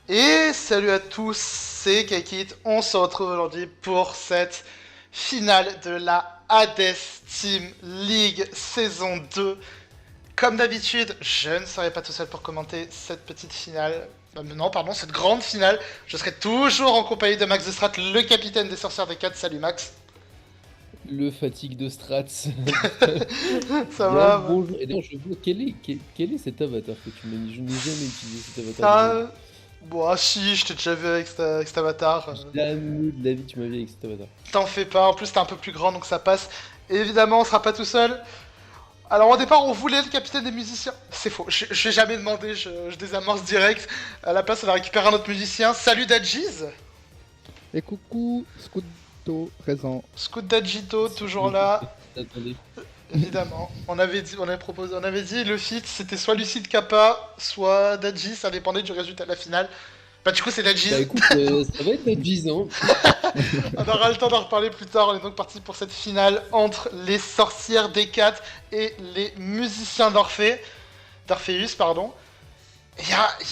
Et salut à tous, c'est Kekit. On se retrouve aujourd'hui pour cette finale de la Hades Team League saison 2. Comme d'habitude, je ne serai pas tout seul pour commenter cette petite finale. Non, pardon, cette grande finale. Je serai toujours en compagnie de Max Destrat, le capitaine des sorcières des 4. Salut Max. Le fatigue de Strats. Ça Bien le va? bonjour. Et d'ailleurs, je vois quel est cet avatar que tu m'as mis. Je n'ai jamais utilisé cet avatar de ma vie. Ça... Bon, ah si, je t'ai déjà vu avec cet avatar. Jamais de la vie tu m'as vu avec cet avatar. T'en fais pas, en plus t'es un peu plus grand donc ça passe. Et évidemment, on sera pas tout seul. Alors au départ, on voulait le capitaine des musiciens. C'est faux, je l'ai jamais demandé, je désamorce direct. À la place, on a récupéré un autre musicien. Salut Dajiz. Et coucou, Scudo présent. Scoot Dajito, toujours Le là. Attendez. Évidemment. On avait dit, on avait proposé, on avait dit le feat, c'était soit Lucide Kappa, soit Dajiz, ça dépendait du résultat de la finale. Bah du coup c'est Bah Dajiz. écoute, ça va être notre gisant. On aura le temps d'en reparler plus tard. On est donc parti pour cette finale entre les sorcières des 4 et les musiciens d'Orpheus, pardon. Il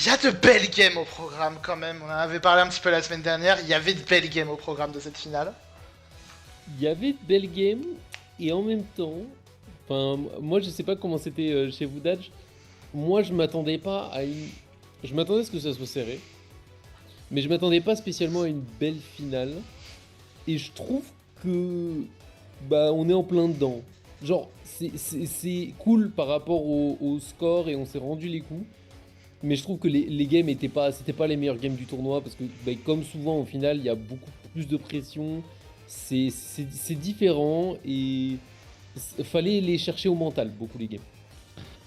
y a de belles games au programme quand même. On en avait parlé un petit peu la semaine dernière. Il y avait de belles games au programme de cette finale. Il y avait de belles games. Et en même temps, enfin, moi je sais pas comment c'était chez vous, Dodge. Moi je m'attendais pas à une. Je m'attendais à ce que ça soit serré. Mais je m'attendais pas spécialement à une belle finale. Et je trouve que bah on est en plein dedans. Genre c'est cool par rapport au score et on s'est rendu les coups. Mais je trouve que les games c'était pas les meilleurs games du tournoi parce que bah, comme souvent au final il y a beaucoup plus de pression. C'est différent et fallait les chercher au mental beaucoup les games.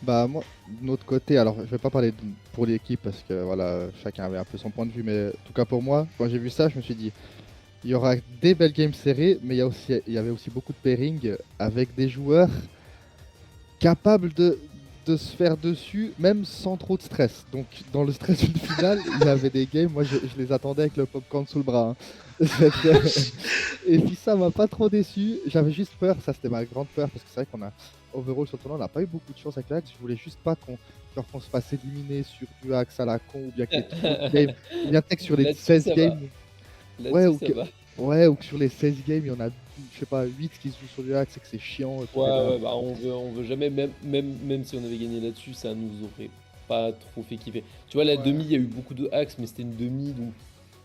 Bah moi, de notre côté, alors je vais pas parler pour l'équipe parce que voilà, chacun avait un peu son point de vue, mais en tout cas pour moi, quand j'ai vu ça, je me suis dit, il y aura des belles games serrées, mais il y avait aussi beaucoup de pairing avec des joueurs capables de se faire dessus, même sans trop de stress. Donc dans le stress d'une finale, il y avait des games, moi je les attendais avec le popcorn sous le bras, hein. Et puis ça m'a pas trop déçu. j'avais juste peur, ça c'était ma grande peur, parce que c'est vrai qu'on a overall sur le tournoi, on n'a pas eu beaucoup de chance avec l'Axe. Je voulais juste pas qu'on se fasse éliminer sur du Axe à la con, ou bien qu'il y ait trop de games, ou bien peut-être que sur les Là-dessus 16 ça va. games, ouais, Là-dessus ça va. ouais, ou que sur les 16 games, il y en a, je sais pas, 8 qui se jouent sur du Axe et que c'est chiant, et puis Ouais, là, ouais, bah on veut jamais, même si on avait gagné là-dessus, ça nous aurait pas trop fait kiffer. Tu vois, la Ouais. demi, il y a eu beaucoup de hacks, mais c'était une demi, donc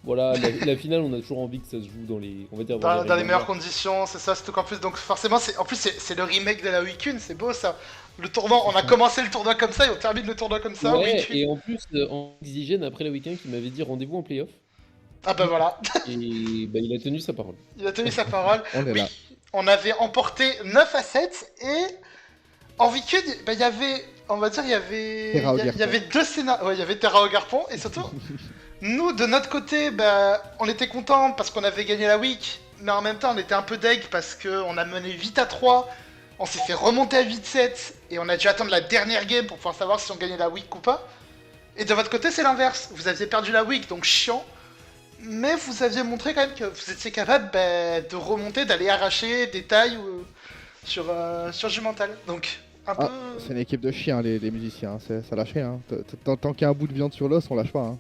voilà, la finale, on a toujours envie que ça se joue dans les, on va dire, dans les Dans règles les en meilleures or. conditions, c'est ça, c'est tout qu'en plus. Donc forcément, en plus c'est le remake de la Weekend, c'est beau ça. Le tournoi, c'est on a ça. commencé le tournoi comme ça et on termine le tournoi comme ça, Ouais, Weekend. et en plus, en Exigène, après le week-end, il m'avait dit rendez-vous en playoff, Ah bah voilà, et bah il a tenu sa parole. il a tenu sa parole. On est Oui, là. on avait emporté 9 à 7 et en Weekend, bah, il y avait, on va dire, Terra au il y Garpon. avait deux scénarios. Ouais, il y avait Terra au Garpon et surtout, nous de notre côté, bah, on était contents parce qu'on avait gagné la week, mais en même temps, on était un peu deg parce qu'on a mené 8 à 3. On s'est fait remonter à 8-7 et on a dû attendre la dernière game pour pouvoir savoir si on gagnait la week ou pas. Et de votre côté, c'est l'inverse. Vous aviez perdu la week, donc chiant. Mais vous aviez montré quand même que vous étiez capable bah, de remonter, d'aller arracher des tailles sur du mental. Donc, un peu. Ah, c'est une équipe de chiens, les musiciens, ça lâche rien, hein. Tant qu'il y a un bout de viande sur l'os, on lâche pas, hein.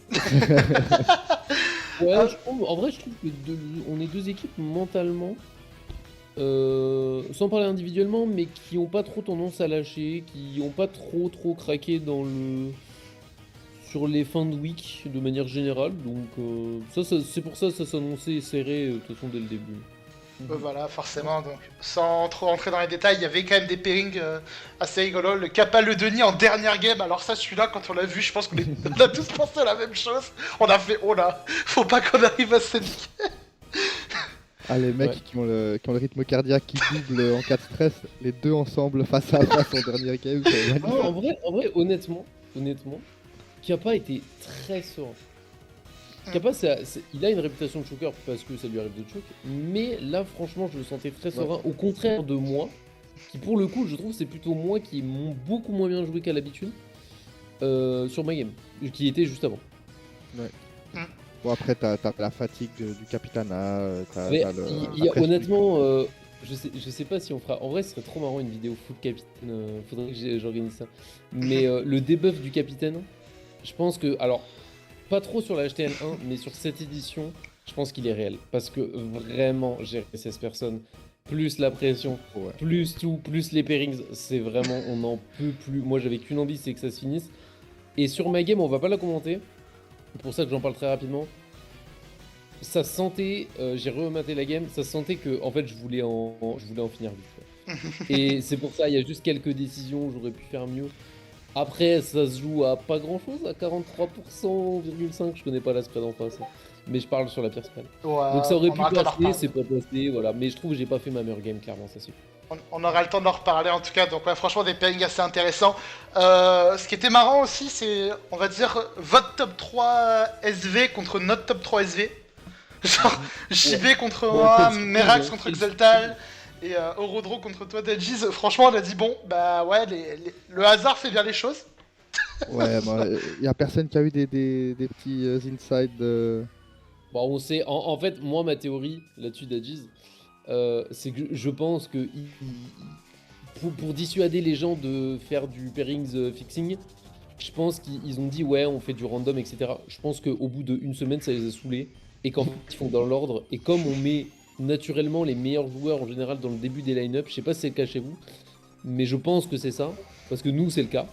Ouais, Ah, je trouve, en vrai, je trouve que on est deux équipes mentalement, sans parler individuellement, mais qui ont pas trop tendance à lâcher, qui ont pas trop craqué sur les fins de week de manière générale. Donc c'est pour ça que ça s'annonçait serré de toute façon dès le début. voilà, forcément. Donc, sans trop rentrer dans les détails, il y avait quand même des pairings assez rigolos. Le Kappa Le Denis en dernière game. Alors, ça, celui-là, quand on l'a vu, je pense on a tous pensé à la même chose. On a fait, oh là, faut pas qu'on arrive à se niquer. Ah, les mecs Ouais. qui ont le rythme cardiaque qui double en cas de stress, les deux ensemble face à face en dernière game, c'est Non, magnifique. honnêtement, Kappa était très serein. Kappa, il a une réputation de choker parce que ça lui arrive de choke, mais là, franchement, je le sentais très Ouais. serein. Au contraire de moi, qui pour le coup, je trouve, c'est plutôt moi qui ai beaucoup moins bien joué qu'à l'habitude sur ma game, qui était juste avant. Ouais. Hmm. Bon, après, t'as la fatigue du Capitana, Mais t'as il la y a, pression du honnêtement, public. je sais pas si on fera. En vrai, ce serait trop marrant une vidéo full capitaine. Faudrait que j'organise ça. Mais le debuff du capitaine, je pense que. Alors, pas trop sur la HTN1, mais sur cette édition, je pense qu'il est réel. Parce que vraiment, gérer 16 personnes, plus la pression, Ouais. plus tout, plus les pairings, c'est vraiment, on n'en peut plus. Moi, j'avais qu'une envie, c'est que ça se finisse. Et sur ma game, on va pas la commenter. C'est pour ça que j'en parle très rapidement. Ça se sentait, j'ai rematé la game, ça se sentait que, en fait, je voulais en finir vite, quoi. Et c'est pour ça, il y a juste quelques décisions où j'aurais pu faire mieux. Après, ça se joue à pas grand chose, à 43,5%, je connais pas la spread en face. Mais je parle sur la pire spread. Ouais, Donc ça aurait on pu aura le temps d'en passer, reparler. c'est pas passé, voilà. Mais je trouve que j'ai pas fait ma meilleure game, clairement, ça suffit. On aura le temps d'en reparler en tout cas, donc ouais, franchement des pairings assez intéressants. Ce qui était marrant aussi, c'est, on va dire, votre top 3 SV contre notre top 3 SV. Genre, JB contre Bon, moi, c'est Merax bon, contre c'est Xeltal, et Eurodro contre toi, Dajiz. Franchement, on a dit bon, bah ouais, le hasard fait bien les choses. Ouais, il y a personne qui a eu des petits inside. Bon, on sait, en fait, moi, ma théorie là-dessus d'Adjiz, c'est que je pense que pour dissuader les gens de faire du pairings fixing, je pense qu'ils ont dit ouais, on fait du random, etc. Je pense qu'au bout d'une semaine, ça les a saoulés et qu'en fait, ils font dans l'ordre. Et comme on met naturellement les meilleurs joueurs en général dans le début des line-up, je sais pas si c'est le cas chez vous, mais je pense que c'est ça, parce que nous, c'est le cas,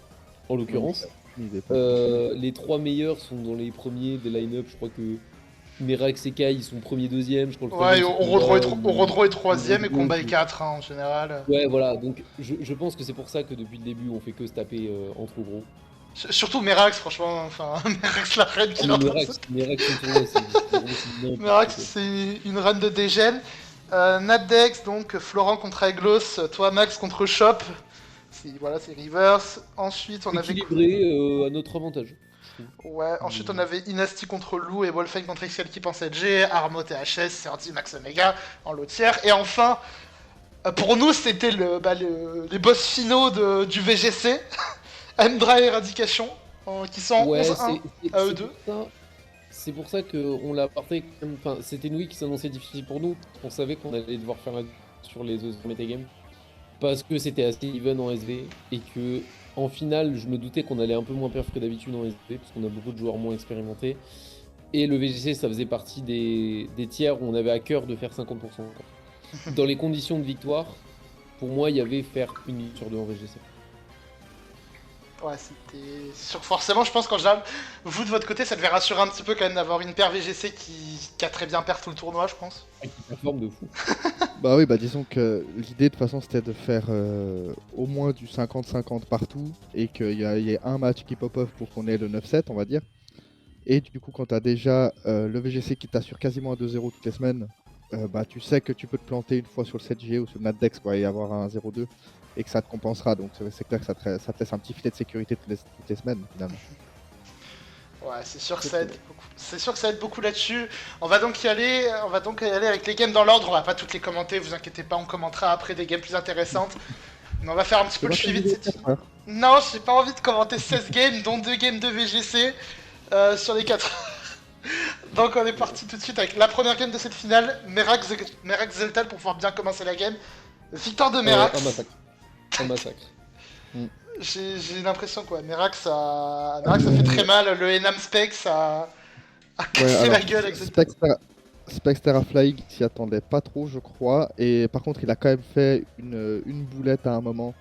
en l'occurrence. Les 3 meilleurs sont dans les premiers des line-up, je crois que Merax et Kai, ils sont premier, deuxième, je crois que le Ouais, et troisième, c'est Combat, Eurodro est troisième et Eurodro, Combat est 4 en général. Ouais, voilà, donc je pense que c'est pour ça que depuis le début, on fait que se taper entre gros. Surtout Merax, franchement, enfin, Merax la reine Ah, qu'il est mais en train de Merax son tournoi, c'est n'importe Merax, quoi. c'est une run de dégène. Natdex, donc Florent contre Aglos, toi Max contre Shop. Voilà, c'est reverse. Ensuite, on avait. Équilibré à notre avantage, je trouve. Ouais, ensuite on avait Inasti contre Lou et Wolfeng contre Excelkip en 7G, Armo THS, Serdi Max Omega en lotière. Et enfin, pour nous, c'était les boss finaux du VGC, Endra et Eradication, qui sont en Ouais, 11-1 à eux deux. c'est pour ça qu'on l'a apporté quand même. Enfin, c'était une week qui s'annonçait difficile pour nous. On savait qu'on allait devoir faire sur les autres metagames. Parce que c'était assez even en SV et que en finale, je me doutais qu'on allait un peu moins perf que d'habitude en SV parce qu'on a beaucoup de joueurs moins expérimentés. Et le VGC, ça faisait partie des tiers où on avait à cœur de faire 50%. Quoi. Dans les conditions de victoire, pour moi, il y avait faire une ligne sur deux en VGC. Ouais, c'était. Forcément, je pense qu'en général, vous de votre côté, ça devait rassurer un petit peu quand même d'avoir une paire VGC qui a très bien perf tout le tournoi, je pense. Et qui performe de fou. Bah oui, bah disons que l'idée de toute façon c'était de faire au moins du 50-50 partout et qu'il y ait un match qui pop-off pour qu'on ait le 9-7 on va dire. Et du coup quand t'as déjà le VGC qui t'assure quasiment un 2-0 toutes les semaines, bah tu sais que tu peux te planter une fois sur le 7G ou sur le Natdex quoi, et avoir un 0-2 et que ça te compensera. Donc c'est clair que ça te laisse un petit filet de sécurité toutes les semaines finalement. Ouais, c'est sûr que ça aide beaucoup. C'est sûr que ça aide beaucoup là-dessus. On va donc y aller avec les games dans l'ordre. On va pas toutes les commenter, vous inquiétez pas, on commentera après des games plus intéressantes. Mais on va faire un petit peu le suivi de cette. Non, j'ai pas envie de commenter 16 games, dont 2 games de VGC sur les 4. Donc on est parti tout de suite avec la première game de cette finale, Merax Zeltal pour pouvoir bien commencer la game. Victoire de Merax. Un massacre. Un massacre. J'ai l'impression quoi, Merax a fait très mal, le Enam Specs a cassé la gueule avec cette... Spexter Flying s'y attendait pas trop je crois, et par contre il a quand même fait une boulette à un moment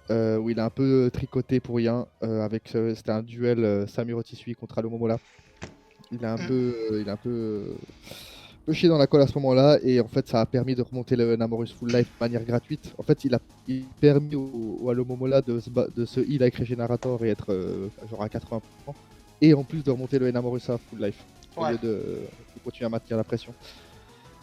où il a un peu tricoté pour rien, c'était un duel Samir Otisui contre Alomomola. Il a un peu chié dans la colle à ce moment-là, et en fait ça a permis de remonter le Namorus Full Life de manière gratuite. En fait il a permis au Alomomola de se heal avec Regenerator et être genre à 80%, et en plus de remonter le Namorus à Full Life au lieu de continuer à maintenir la pression.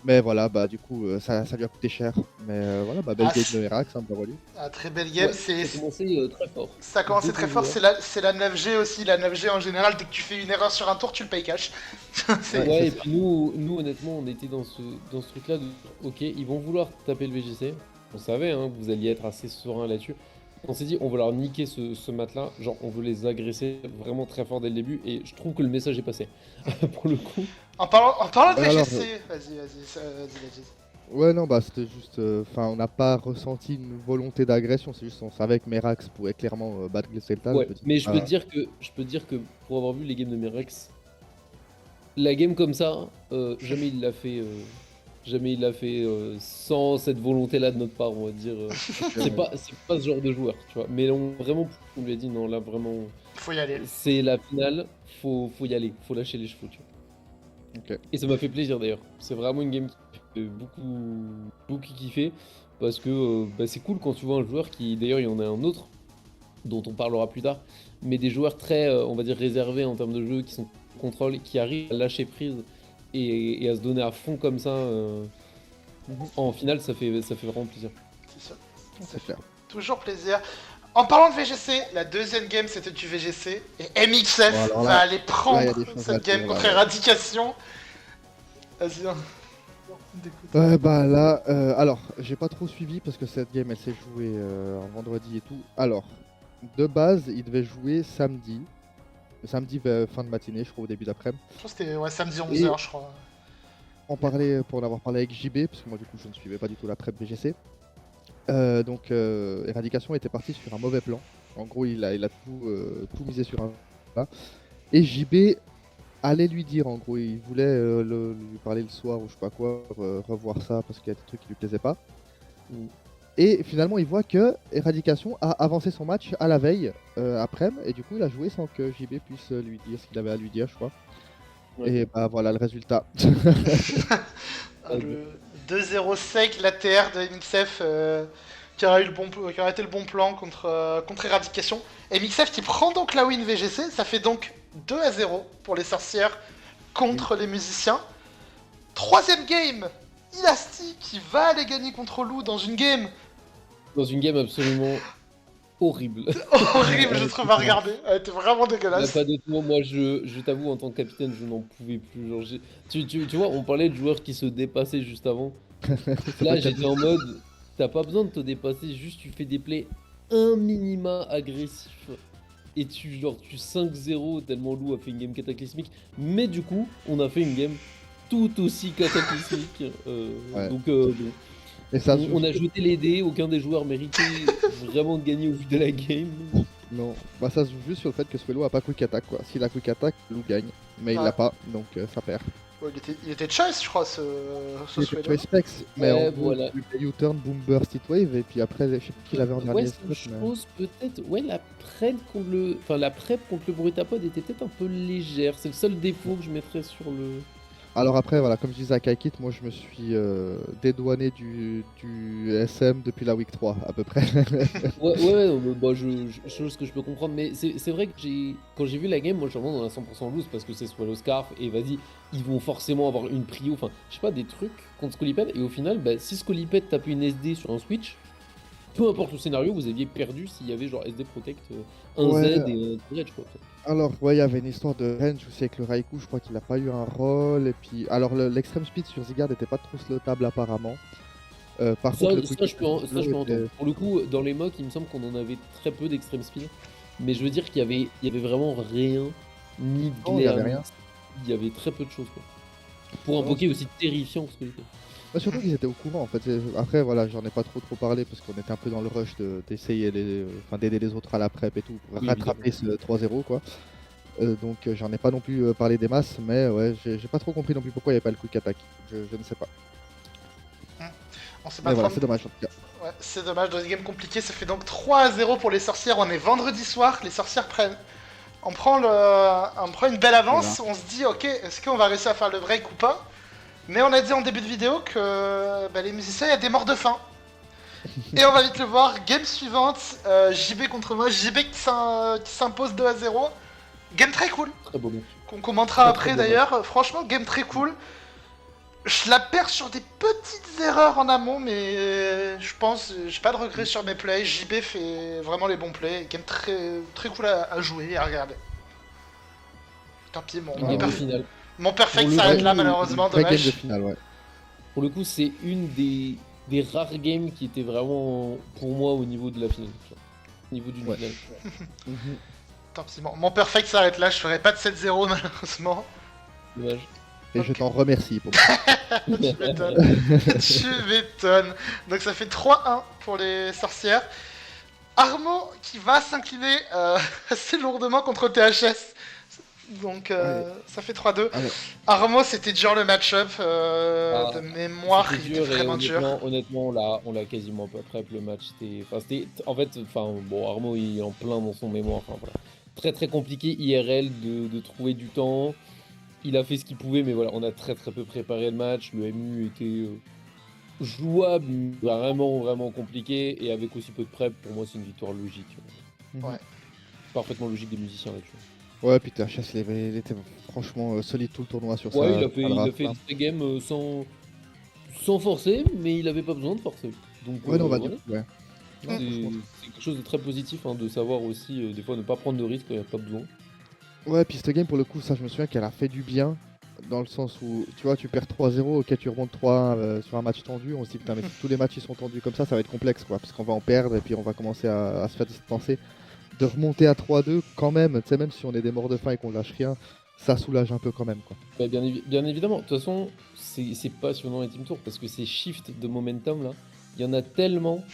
Mais voilà, bah du coup ça lui a coûté cher. Mais voilà, belle game de Merax, bah voilà. Très belle game, Ouais, ça a commencé très fort. Ça a commencé très fort, c'est la 9G aussi, la 9G en général, dès que tu fais une erreur sur un tour, tu le payes cash. Ouais, et puis nous honnêtement, on était dans ce truc-là de ok, ils vont vouloir taper le VGC. On savait hein, que vous alliez être assez serein là-dessus. On s'est dit, on va leur niquer ce mat-là. Genre, on veut les agresser vraiment très fort dès le début. Et je trouve que le message est passé. Pour le coup. En parlant de VGC, vas-y. Ouais, non, bah c'était juste. Enfin, on n'a pas ressenti une volonté d'agression, c'est juste on savait que Merax pourrait clairement battre Glisseltal. Ouais, mais je peux te dire que pour avoir vu les games de Merex, la game comme ça, jamais il l'a fait sans cette volonté-là de notre part, on va dire. C'est pas ce genre de joueur, tu vois. Mais vraiment, on lui a dit non, là vraiment, Faut y aller. c'est la finale, faut y aller, faut lâcher les chevaux, tu vois. Ok. Et ça m'a fait plaisir d'ailleurs. C'est vraiment une game qui fait beaucoup kiffer parce que bah, c'est cool quand tu vois un joueur qui, d'ailleurs, il y en a un autre dont on parlera plus tard, mais des joueurs très, on va dire, réservés en termes de jeu, qui sont contrôle, qui arrivent à lâcher prise et à se donner à fond comme ça. En finale, ça fait vraiment plaisir. C'est ça. C'est clair. Toujours plaisir. En parlant de VGC, la deuxième game c'était du VGC et MXF Bon, alors là- va aller là, prendre y a des choses à cette game dire, contre là. Éradication. Vas-y. Hein. Ouais, bah là, alors, j'ai pas trop suivi parce que cette game elle s'est jouée en vendredi et tout. Alors, de base, il devait jouer samedi. Samedi fin de matinée, je crois, au début d'après-midi. Je crois que c'était samedi 11h, je crois. Pour en avoir parlé avec JB, parce que moi du coup je ne suivais pas du tout la prep VGC. Donc Éradication était parti sur un mauvais plan. En gros il a tout misé sur un là. Et JB allait lui dire, en gros il voulait lui parler le soir ou je sais pas quoi, revoir ça parce qu'il y a des trucs qui lui plaisaient pas. Et finalement il voit que Éradication a avancé son match à la veille après-midi et du coup il a joué sans que JB puisse lui dire ce qu'il avait à lui dire, je crois. Ouais. Et bah voilà le résultat. Le 2-0 sec, l'ATR de MXF qui aurait été le bon plan contre Éradication. MXF qui prend donc la win VGC, ça fait donc 2-0 pour les sorcières contre les musiciens. Troisième game, Ilasti qui va aller gagner contre Lou dans une game Dans une game absolument horrible. horrible, je trouve, à regarder. Elle était vraiment Il n'y a dégueulasse. pas d'autre mot. Moi, je t'avoue, en tant que capitaine, je n'en pouvais plus. Genre, tu vois, on parlait de joueurs qui se dépassaient juste avant. Là, j'étais en mode, t'as pas besoin de te dépasser, juste tu fais des plays un minima agressifs. Et tu 5-0 tellement Lou a fait une game cataclysmique. Mais du coup, on a fait une game tout aussi cataclysmique. Ouais. Donc, bon. Et ça, On a jeté les dés, aucun des joueurs méritait vraiment de gagner au vu de la game. non, bah ça se joue juste sur le fait que Swello a pas quick attack quoi. S'il a quick attack, Lou gagne. Mais il Ouais. l'a pas, donc ça perd. Ouais, il était choice, je crois, ce Il Swello. était Specs, mais Ouais, en gros, voilà. il fait U-turn, boom burst, hit wave, et puis après, je sais plus qui l'avait en dernier. Ouais, c'est spot, une mais- chose peut-être. Ouais, la prep contre le Brutapod était peut-être un peu légère. C'est le seul défaut que je mettrais sur le. Alors après, voilà, comme je disais à Kaikit, moi je me suis dédouané du SM depuis la week 3 à peu près. Ouais, bah, chose que je peux comprendre, mais c'est vrai que quand j'ai vu la game, moi je suis vraiment dans la 100% loose parce que c'est Swallow Scarf et vas-y, ils vont forcément avoir une prio, enfin, je sais pas, des trucs contre Scoliped et au final, bah, si Scoliped tapait une SD sur un switch, peu importe le scénario, vous aviez perdu s'il y avait genre SD Protect, un Ouais. Z et un Dredge quoi. En fait. Alors, ouais, il y avait une histoire de range aussi avec le Raikou, je crois qu'il a pas eu un rôle. Et puis, alors, l'extreme speed sur Zygarde n'était pas trop slotable apparemment. Par contre, le quick Ça, je peux était- entendre. Pour le coup, dans les mocks, il me semble qu'on en avait très peu d'extreme speed. Mais je veux dire qu'il y avait vraiment rien, ni de Non, il y glare, avait ni rien. de- il y avait très peu de choses. Quoi. Pour un Non, Poké aussi terrifiant que Scoliped. Bah, surtout qu'ils étaient au courant en fait. Après, voilà, j'en ai pas trop parlé parce qu'on était un peu dans le rush d'essayer d'aider les autres à la prep et tout pour Oui, rattraper ce 3-0 quoi. Donc j'en ai pas non plus parlé des masses, mais ouais, j'ai pas trop compris non plus pourquoi il n'y avait pas le quick attack. Je ne sais pas. On sait pas Mais voilà, trop. c'est dommage en tout cas. Ouais, c'est dommage, dans une game compliquée, ça fait donc 3-0 pour les sorcières. On est vendredi soir, les sorcières prennent. On prend une belle avance, on se dit ok, est-ce qu'on va réussir à faire le break ou pas? Mais on a dit en début de vidéo que bah, les musiciens, il y a des morts de faim. Et on va vite le voir, game suivante, JB contre moi, JB qui s'impose 2-0. Game très cool, Très beau mec. qu'on commentera Très, après très bon d'ailleurs. Franchement, game très cool. Je la perds sur des petites erreurs en amont, mais je pense, j'ai pas de regrets sur mes plays. JB fait vraiment les bons plays. Game très, très cool à jouer et à regarder. Tant pis, Une game de finale. mon perfect Pour le s'arrête coup, là malheureusement, Vraie game de dommage. finale, ouais. Pour le coup, c'est une des rares games qui était vraiment pour moi au niveau de la finale. tu vois. Au niveau d'une Ouais. finale. Tant pis, mon perfect s'arrête là, je ferai pas de 7-0 malheureusement. Dommage. Et je t'en remercie pour Tu m'étonnes. Tu m'étonnes. Donc ça fait 3-1 pour les sorcières. Armo qui va s'incliner assez lourdement contre THS. Donc ça fait 3-2. Alors, Armo, c'était dur le match-up. Ah, De mémoire, C'était il était dur et vraiment dur. honnêtement, on l'a quasiment pas prep le match. En fait, bon, Armo il est en plein dans son mémoire. Enfin, voilà. Très très compliqué IRL de trouver du temps. Il a fait ce qu'il pouvait, mais voilà, on a très très peu préparé le match. Le MU était jouable, mais vraiment vraiment compliqué. Et avec aussi peu de prep, pour moi, c'est une victoire logique. Ouais. Parfaitement logique des musiciens là-dessus. ouais, puis THS, il était franchement solide tout le tournoi sur Ouais, ça. il a fait ses games sans forcer, mais il avait pas besoin de forcer. Donc Ouais, non, bah, voilà. du coup, ouais. Non, franchement. C'est quelque chose de très positif hein, de savoir aussi des fois ne pas prendre de risques quand il n'y a pas besoin. Ouais, puis cette game, pour le coup, ça, je me souviens qu'elle a fait du bien. Dans le sens où, tu vois, tu perds 3-0, ok, tu remontes 3 sur un match tendu. On se dit, putain, mais si tous les matchs ils sont tendus comme ça va être complexe, quoi. Parce qu'on va en perdre et puis on va commencer à se faire distancer. De remonter à 3-2, quand même, tu sais, même si on est des morts de faim et qu'on lâche rien, ça soulage un peu quand même, quoi. Bah, bien évidemment, de toute façon, c'est passionnant les Team Tour parce que ces shifts de momentum là, il y en a tellement.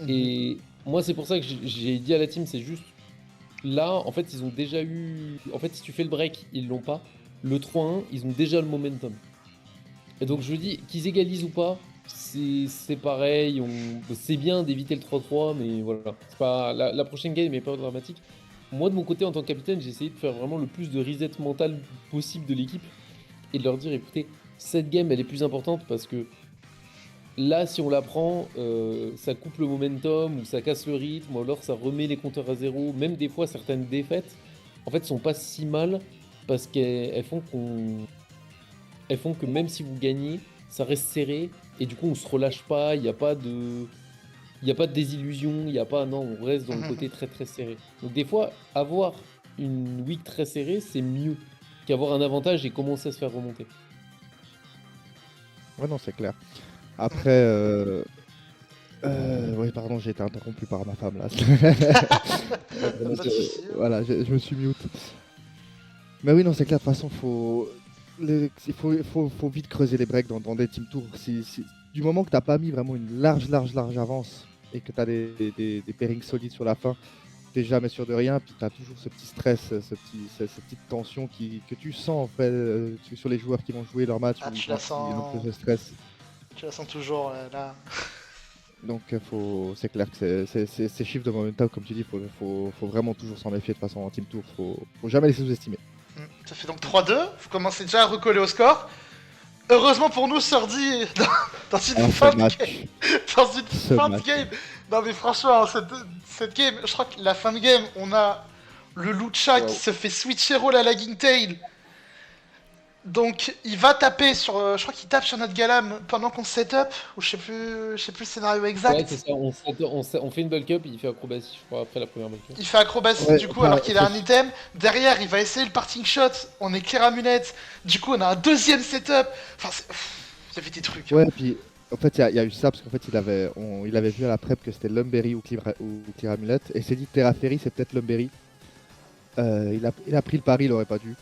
Et moi, c'est pour ça que j'ai dit à la team, c'est juste là, en fait, ils ont déjà eu. En fait, si tu fais le break, ils l'ont pas. Le 3-1, ils ont déjà le momentum. Et donc, je dis qu'ils égalisent ou pas, c'est pareil. C'est bien d'éviter le 3-3, mais voilà. C'est pas, la prochaine game est pas dramatique. Moi, de mon côté, en tant que capitaine, j'ai essayé de faire vraiment le plus de reset mental possible de l'équipe et de leur dire écoutez, cette game, elle est plus importante parce que là, si on la prend, ça coupe le momentum ou ça casse le rythme ou alors ça remet les compteurs à zéro. Même des fois, certaines défaites, en fait, sont pas si mal parce qu'elles font que même si vous gagnez, ça reste serré et du coup, on se relâche pas. Il n'y a pas de désillusion. Il n'y a pas, non, on reste dans le côté très très serré. Donc des fois, avoir une week très serrée, c'est mieux qu'avoir un avantage et commencer à se faire remonter. Ouais, non, c'est clair. Après, ouais, pardon, j'ai été interrompu par ma femme là. Pas de souci. Voilà, je me suis mute. Mais oui, non, c'est clair, de toute façon, faut vite creuser les breaks dans des team tours. Du moment que t'as pas mis vraiment une large avance et que t'as des pairings solides sur la fin, t'es jamais sûr de rien, puis t'as toujours ce petit stress, cette petite tension que tu sens en fait sur les joueurs qui vont jouer leur match. Ah, ou tu quand la sens. ils ont plus de stress. Tu la sens toujours là. Donc c'est clair que ces chiffres de momentum, comme tu dis, faut vraiment toujours s'en méfier de façon en team tour. Faut jamais les sous-estimer. Ça fait donc 3-2. Vous commencez déjà à recoller au score. Heureusement pour nous, Surdy, dans une Ah, fin ce de match. game. Dans une Ce fin de match. game. Non mais franchement, cette game, je crois que la fin de game, on a le Lucha qui se fait switcher rôle à Lagging Tail. Donc il va taper sur, je crois qu'il tape sur notre Galam pendant qu'on setup, ou je sais plus le scénario exact. Ouais, c'est ça, on fait une bulk up, il fait acrobatie, je crois, après la première bulk up. Il fait acrobatie Ouais, du coup enfin, alors qu'il a un item. Derrière, il va essayer le parting shot. On est clear amulette. Du coup, on a un deuxième setup. Enfin, il y avait des trucs. Ouais, puis en fait, il y a eu ça parce qu'en fait, il avait vu à la prep que c'était Lumberry ou Clear Amulet et il s'est dit Terra Ferry, c'est peut-être Lumberry. Il a pris le pari, il aurait pas dû.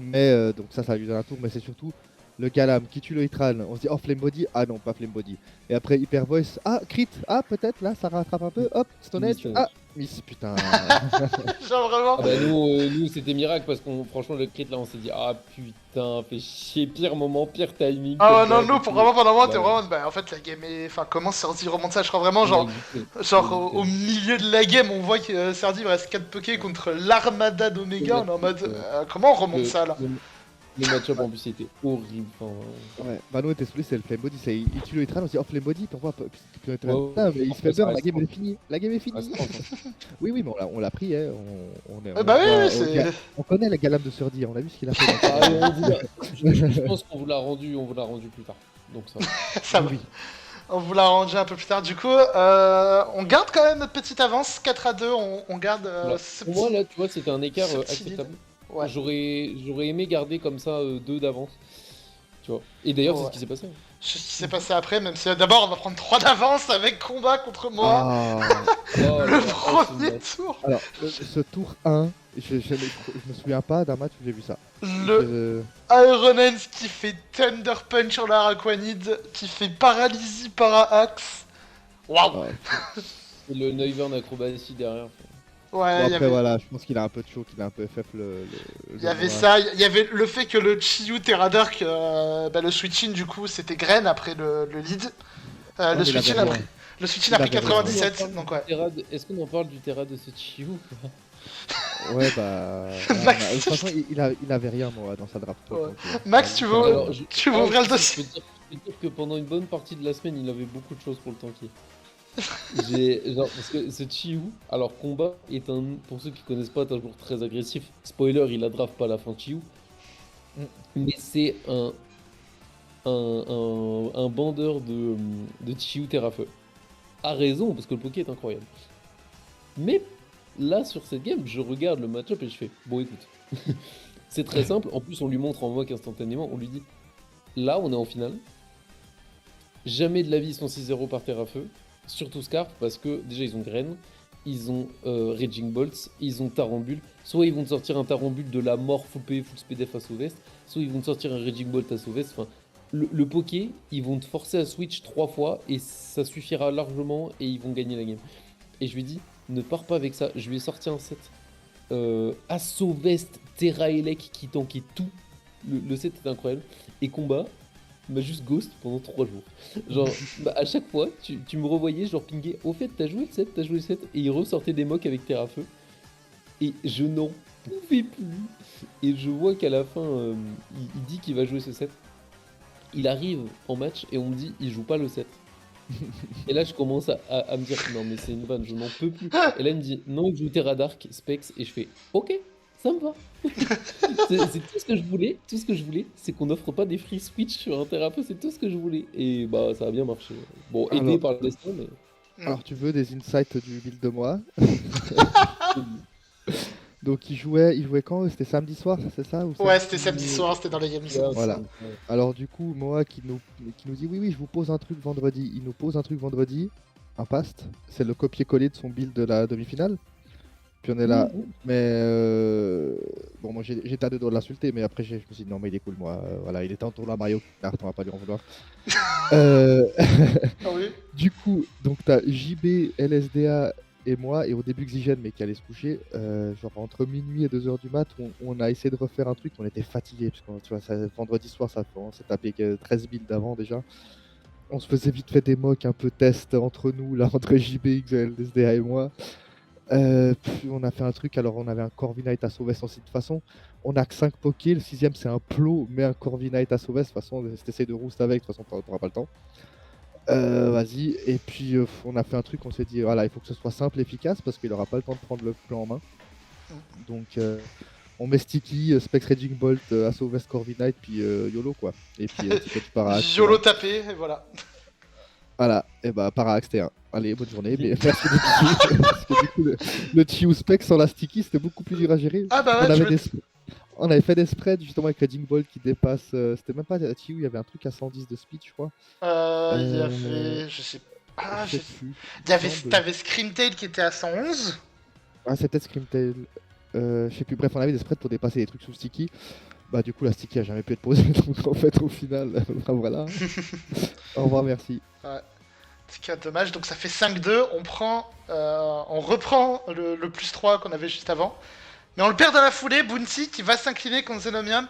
Mais donc ça lui donne un tour, mais c'est surtout le Galam qui tue le Hitran. On se dit oh Flame Body, ah non, pas Flame Body. Et après Hyper Voice, ah crit, ah peut-être là ça rattrape un peu, hop, Stone Edge, Miss, ah miss, putain. Genre vraiment. Ah bah nous c'était miracle parce qu'on franchement le crit là on s'est dit ah putain fait chier, pire moment, pire timing. Ah comme non, ça, nous du pour coup. vraiment pendant un moment, t'es Ouais. vraiment. Bah en fait, la game est. Enfin, comment Serdi remonte ça? Je crois vraiment, On a genre. existé. Genre au milieu de la game, on voit que Serdi il reste 4 pokés contre l'armada d'Omega. On est en mode. Comment on remonte ça là? Le match-up en plus il était horrible. Enfin, Ouais, Mano était saoulé, c'est le Flame Body, il tue le Hitran, on se dit oh Flame Body, puis on voit Ouais, putain, mais il se fait ça peur, la reste game fort. elle est finie, la game est finie. reste fort, Oui, mais on l'a pris, hein. Bah oui, voit- c'est. on connaît la Galam de Surdy, on a vu ce qu'il a fait. Ah, et je pense qu'on vous l'a rendu plus tard. Donc ça. Ça va. Oui. On vous l'a rendu un peu plus tard. Du coup, on garde quand même notre petite avance. 4-2, on garde Voilà. ce Pour moi petit. là tu vois c'était un écart ce petit acceptable. Ouais. J'aurais aimé garder comme ça 2 d'avance. Tu vois. Et d'ailleurs c'est Ouais. ce qui s'est passé. Je sais ce qui s'est passé après, même si d'abord on va prendre 3 d'avance avec combat contre moi. Ah. Oh là Le là, premier c'est tour. Alors, ce tour 1, Je me souviens pas d'un match où j'ai vu ça. Le Je- Ironens qui fait Thunder Punch sur la Araquanid, qui fait Paralysie Para-Axe. Waouh. ouais. Et le Noivern Acrobatie derrière. Ouais, Bon, il y après, avait... voilà, je pense qu'il a un peu de chaud, qu'il a un peu FF Il y avait tournoi. ça, il y avait le fait que le Chiyu Terra Dark, le switch-in du coup c'était Grain après le lead. Ouais, Le mais il avait switch-in a rien. pris, le switch-in Il a pris avait rien. 97, donc ouais. Est-ce qu'on en parle du Terra de ce Chiyu ou pas? Ouais, bah. Voilà, Max, de toute façon, il avait rien, moi, dans sa draft. Ouais. Donc, Max, tu veux- Alors, tu veux ouvrir le je dossier peux dire que pendant une bonne partie de la semaine, il avait beaucoup de choses pour le tanker. Parce que ce Chiyu, alors combat est un, pour ceux qui connaissent pas, est un joueur très agressif. Spoiler, il a draft pas à la fin de Chiyu, Mm. mais c'est un bandeur de Chiyu Terrafeu. A raison, parce que le poké est incroyable. Mais là, sur cette game, je regarde le match-up et je fais, bon écoute, c'est très simple. En plus, on lui montre en mock instantanément, on lui dit, là, on est en finale. Jamais de la vie ils sont 6-0 par Terrafeu. Surtout Scarf, parce que déjà ils ont Graine, ils ont Raging Bolts, ils ont Tarambule. Soit ils vont te sortir un Tarambule de la mort full PV, full SPDF à Sauvest, soit ils vont te sortir un Raging Bolt à Sauvest. Enfin, le poké, ils vont te forcer à switch 3 fois et ça suffira largement et ils vont gagner la game. Et je lui dis, ne pars pas avec ça. Je lui ai sorti un set Assaut Vest, Terra Elec qui tankait tout. Le set est incroyable. Et combat m'a juste ghost pendant 3 jours. Genre, bah, à chaque fois, tu me revoyais, je leur pingais, au fait, t'as joué le set, t'as joué le set. Et il ressortait des mocks avec Terrafeu. Et je n'en pouvais plus. Et je vois qu'à la fin, il dit qu'il va jouer ce set. Il arrive en match et on me dit, il joue pas le set. Et là, je commence à me dire, non, mais c'est une vanne, je n'en peux plus. Et là, il me dit, non, il joue Terra Dark, Specs. Et je fais, ok, ça me va. C'est tout ce que je voulais. Tout ce que je voulais, c'est qu'on n'offre pas des free switch sur un thérapeute. C'est tout ce que je voulais. Et bah, ça a bien marché. Bon, aidé Alors, par le destin, mais. alors, tu veux des insights du build de moi? Donc, il jouait quand? C'était samedi soir, c'est ça ou Ouais, samedi? c'était samedi soir, c'était dans les games. Ouais, Voilà. ouais. Alors, du coup, moi qui nous dit oui, oui, je vous pose un truc vendredi. Il nous pose un truc vendredi, un past. C'est le copier-coller de son build de la demi-finale. Puis on est là. Mais bon, moi j'étais à deux doigts de l'insulter, mais après je me suis dit non, mais il est cool, moi. Voilà, il était en tournoi Mario Kart, on va pas lui en vouloir. Ah oui. Du coup, donc t'as JB, LSDA et moi, et au début Xygen, mais qui allait se coucher, genre entre minuit et 2h du mat, on a essayé de refaire un truc, on était fatigués, parce que tu vois, vendredi soir, on s'est tapé 13 builds d'avant déjà. On se faisait vite fait des mocks un peu test entre nous, là, entre JB, LSDA et moi. Puis on a fait un truc, alors on avait un Corviknight à Sauvest aussi de toute façon. On a que 5 pokés, le 6ème c'est un plot, mais un Corviknight à Sauvest, de toute façon, si t'essayes de roost avec, de toute façon t'auras pas le temps. Vas-y, et puis on a fait un truc, on s'est dit, voilà, il faut que ce soit simple, efficace, parce qu'il aura pas le temps de prendre le plan en main. Donc on met Sticky, Specs Raging Bolt, à Sauvest Corviknight, puis YOLO quoi. Et puis Ticket Parax. YOLO tapé, et voilà. Voilà, et bah Parax T1. Allez, bonne journée, mais merci de Chiyu, parce que du coup, le Chiyu Spec sans la Sticky, c'était beaucoup plus dur à gérer. Ah bah On ouais, avait, on avait fait des spreads justement avec Raging Bolt qui dépasse. C'était même pas Chiyu, il y avait un truc à 110 de speed, je crois. Il y avait... Je sais... Ah, Je sais plus. Il y avait... Il me semble. T'avais Screamtail qui était à 111. Ah, c'est peut-être Screamtail. Je sais plus. Bref, on avait des spreads pour dépasser les trucs sous Sticky. Bah, du coup, la Sticky a jamais pu être posée. Donc, en fait, au final, bah, voilà. Au revoir, merci. Ouais. C'est qu'un dommage, donc ça fait 5-2, on reprend le plus 3 qu'on avait juste avant. Mais on le perd dans la foulée, Bounty qui va s'incliner contre Xenomian.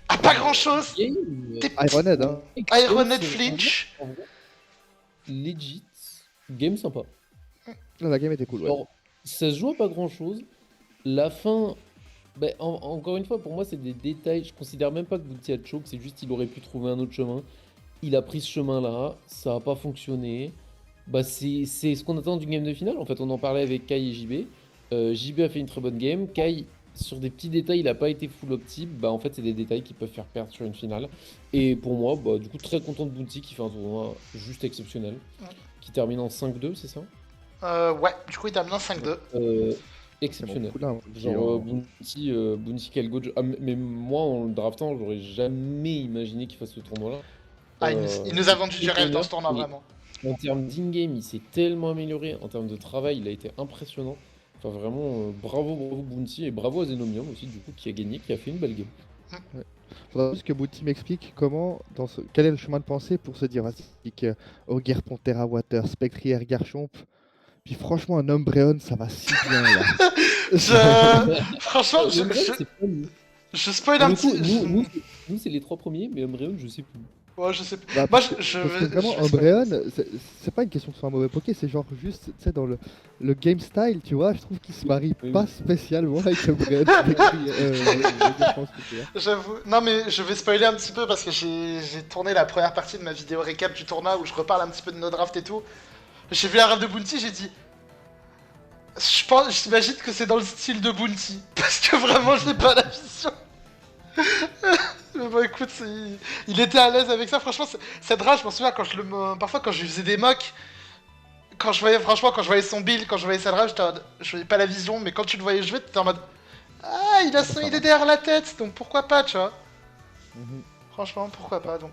Ah, pas grand chose. Ironhead, hein. Ironhead Flinch. En vrai, legit, game sympa. Non, la game était cool, ouais. Genre, ça se joue à pas grand chose. La fin, bah, encore une fois, pour moi, c'est des détails. Je considère même pas que Bounty a choke, c'est juste qu'il aurait pu trouver un autre chemin. Il a pris ce chemin-là, ça n'a pas fonctionné. Bah, c'est ce qu'on attend d'une game de finale. En fait, on en parlait avec Kai et JB. JB a fait une très bonne game. Kai, sur des petits détails, il n'a pas été full optime. Bah, en fait, c'est des détails qui peuvent faire perdre sur une finale. Et pour moi, bah, du coup, très content de Bounty qui fait un tournoi juste exceptionnel. Ouais. Qui termine en 5-2, c'est ça? Ouais, du coup, il termine en 5-2. Exceptionnel. C'est mon coup, là, Genre, Bounty quel go. Ah, mais moi, en le draftant, j'aurais jamais imaginé qu'il fasse ce tournoi-là. Ah, il nous a vendu du rêve dans ce tournoi, et vraiment. En termes d'in-game, il s'est tellement amélioré. En termes de travail, il a été impressionnant. Enfin, vraiment, bravo Bounty et bravo à Xenomium aussi, du coup, qui a gagné, qui a fait une belle game. Ouais. Faudra juste que Bouti m'explique quel est le chemin de pensée pour se dire, vas-y, que Oger, Pantera, Water, Spectrier, Garchomp, puis franchement, un Umbreon, ça va si bien là. Franchement, Le Umbreon, c'est pas nous. je spoil Pour un le coup, petit. nous c'est les 3 premiers, mais Umbreon, je sais plus. Ouais, je sais pas. Bah, Moi, parce que vraiment, Umbreon, c'est pas une question que ce soit un mauvais Poké, c'est genre juste, tu sais, dans le game style, tu vois, je trouve qu'il se marie Oui, pas oui. spécialement avec Umbreon. Défense nucléaire. J'avoue. Non, mais je vais spoiler un petit peu parce que j'ai tourné la première partie de ma vidéo récap du tournoi où je reparle un petit peu de nos drafts et tout. J'ai vu la rave de Bounty, j'ai dit. J'imagine que c'est dans le style de Bounty. Parce que vraiment, j'ai pas la vision. Mais bon, écoute, il était à l'aise avec ça. Franchement, cette rage, je m'en souviens parfois quand je lui faisais des mocks. Quand je voyais, franchement, quand je voyais son build, quand je voyais sa rage, je voyais pas la vision, mais quand tu le voyais jouer, t'étais en mode. Ah, il a Bah, son ça idée va. derrière la tête, donc pourquoi pas, tu vois. Mhm. Franchement, pourquoi pas, donc.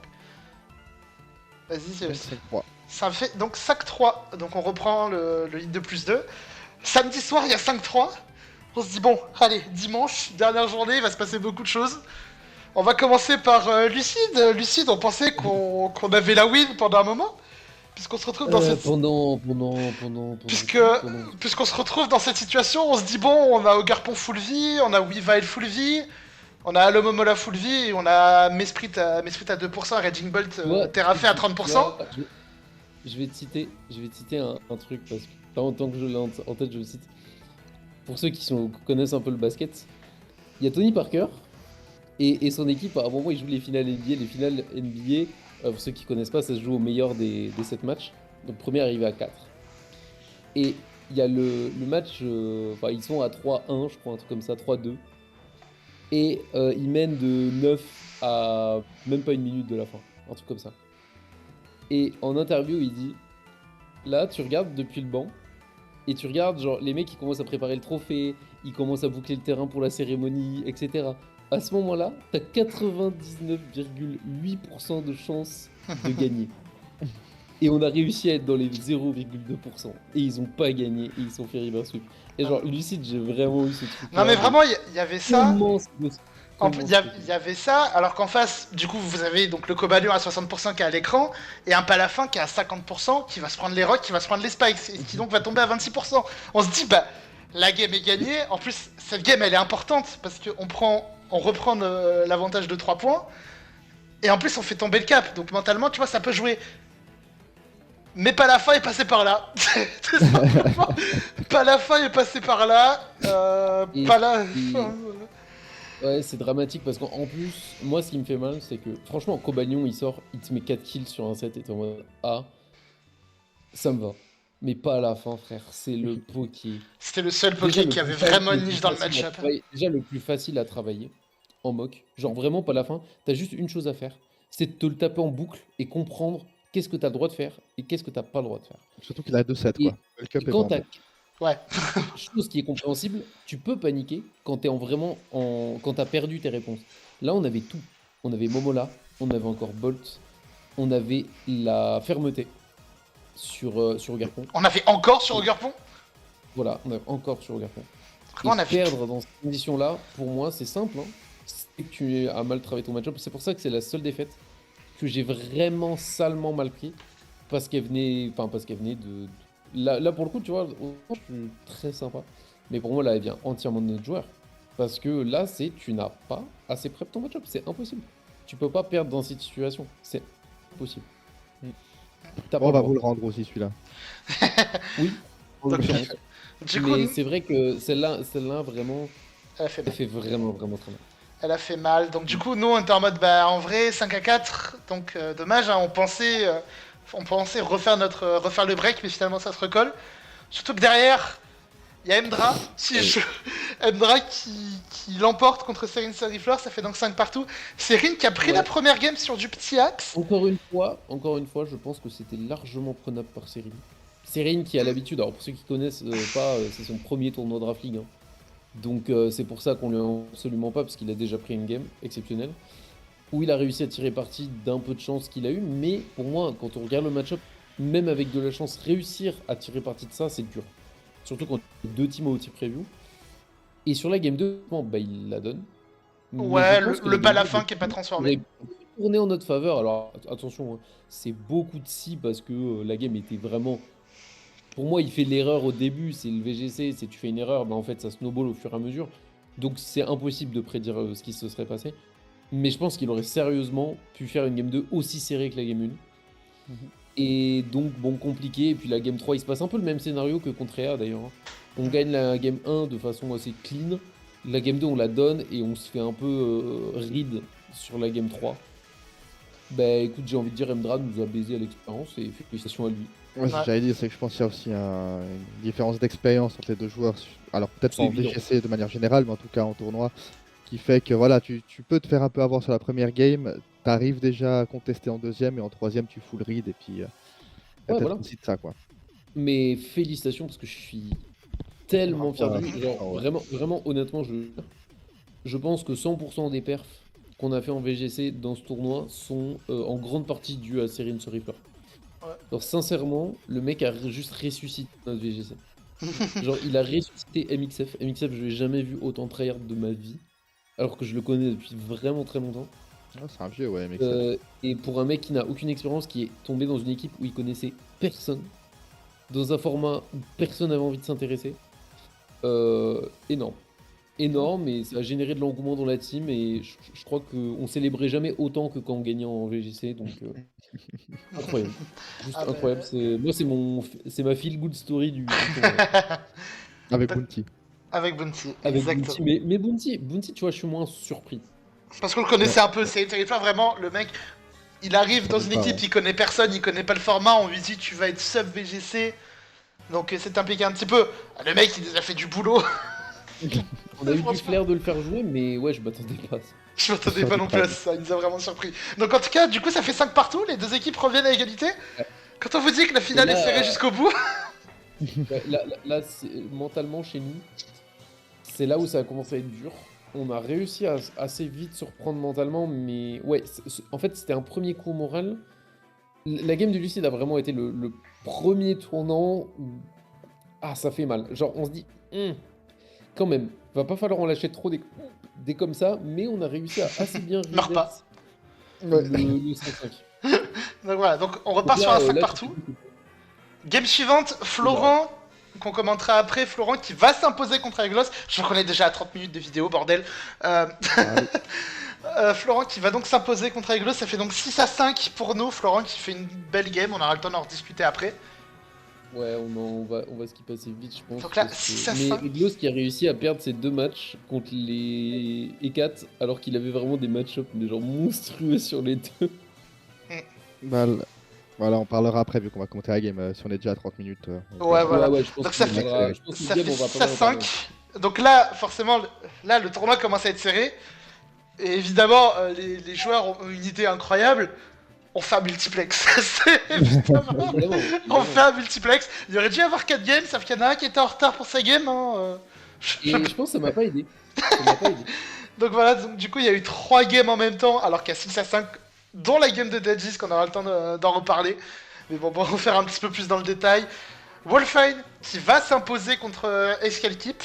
Vas-y, Donc, 5-3. ça fait donc 5-3. Donc on reprend le hit de +2. Samedi soir, il y a 5-3. On se dit, bon, allez, dimanche, dernière journée, il va se passer beaucoup de choses. On va commencer par Lucide. Lucide, on pensait qu'on avait la win pendant un moment. Puisqu'on se retrouve dans cette. Puisque, pendant- puisqu'on se retrouve dans cette situation, on se dit, bon, on a Ogarpon full vie, on a Weavile full vie, on a Alomomola full vie, et on a Mesprit à 2%, Raging Bolt Tu vois, Terrafait à tu 30%. vois, je vais te citer un truc parce que tant que je l'ai en tête, je le cite. Pour ceux qui connaissent un peu le basket, il y a Tony Parker et son équipe. À un moment, ils jouent les finales NBA. Les finales NBA, pour ceux qui connaissent pas, ça se joue au meilleur des 7 matchs. Donc, premier arrivé à 4. Et il y a le match, enfin, ils sont à 3-1, je crois, un truc comme ça, 3-2. Et ils mènent de 9 à même pas une minute de la fin, un truc comme ça. Et en interview, il dit, là, tu regardes depuis le banc, et tu regardes, genre, les mecs, ils commencent à préparer le trophée, ils commencent à boucler le terrain pour la cérémonie, etc. À ce moment-là, t'as 99,8% de chances de gagner. Et on a réussi à être dans les 0,2%. Et ils ont pas gagné, et ils sont fait reverse sweep. Et genre, Lucide, j'ai vraiment eu ce truc-là. Non, mais vraiment, il y avait ça. Comment c'est possible? Il y avait ça, alors qu'en face, du coup, vous avez donc le Cobalion à 60% qui est à l'écran, et un Palafin qui est à 50%, qui va se prendre les rocks, qui va se prendre les spikes, et qui donc va tomber à 26%. On se dit, bah, la game est gagnée. En plus, cette game, elle est importante, parce on reprend l'avantage de 3 points, et en plus, on fait tomber le cap. Donc mentalement, tu vois, ça peut jouer. Mais Palafin est passé par là. Tout simplement. Palafin est passé par là. Et- Palafin. Ouais, c'est dramatique parce qu'en plus, moi, ce qui me fait mal, c'est que franchement, Cobalion, il sort, il te met 4 kills sur un set et t'es en mode ah, ça me va. Mais pas à la fin, frère. C'est le poké. C'était le seul Déjà, Poké qui avait vraiment une niche dans le match-up. Déjà, le plus facile à travailler en mock. Genre, vraiment, pas à la fin. T'as juste une chose à faire. C'est de te le taper en boucle et comprendre qu'est-ce que t'as le droit de faire et qu'est-ce que t'as pas le droit de faire. Surtout qu'il a 2-7, Et, quoi. Le cup et est quand vendu. Ouais. chose qui est compréhensible, tu peux paniquer quand quand t'as perdu tes réponses. Là, on avait tout. On avait Momola, on avait encore Bolt, on avait la fermeté sur Garpon. On avait encore sur Ogerpon. Voilà, on avait encore sur Garpon. Et On a fait perdre dans ces conditions-là, pour moi, c'est simple. Hein. C'est que tu as mal travaillé ton match-up. C'est pour ça que c'est la seule défaite que j'ai vraiment salement mal pris. Parce qu'elle venait de. Là, pour le coup, tu vois, je suis très sympa. Mais pour moi, là, elle vient entièrement de notre joueur. Parce que là, tu n'as pas assez prep ton match-up. C'est impossible. Tu peux pas perdre dans cette situation. C'est impossible. T'as Bon, on pas va le vous le droit. rendre aussi, celui-là. Oui, en Donc, l'occurrence. du coup, Mais c'est vrai que celle-là, vraiment, elle a fait elle mal. fait vraiment, vraiment très mal. Elle a fait mal. Donc du coup, nous, on était en mode, bah, en vrai, 5-4. Donc dommage, hein, on pensait refaire le break, mais finalement, ça se recolle. Surtout que derrière, il y a Emdra. Emdra qui l'emporte contre Serine Sarifleur, ça fait donc 5 partout. Serine qui a pris Ouais. la première game sur du petit axe. Encore une fois, je pense que c'était largement prenable par Serine. Serine qui a l'habitude, alors pour ceux qui connaissent pas, c'est son premier tournoi Draft League. Hein. Donc c'est pour ça qu'on lui en absolument pas, parce qu'il a déjà pris une game exceptionnelle, où il a réussi à tirer parti d'un peu de chance qu'il a eu, mais pour moi, quand on regarde le match-up, même avec de la chance, réussir à tirer parti de ça, c'est dur. Surtout quand il y a deux teams au tir preview. Et sur la game 2, bon, bah, il la donne. Mais Ouais, je pense que le la bal game à 2 fin qui est pas transformé. aurait tourné en notre faveur. Alors attention, hein, c'est beaucoup de si parce que la game était vraiment. Pour moi, il fait l'erreur au début, c'est le VGC, c'est tu fais une erreur, bah en fait ça snowball au fur et à mesure. Donc c'est impossible de prédire ce qui se serait passé. Mais je pense qu'il aurait sérieusement pu faire une game 2 aussi serrée que la game 1. Mhm. Et donc, bon, compliqué. Et puis la game 3, il se passe un peu le même scénario que contre EA d'ailleurs, hein. On gagne la game 1 de façon assez clean. La game 2, on la donne et on se fait un peu read sur la game 3. Bah écoute, j'ai envie de dire, Emdrad nous a baisé à l'expérience et félicitations à lui. Ouais, ce que Ouais. j'allais dire, c'est que je pense qu'il y a aussi une différence d'expérience entre les deux joueurs. Alors peut-être pas C'est en évident. VGC de manière générale, mais en tout cas en tournoi, qui fait que voilà, tu peux te faire un peu avoir sur la première game, t'arrives déjà à contester en deuxième et en troisième tu full read et puis il y a Ouais, peut-être voilà. aussi de ça quoi. Mais félicitations parce que je suis tellement fier de Ouais, lui. Genre, ouais. vraiment, vraiment, honnêtement, je pense que 100% des perfs qu'on a fait en VGC dans ce tournoi sont en grande partie dus à Serene ce Reaper. Ouais. Alors sincèrement, le mec a juste ressuscité notre VGC. Genre il a ressuscité MXF. MXF, je l'ai jamais vu autant tryhard de ma vie. Alors que je le connais depuis vraiment très longtemps. Ah, c'est un vieux, ouais, mec. Et pour un mec qui n'a aucune expérience, qui est tombé dans une équipe où il connaissait personne, dans un format où personne n'avait envie de s'intéresser, énorme. Énorme, et ça a généré de l'engouement dans la team, et je crois qu'on célébrait jamais autant que quand on gagnait en VGC, donc incroyable. Juste Ah bah, incroyable. Moi, c'est ma feel good story du tournoi. Avec Bounty. Avec Bounty, Avec exactement. Bounty, mais Bounty, tu vois, je suis moins surpris. Parce qu'on le connaissait un peu, c'est une territoire vraiment, le mec, il arrive dans veut une pas, équipe, ouais. il connaît personne, il connaît pas le format, on lui dit tu vas être sub VGC, donc c'est impliqué un petit peu. Le mec, il nous a fait du boulot, On a eu du franchement, flair de le faire jouer, mais ouais, je m'attendais pas à ça. je m'attendais Sur pas du non plus à prime. ça, il nous a vraiment surpris. Donc en tout cas, du coup, ça fait 5 partout, les deux équipes reviennent à égalité. Ouais. Quand on vous dit que la Et finale est là, serrée jusqu'au bout, ouais, là, mentalement, chez nous, c'est là où ça a commencé à être dur. On a réussi à assez vite se reprendre mentalement, mais ouais, en fait, c'était un premier coup au moral. La game de Lucide a vraiment été le premier tournant où... Ah, ça fait mal. Genre, on se dit, quand même, va pas falloir en lâcher trop des comme ça, mais on a réussi à assez bien Meurs pas. reverse Ouais. le 5-5. donc voilà, donc on Donc repart sur un 5 là, partout. Game suivante, Florent, qu'on commentera après, Florent qui va s'imposer contre Aeglos. Je le connais déjà à 30 minutes de vidéo, bordel. Ah oui. Florent qui va donc s'imposer contre Aeglos, ça fait donc 6-5 pour nous. Florent qui fait une belle game, on aura le temps d'en rediscuter après. Ouais, on va skipper assez vite, je pense. Donc là, parce que- 6-5. Mais Eglos qui a réussi à perdre ses deux matchs contre les E4, alors qu'il avait vraiment des match-ups mais genre monstrueux sur les deux. Bah, voilà, on parlera après vu qu'on va commenter la game. Si on est déjà à 30 minutes. Ouais, voilà. Ouais, je pense Donc ça qu'on fait- parlera- je pense que Ça game, fait on va pas mal en parler. 6-5. Donc là, forcément, là, le tournoi commence à être serré. Et évidemment, les joueurs ont une idée incroyable. On fait un multiplex. Évidemment. Évidemment, On évidemment. fait un multiplex. Il aurait dû y avoir 4 games, sauf qu'il y en a un qui était en retard pour sa game. Hein. Et je pense que ça m'a pas aidé. Ça m'a pas aidé. Donc voilà, donc, du coup, il y a eu 3 games en même temps, alors qu'il y a 6-5, dont la game de Dajis, qu'on aura le temps d'en reparler. Mais bon, on va faire un petit peu plus dans le détail. Wolfine, qui va s'imposer contre Escalkeep.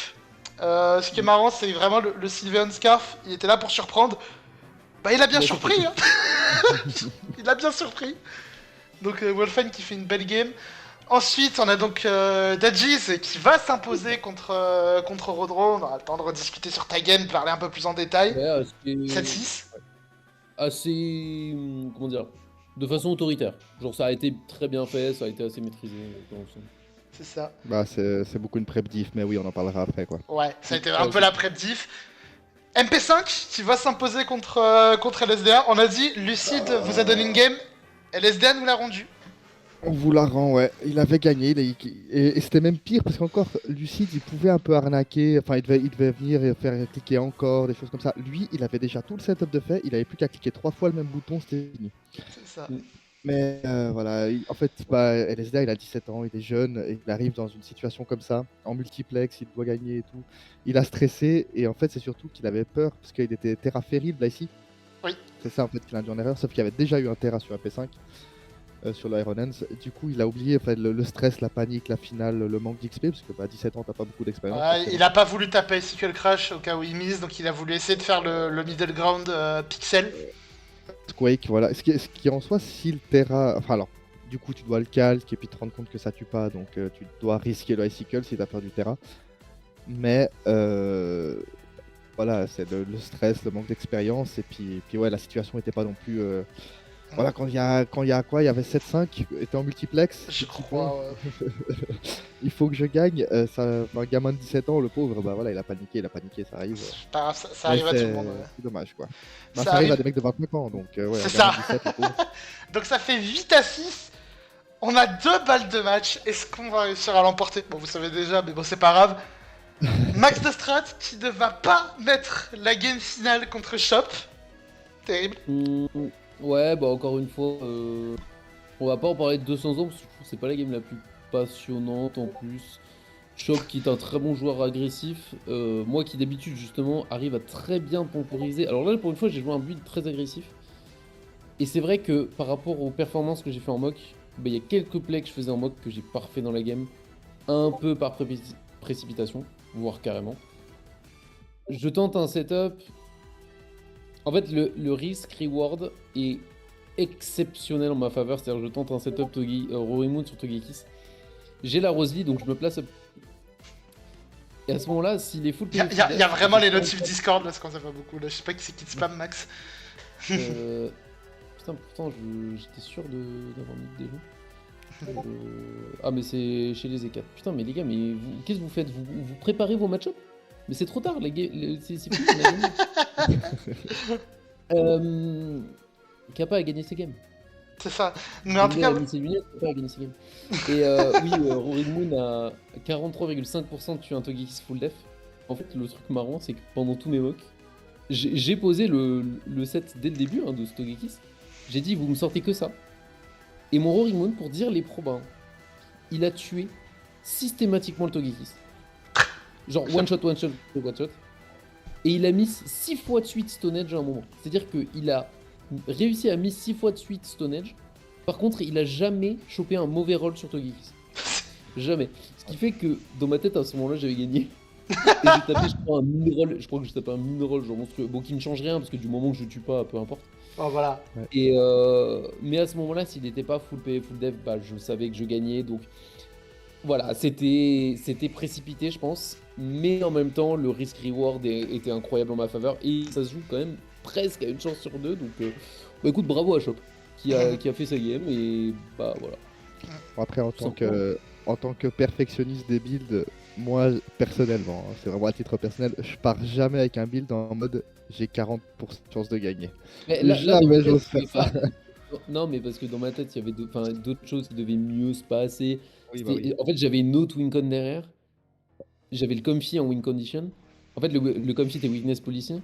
Ce qui est marrant, c'est vraiment le Sylveon Scarf, il était là pour surprendre. Bah, il a bien Ouais, surpris, hein. Il a bien surpris. Donc Wolfine qui fait une belle game. Ensuite, on a donc Dajis qui va s'imposer contre Rodro. On aura le temps de rediscuter sur ta game, de parler un peu plus en détail. Ouais, assez, 7-6. assez, comment dire, de façon autoritaire. Genre ça a été très bien fait, ça a été assez maîtrisé dans l'ensemble. C'est ça. Bah, c'est beaucoup une prep diff, mais oui, on en parlera après quoi. Ouais, ça a été Ouais, un peu c'est- la prep diff. MP5 qui va s'imposer contre LSDA. On a dit, Lucide vous a donné une game. LSDA nous l'a rendu. On vous la rend, ouais. Il avait gagné. Et c'était même pire parce qu'encore, Lucide, il pouvait un peu arnaquer. Enfin, il devait venir et faire cliquer encore, des choses comme ça. Lui, il avait déjà tout le setup de fait. Il avait plus qu'à cliquer 3 fois le même bouton, c'était fini. C'est ça. Mais voilà, en fait, bah, LSDA, il a 17 ans, il est jeune, et il arrive dans une situation comme ça, en multiplex, il doit gagner et tout. Il a stressé, et en fait, c'est surtout qu'il avait peur, parce qu'il était Terra Ferril, là, ici. Oui. C'est ça, en fait, qu'il a induit en erreur, sauf qu'il y avait déjà eu un Terra sur AP5. sur le Iron Hands. Du coup, il a oublié en fait, le stress, la panique, la finale, le manque d'XP, parce que bah, à 17 ans, t'as pas beaucoup d'expérience. Ouais, forcément. il a pas voulu taper Icicle Crash au cas où il mise, donc il a voulu essayer de faire le middle ground pixel. Quake, voilà. Ce qui en soi, si le Terra. Enfin, alors, du coup, tu dois le calque et puis te rendre compte que ça tue pas, donc tu dois risquer le Icicle si t'as peur du Terra. Mais voilà, c'est le stress, le manque d'expérience, et puis ouais, la situation était pas non plus. Voilà, quand il y a quoi, il y avait 7-5, était en multiplex. Je tu te dis, crois, bon, ouais. il faut que je gagne. Un gamin de 17 ans, le pauvre, bah voilà, il a paniqué, ça arrive. C'est pas grave, ça Mais arrive à tout le monde, ouais. c'est dommage, quoi. Ben, Ça ça arrive à arrive, des mecs de 29 ans, donc ouais, c'est un gamin ça. de 17, le pauvre. Donc ça fait 8-6. On a 2 balles de match. Est-ce qu'on va réussir à l'emporter? Bon, vous savez déjà, mais bon, c'est pas grave. Max de Strat qui ne va pas mettre la game finale contre Shop. Terrible. Ouais, bah encore une fois, on va pas en parler de 200 ans parce que je trouve que c'est pas la game la plus passionnante en plus. Chop qui est un très bon joueur agressif, moi qui d'habitude justement arrive à très bien temporiser. Alors là pour une fois j'ai joué un build très agressif. Et c'est vrai que par rapport aux performances que j'ai fait en mock, bah, il y a quelques plays que je faisais en mock que j'ai pas refait dans la game. Un peu par précipitation, voire carrément. Je tente un setup. En fait, le risk-reward est exceptionnel en ma faveur. C'est-à-dire que je tente un setup Rory Moon sur Togekiss. J'ai la Rosalie, donc je me place. Et à ce moment-là, s'il est full Il y a vraiment les notifs Discord là, ça va beaucoup. Là, je sais pas qui c'est qui te spam, Max. Putain, pourtant, j'étais sûr d'avoir mis des gens. Ah, mais c'est chez les E4. Putain, mais les gars, mais qu'est-ce que vous faites vous préparez vos match-ups? Mais c'est trop tard, c'est fini, on a gagné. Kappa a gagné ses games. C'est ça. Mais en tout cas, a mis ses lunettes, Kappa a gagné ses games. Et oui, Rory Moon a 43,5% tué un Togekiss full def. En fait, le truc marrant, c'est que pendant tous mes mocks, j'ai posé le set dès le début de ce Togekiss. J'ai dit, vous me sortez que ça. Et mon Rory Moon, pour dire les probas, il a tué systématiquement le Togekiss. Genre one shot. Et il a mis 6 fois de suite Stone Edge à un moment. C'est-à-dire qu'il a réussi à mis 6 fois de suite Stone Edge. Par contre, il a jamais chopé un mauvais roll sur Togekiss. Jamais. Ce qui fait que dans ma tête, à ce moment-là, j'avais gagné. Et j'ai tapé, je crois, un mini-roll. Je crois que j'ai tapé un mini-roll genre monstrueux. Bon, qui ne change rien parce que du moment que je tue pas, peu importe. oh, voilà. Et mais à ce moment-là, s'il n'était pas full PV, full dev, bah, je savais que je gagnais. Donc voilà, c'était précipité, je pense. Mais en même temps, le risk-reward était incroyable en ma faveur. Et ça se joue quand même presque à une chance sur deux. Donc bah, écoute, bravo à Chop qui a fait sa game. Et bah voilà. Bon, après, en tant que perfectionniste des builds, moi personnellement, c'est vraiment à titre personnel, je pars jamais avec un build en mode j'ai 40% de chance de gagner. Mais Jamais j'ose faire ça. Non, mais parce que dans ma tête, il y avait d'autres choses qui devaient mieux se passer. Oui, bah oui. En fait, j'avais une autre win con derrière. J'avais le comfy en win condition. En fait, le comfy était weakness policy.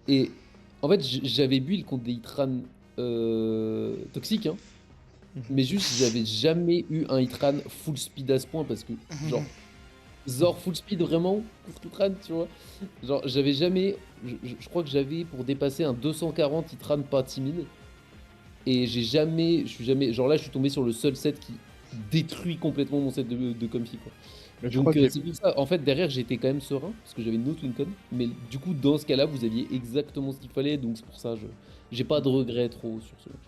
Et en fait, j'avais build contre des Hitran toxiques. Hein. Mais juste, j'avais jamais eu un Hitran full speed à ce point parce que, genre, Zor full speed vraiment contre Hitran, tu vois. Genre, j'avais jamais. Je crois que j'avais pour dépasser un 240 Hitran pas timide. Et je suis jamais. Genre là, je suis tombé sur le seul set qui détruit complètement mon set de comfy, quoi. Mais je Donc crois que c'est pour ça, en fait, derrière, j'étais quand même serein parce que j'avais une autre Wincon. Mais du coup, dans ce cas-là, vous aviez exactement ce qu'il fallait. Donc c'est pour ça, j'ai pas de regrets trop sur ce match.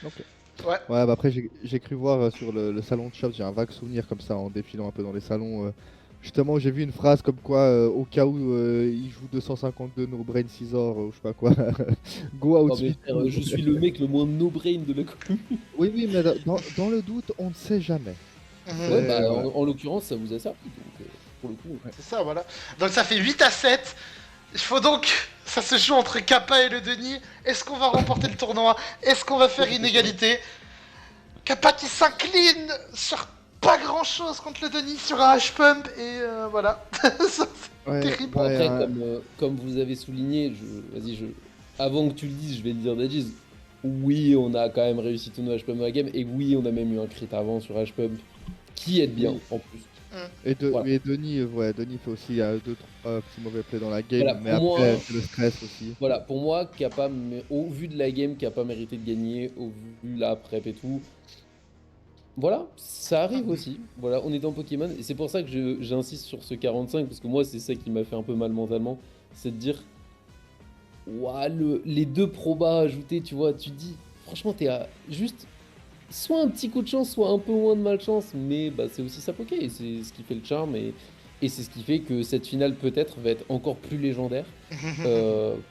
Ok. Ouais. Ouais, bah après, j'ai cru voir sur le salon de shop, j'ai un vague souvenir comme ça en défilant un peu dans les salons. Justement, j'ai vu une phrase comme quoi, au cas où il joue 252 No Brain Scizor ou je sais pas quoi, go out. Oh, mais frère, je suis le mec le moins no-brain de la commune. Oui, oui, mais dans le doute, on ne sait jamais. Ouais, bah en l'occurrence, ça vous a servi. Donc pour le coup. C'est ça, voilà. Donc ça fait 8-7. Il faut donc. Ça se joue entre Kappa et le Denis. Est-ce qu'on va remporter le tournoi? Est-ce qu'on va faire inégalité? Kappa qui s'incline sur pas grand chose contre le Denis sur un H-Pump et voilà. Ça, c'est Ouais, terrible. Bon, ouais, après, comme vous avez souligné, avant que tu le dises, je vais le dire d'Agiz. Oui, on a quand même réussi tous nos H-Pump dans la game. Et oui, on a même eu un crit avant sur H-Pump qui aide bien en plus. Voilà. Et Denis, ouais, Denis fait aussi 2-3 petits mauvais plays dans la game, Voilà, mais pour moi, après, c'est le stress aussi. voilà, pour moi, au vu de la game, qui a pas mérité de gagner, au vu de la prep et tout, voilà, ça arrive aussi. Voilà, on est dans Pokémon, et c'est pour ça que j'insiste sur ce 45, parce que moi, c'est ça qui m'a fait un peu mal mentalement, c'est de dire, ouah, les deux probas ajoutés, tu vois, tu te dis, franchement, t'es à juste soit un petit coup de chance, soit un peu moins de malchance, mais bah, c'est aussi ça Poké, et c'est ce qui fait le charme, et c'est ce qui fait que cette finale peut-être va être encore plus légendaire.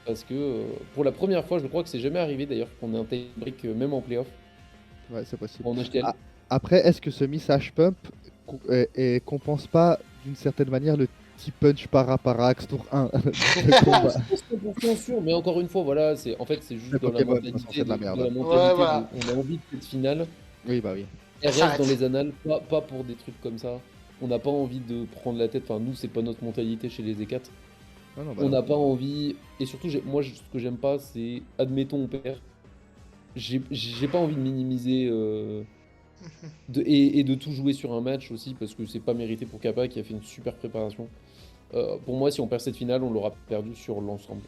Parce que pour la première fois, je crois que c'est jamais arrivé d'ailleurs qu'on ait un tie-break même en playoff Ouais, c'est possible. en HTL. Ah, après, est-ce que ce Missage Pump compense pas d'une certaine manière le petit punch Parax tour 1 de combat? Je suis pas 100% sûr, mais encore une fois, voilà, en fait, c'est C'est juste dans la Pokémon, de toute façon, mentalité, c'est de la de, merde. la Ouais, voilà. on a envie de cette finale. Oui, bah oui. Elle Ça reste dans s'arrête. les annales, pas pour des trucs comme ça. On n'a pas envie de prendre la tête. Enfin, nous, c'est pas notre mentalité chez les E4. Non, non, bah On non. n'a pas envie. Et surtout, moi, ce que j'aime pas, c'est admettons on perd. J'ai pas envie de minimiser et de tout jouer sur un match aussi parce que c'est pas mérité pour Kappa qui a fait une super préparation. Pour moi, si on perd cette finale, on l'aura perdu sur l'ensemble.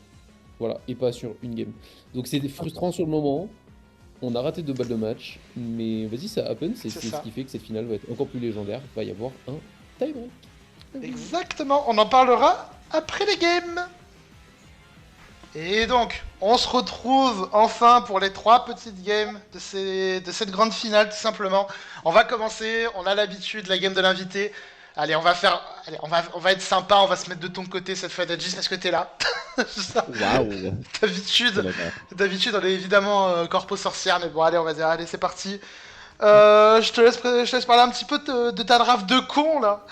Voilà, et pas sur une game. Donc c'est frustrant sur le moment. On a raté 2 balles de match, mais vas-y, ça happen. C'est C'est ce ça. qui fait que cette finale va être encore plus légendaire. Il va y avoir un tie-break. Exactement, on en parlera après les games. Et donc, on se retrouve enfin pour les 3 petites games de cette grande finale, tout simplement. On va commencer, on a l'habitude, la game de l'invité. Allez, on va être sympa, on va se mettre de ton côté cette fois, Dajis, parce que t'es là. C'est ça. Waouh! D'habitude, Quel honneur. d'habitude, on est évidemment corpo sorcière, mais bon, allez, on va dire, allez, c'est parti. Je te laisse parler un petit peu de ta draft de con, là.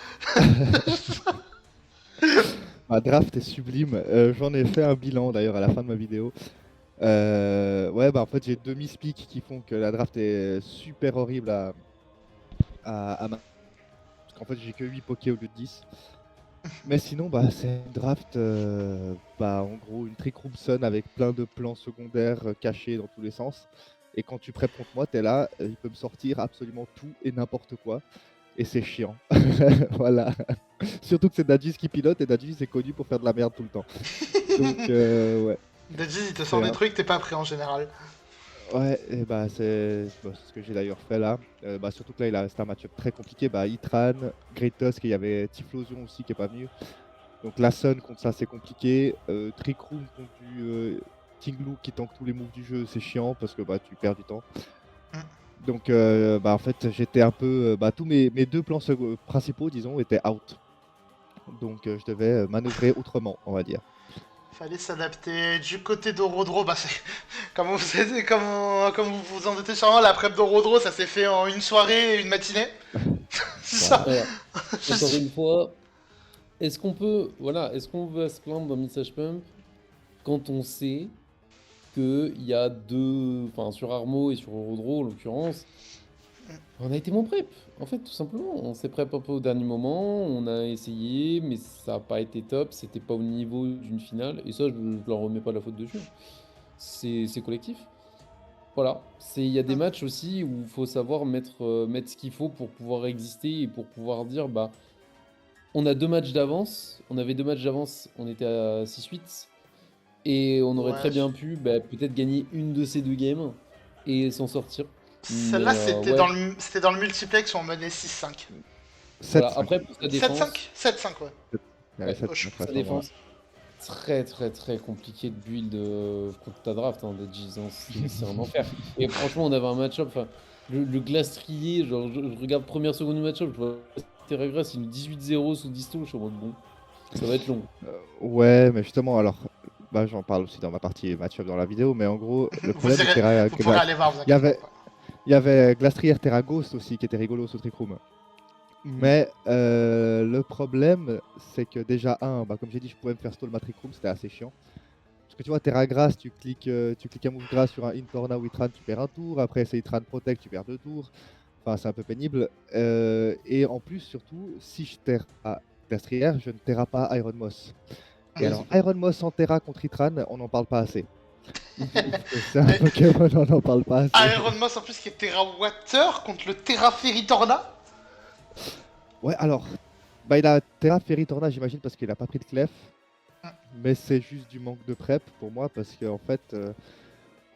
Ma draft est sublime. J'en ai fait un bilan d'ailleurs à la fin de ma vidéo. Ouais, bah en fait, j'ai 2 miss-picks qui font que la draft est super horrible à parce qu'en fait, j'ai que 8 pokés au lieu de 10. Mais sinon, bah, c'est une draft, bah, en gros, une Trick Room Sun avec plein de plans secondaires cachés dans tous les sens. Et quand tu prep contre moi, t'es là, il peut me sortir absolument tout et n'importe quoi. Et c'est chiant. Voilà. Surtout que c'est Dajis qui pilote et Dajis est connu pour faire de la merde tout le temps. Donc, ouais. Dajis, il te C'est sort des un- trucs que t'es pas prêt en général. Ouais, et bah, c'est ce que j'ai d'ailleurs fait là. Bah, surtout que là, c'était un match-up très compliqué. Bah, Itran, Great Tusk, et il y avait Typhlosion aussi qui est pas venu. Donc la Sun contre ça, c'est compliqué. Trick Room contre du Tinglu qui tank tous les moves du jeu, c'est chiant parce que bah, tu perds du temps. Donc bah, en fait, j'étais un peu. Bah, tous mes 2 plans principaux, disons, étaient out. Donc je devais manœuvrer autrement, on va dire. Fallait s'adapter. Du côté d'Orodro, bah c'est. Comme vous vous en doutez sûrement, la prep d'Orodro, ça s'est fait en une soirée et une matinée. C'est ça. Voilà. Encore une fois, est-ce qu'on va se plaindre d'un message pump quand on sait qu'il y a enfin sur Armo et sur Eurodro en l'occurrence, on a été moins prep, en fait, tout simplement. On s'est prep un peu au dernier moment, on a essayé, mais ça n'a pas été top, c'était pas au niveau d'une finale, et ça, je leur remets pas la faute dessus. C'est collectif. Voilà, il y a des matchs aussi où il faut savoir mettre ce qu'il faut pour pouvoir exister et pour pouvoir dire, bah, on a 2 matchs d'avance, on avait 2 matchs d'avance, on était à 6-8, et on aurait Ouais. très bien pu peut-être gagner une de ces 2 games et s'en sortir. Celle-là, Mais, c'était ouais. c'était dans le multiplex où on menait 6-5. Voilà, 7-5. après pour sa défense, 7-5 7-5, ouais. Il y avait ouais, 7-5 je- à sa ce moment-là. défense, très très très compliqué de build contre ta draft, hein, Deadgeez, hein, c'est un enfer. Et franchement, on avait un match-up, enfin, le glastrier, genre, je regarde première seconde du match-up, je vois Terragrass, il nous 18-0 sous disto, je suis en mode bon, ça va être long. Ouais, mais justement, alors, bah, j'en parle aussi dans ma partie match-up dans la vidéo, mais en gros, le problème de Vous pourrez aller voir, vous il y inquiétez avait, pas. il y avait Glastrier Terra Ghost aussi qui était rigolo sur Trick Room. Mais le problème, c'est que déjà, bah, comme j'ai dit, je pouvais me faire stall ma Trick Room, c'était assez chiant. Parce que tu vois, Terra Grass, tu cliques un move grass sur un Intorna ou Itran, tu perds un tour. Après, c'est Itran Protect, tu perds 2 tours. Enfin, c'est un peu pénible. Et en plus, surtout, si je terre à Glastrier, je ne terra pas Iron Moss. Et Oui, alors, c'est Iron Moss en Terra contre Itran, on n'en parle pas assez. C'est un Pokémon, on n'en parle pas assez. Iron Moss en plus qui est Terra Water contre le Terra Fairy Torna. Ouais, alors, Bah, il a Terra Fairy Torna, j'imagine, parce qu'il a pas pris de clef. Mais c'est juste du manque de prep pour moi, parce que en fait,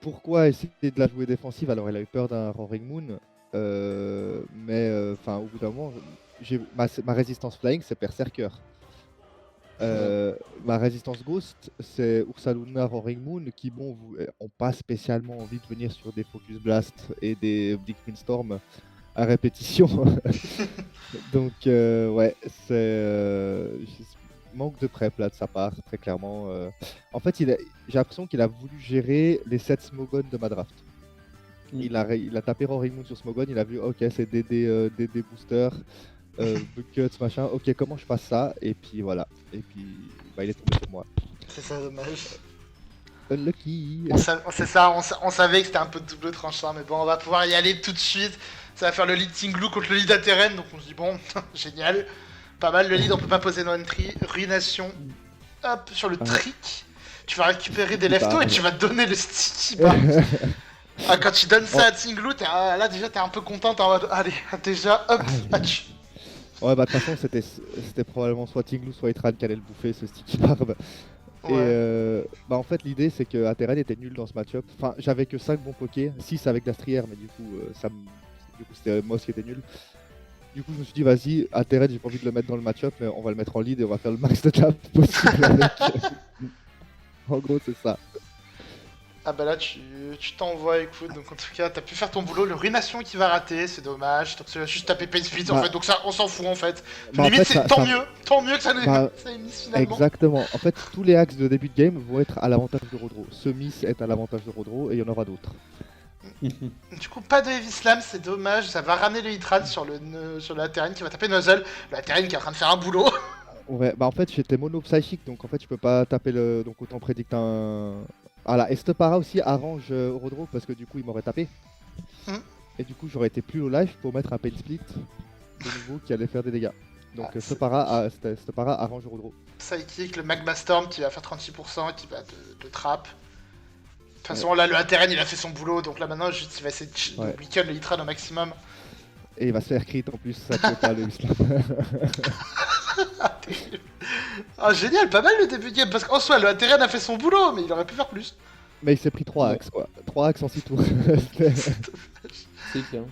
pourquoi essayer de la jouer défensive alors elle a eu peur d'un Roaring Moon. Mais enfin, au bout d'un moment, ma résistance flying, c'est Berserker. Ma résistance Ghost, c'est Ursaluna Roaring Moon qui, bon, ont pas spécialement envie de venir sur des Focus Blast et des Big Windstorm à répétition. Donc, ouais, manque de prep là de sa part, très clairement. En fait, j'ai l'impression qu'il a voulu gérer les 7 Smogon de ma draft. Il a tapé Roaring Moon sur Smogon, il a vu, ok, c'est DD booster, buckets, machin, ok, comment je passe ça? Et puis voilà. Et puis, bah, il est tombé sur moi. C'est ça, dommage. Unlucky. C'est ça, on savait que c'était un peu de double tranchant, mais bon, on va pouvoir y aller tout de suite. Ça va faire le lead Tinglu contre le lead Ateren, donc on se dit bon, génial. Pas mal, le lead, on peut pas poser no entry. Ruination, hop, sur le trick. Tu vas récupérer des leftos et tu vas te donner le sticky bar. Quand tu donnes ça à Tinglu, là déjà t'es un peu content, t'es en mode, allez, déjà, hop, hatch. Ouais, bah de toute façon, c'était probablement soit Tinglu, soit Itran qui allait le bouffer, ce sticky barb. Ouais. Et bah en fait, l'idée c'est que Ateren était nul dans ce match-up. Enfin, j'avais que 5 bons pokés, 6 avec Lastrière, mais du coup, c'était Moss qui était nul. Du coup, je me suis dit, vas-y, Ateren, j'ai pas envie de le mettre dans le match-up, mais on va le mettre en lead et on va faire le max de tap possible avec. En gros, c'est ça. Ah bah là tu t'envoies, écoute, donc en tout cas t'as pu faire ton boulot, le Ruination qui va rater, c'est dommage, donc tu vas juste taper Pace Speed en fait, donc ça on s'en fout en fait. Limite c'est tant mieux que ça ait mis finalement. Exactement, en fait tous les axes de début de game vont être à l'avantage de Rodro. Ce miss est à l'avantage de Rodro et il y en aura d'autres. Du coup pas de Heavy Slam, c'est dommage, ça va ramener le Hitran sur la terrain qui va taper Nuzzle, la terrain qui est en train de faire un boulot. Ouais, bah en fait j'étais mono psychic donc en fait je peux pas taper le. Donc autant prédicter un. Ah là, Estepara aussi arrange Rodro parce que du coup il m'aurait tapé. Et du coup j'aurais été plus low life pour mettre un Pain Split de nouveau qui allait faire des dégâts. Donc Estepara arrange Rodro. Psychic, le Magma Storm qui va faire 36% qui va te trap. De toute façon là le Ateren il a fait son boulot donc là maintenant juste il va essayer de weaken le Hitran au maximum. Et il va se faire crit en plus, ça peut pas le Islam. Ah génial, pas mal le début de game, parce qu'en soi le Ateren a fait son boulot, mais il aurait pu faire plus. Mais il s'est pris 3 axes quoi, 3 axes en 6 tours. C'est clair.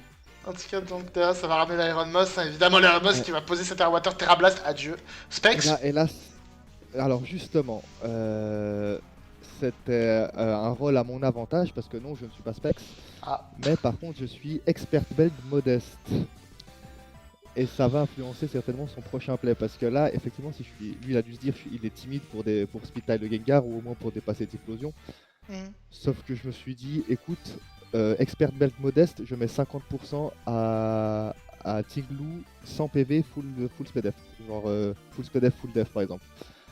En tout cas donc Terra ça va ramener l'Iron Moss, hein, évidemment l'Iron Moss qui va poser cet Airwater Terra Blast, adieu. Specs. Et là, alors justement, c'était un rôle à mon avantage parce que non je ne suis pas Specs, mais par contre je suis expert build modeste. Et ça va influencer certainement son prochain play parce que là, effectivement, lui, il a dû se dire il est timide pour speed tile le Gengar ou au moins pour dépasser Typhlosion. Sauf que je me suis dit, écoute, expert belt modeste, je mets 50% à Tinglu sans PV full speed F. Genre full speed F, full def par exemple.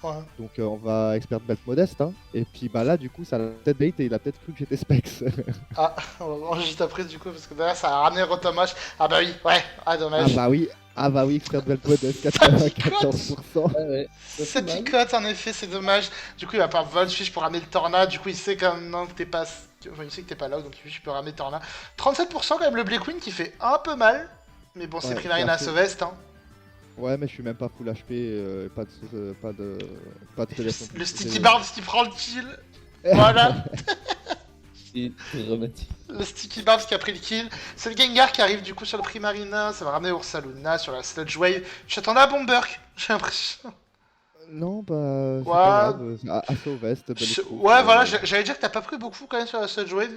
Ouais. Donc on va expert belt modeste. Hein. Et puis bah là, du coup, ça l'a peut-être bait et il a peut-être cru que j'étais Specs. On va voir juste après du coup parce que derrière ça a ramené Rotomoche. Ah bah oui, ouais, dommage. Ah bah oui, expert belt modeste, 94%. Ça picote en effet, c'est dommage. Du coup il va pas Volfish pour ramener le Torna, du coup il sait quand même que t'es pas... Enfin il sait que t'es pas là, donc tu peux ramener Torna. 37% quand même le Blake Queen qui fait un peu mal. Mais bon c'est Primarina Sauvest hein. Ouais mais je suis même pas full HP, pas de téléphone. Le Sticky Barb qui prend le kill. Voilà. C'est dramatique. Le Sticky Barbs qui a pris le kill. C'est le Gengar qui arrive du coup sur le Primarina. Ça va ramener Ursaluna sur la Sludge Wave. Je t'attendais à Bomberk, j'ai l'impression. Non, bah. C'est pas grave. Assaut Vest, Bulletproof. Ouais, voilà, j'allais dire que t'as pas pris beaucoup quand même sur la Sludge Wave.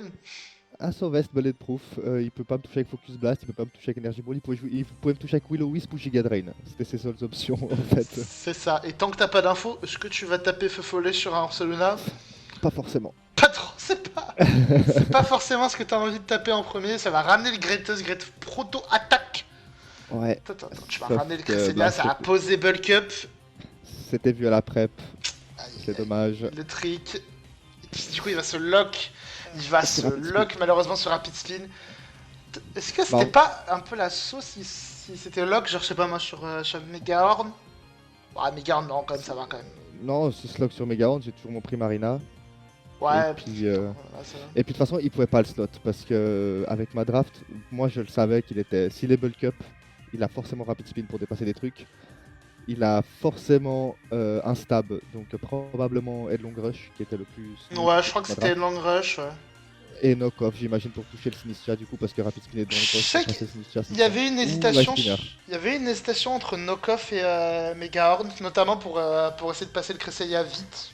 Assaut Vest, Bulletproof. Il peut pas me toucher avec Focus Blast, il peut pas me toucher avec Energy Ball, il pouvait me toucher avec Will-O-Wisp ou Giga Drain. C'était ses seules options en fait. C'est ça. Et tant que t'as pas d'infos, est-ce que tu vas taper Feu Follet sur un Ursaluna? Pas forcément. Pas trop, c'est pas forcément ce que t'as envie de taper en premier. Ça va ramener le Great Proto Attack. Ouais. Attends, tu vas ramener le Cresselia, ça va poser Bulk Up. C'était vu à la prep. C'est dommage. Le trick. Et puis du coup, il va se lock. Il va se lock malheureusement sur Rapid Spin. Est-ce que c'était pas un peu la sauce si c'était lock, genre je sais pas moi, sur Megahorn? Ouais, Megahorn, non, quand même, ça va quand même. Non, si je lock sur Megahorn, j'ai toujours mon Primarina. Ouais, et puis de toute façon, il pouvait pas le slot parce que avec ma draft, moi je le savais qu'il était. S'il est bulk up, il a forcément rapid spin pour dépasser des trucs. il a forcément un stab, donc probablement Headlong Rush qui était le plus smooth Ouais, je crois que sur la c'était draft. Long Rush, ouais. Et Knock-Off, j'imagine, pour toucher le Sinistia du coup, parce que Rapid Spin et Je Headlong Rush sais pour passer le Sinistia, c'est qu'il y sûr. avait une Ou Ice hésitation, Spinner. il y avait une hésitation entre Knockoff et Megahorn, notamment pour essayer de passer le Cresselia vite.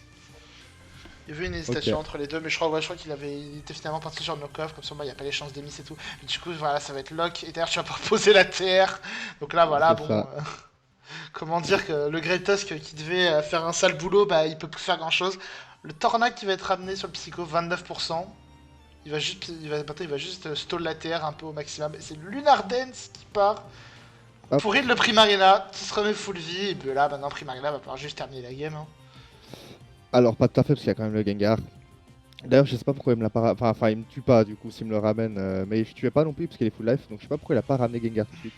Il y avait une hésitation Ok, entre les deux, mais je crois il était finalement parti sur Knockoff, comme ça il n'y a pas les chances d'émis et tout. Mais du coup, voilà, ça va être Lock, et d'ailleurs tu vas pas reposer la TR. Donc là, voilà, c'est bon, ça. comment dire que le Great Tusk qui devait faire un sale boulot, bah il peut plus faire grand chose. Le Tornaq qui va être ramené sur le Psycho, 29%. Il va juste stall la TR un peu au maximum. Et c'est Lunar Dance qui part Hop. pour heal le Primarina, qui se remet full vie. Et ben là, maintenant, Primarina va pouvoir juste terminer la game. Hein. Alors, pas tout à fait, parce qu'il y a quand même le Gengar. D'ailleurs, je sais pas pourquoi il me l'a pas. Enfin, il me tue pas du coup s'il me le ramène. Mais je tuais pas non plus parce qu'il est full life, donc je sais pas pourquoi il a pas ramené Gengar tout de suite.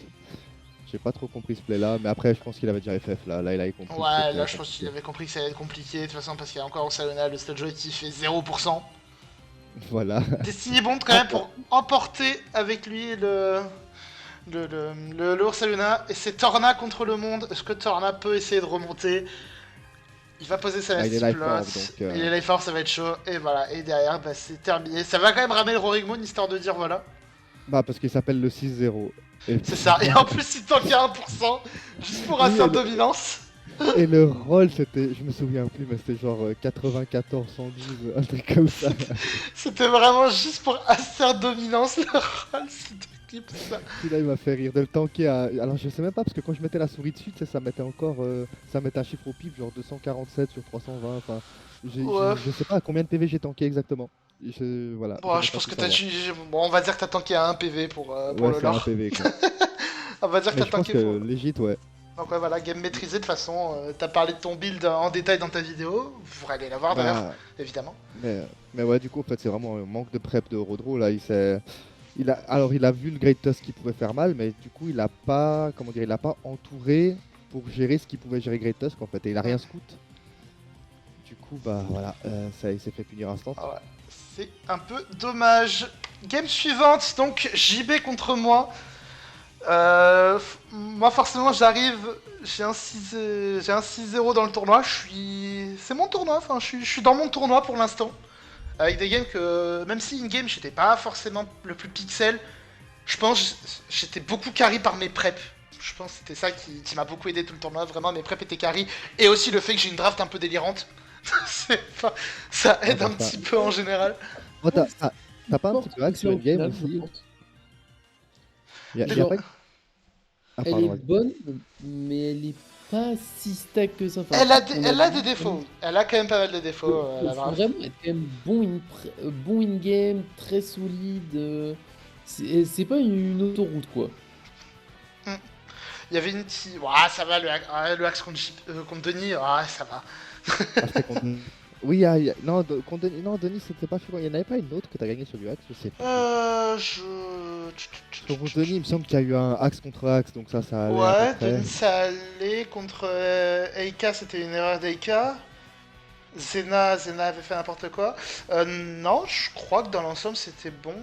J'ai pas trop compris ce play là, mais après, je pense qu'il avait déjà FF là. Là, il avait compris que Ouais, c'était là, je pense qu'il compliqué. avait compris que ça allait être compliqué, de toute façon, parce qu'il y a encore Sayona, le Stud Joy qui fait 0%. Voilà. Destiny Bond, quand même, pour emporter avec lui le Ursaluna. Et c'est Torna contre le monde. Est-ce que Torna peut essayer de remonter? Il va poser sa Ah, il est life orb, Plot. donc. Il est life force, ça va être chaud. Et voilà. Et derrière, bah, c'est terminé. Ça va quand même ramener le Roaring Moon, histoire de dire voilà. Bah, parce qu'il s'appelle le 6-0. Et C'est puis... ça. Et en plus, il tank à 1%. Juste pour Oui, assert dominance. et le roll, c'était. Je me souviens plus, mais c'était genre 94, 112, un truc comme ça. C'était vraiment juste pour assert dominance, le roll. C'était clip, ça. Celui-là, il m'a fait rire de le tanker à. Alors, je sais même pas, parce que quand je mettais la souris dessus, tu sais, ça mettait encore. Ça mettait un chiffre au pif, genre 247 sur 320. Enfin, Ouais. je sais pas à combien de PV j'ai tanké exactement. Voilà, Bon, j'aimerais je pas pense tout que t'as savoir. Bon, on va dire que t'as tanké à 1 PV pour Ouais, le c'est un lore. PV quoi. On va dire que Mais t'as je pense tanké pour. que legit, ouais. Donc ouais, voilà, game maîtrisé de toute façon. T'as parlé de ton build en détail dans ta vidéo. Vous pourrez aller la voir d'ailleurs, Bah, évidemment. mais ouais, du coup, en fait, c'est vraiment un manque de prep de Rodro. Là, alors, il a vu le Great Tusk qui pouvait faire mal, mais du coup, il a pas, comment dire, il a pas entouré pour gérer ce qu'il pouvait gérer Great Tusk en fait. Et il a rien scout. Du coup, bah voilà, ça, il s'est fait punir instant. Ah ouais, c'est un peu dommage. Game suivante, donc JB contre moi. Moi forcément j'arrive, j'ai un 6-0 dans le tournoi, c'est mon tournoi, enfin je suis dans mon tournoi pour l'instant. Avec des games que, même si in-game j'étais pas forcément le plus pixel, je pense j'étais beaucoup carry par mes preps. Je pense que c'était ça qui m'a beaucoup aidé tout le tournoi, vraiment mes preps étaient carry. Et aussi le fait que j'ai une draft un peu délirante. Enfin, ça aide Ah, un bah, ça. petit peu en général. Oh, t'as pas un petit Porte peu hack sur au une game final, aussi? je pense. Y a Genre, pas... Ah, elle pardon, est vas-y. bonne, mais elle est pas si stack que ça. Enfin, on Elle a des vu quand même. défauts, elle a quand même pas mal de défauts, Faut, la faut draft. vraiment être quand même bon in game, très solide. C'est pas une autoroute quoi. Il y avait une petite. Ouah, ça va, le axe contre Denis, ah, ça va. Ah, c'était contre... Oui, non, contre Denis, non, Denis, c'était pas sûr. Il y en avait pas une autre que t'as gagné sur du axe, je sais plus. Je. Contre Denis, il me semble qu'il y a eu un axe contre axe, donc ça allait à peu Ouais, près. Denis, ça allait. Contre Eika, c'était une erreur d'Eika. Zena avait fait n'importe quoi. Non, je crois que dans l'ensemble, c'était bon.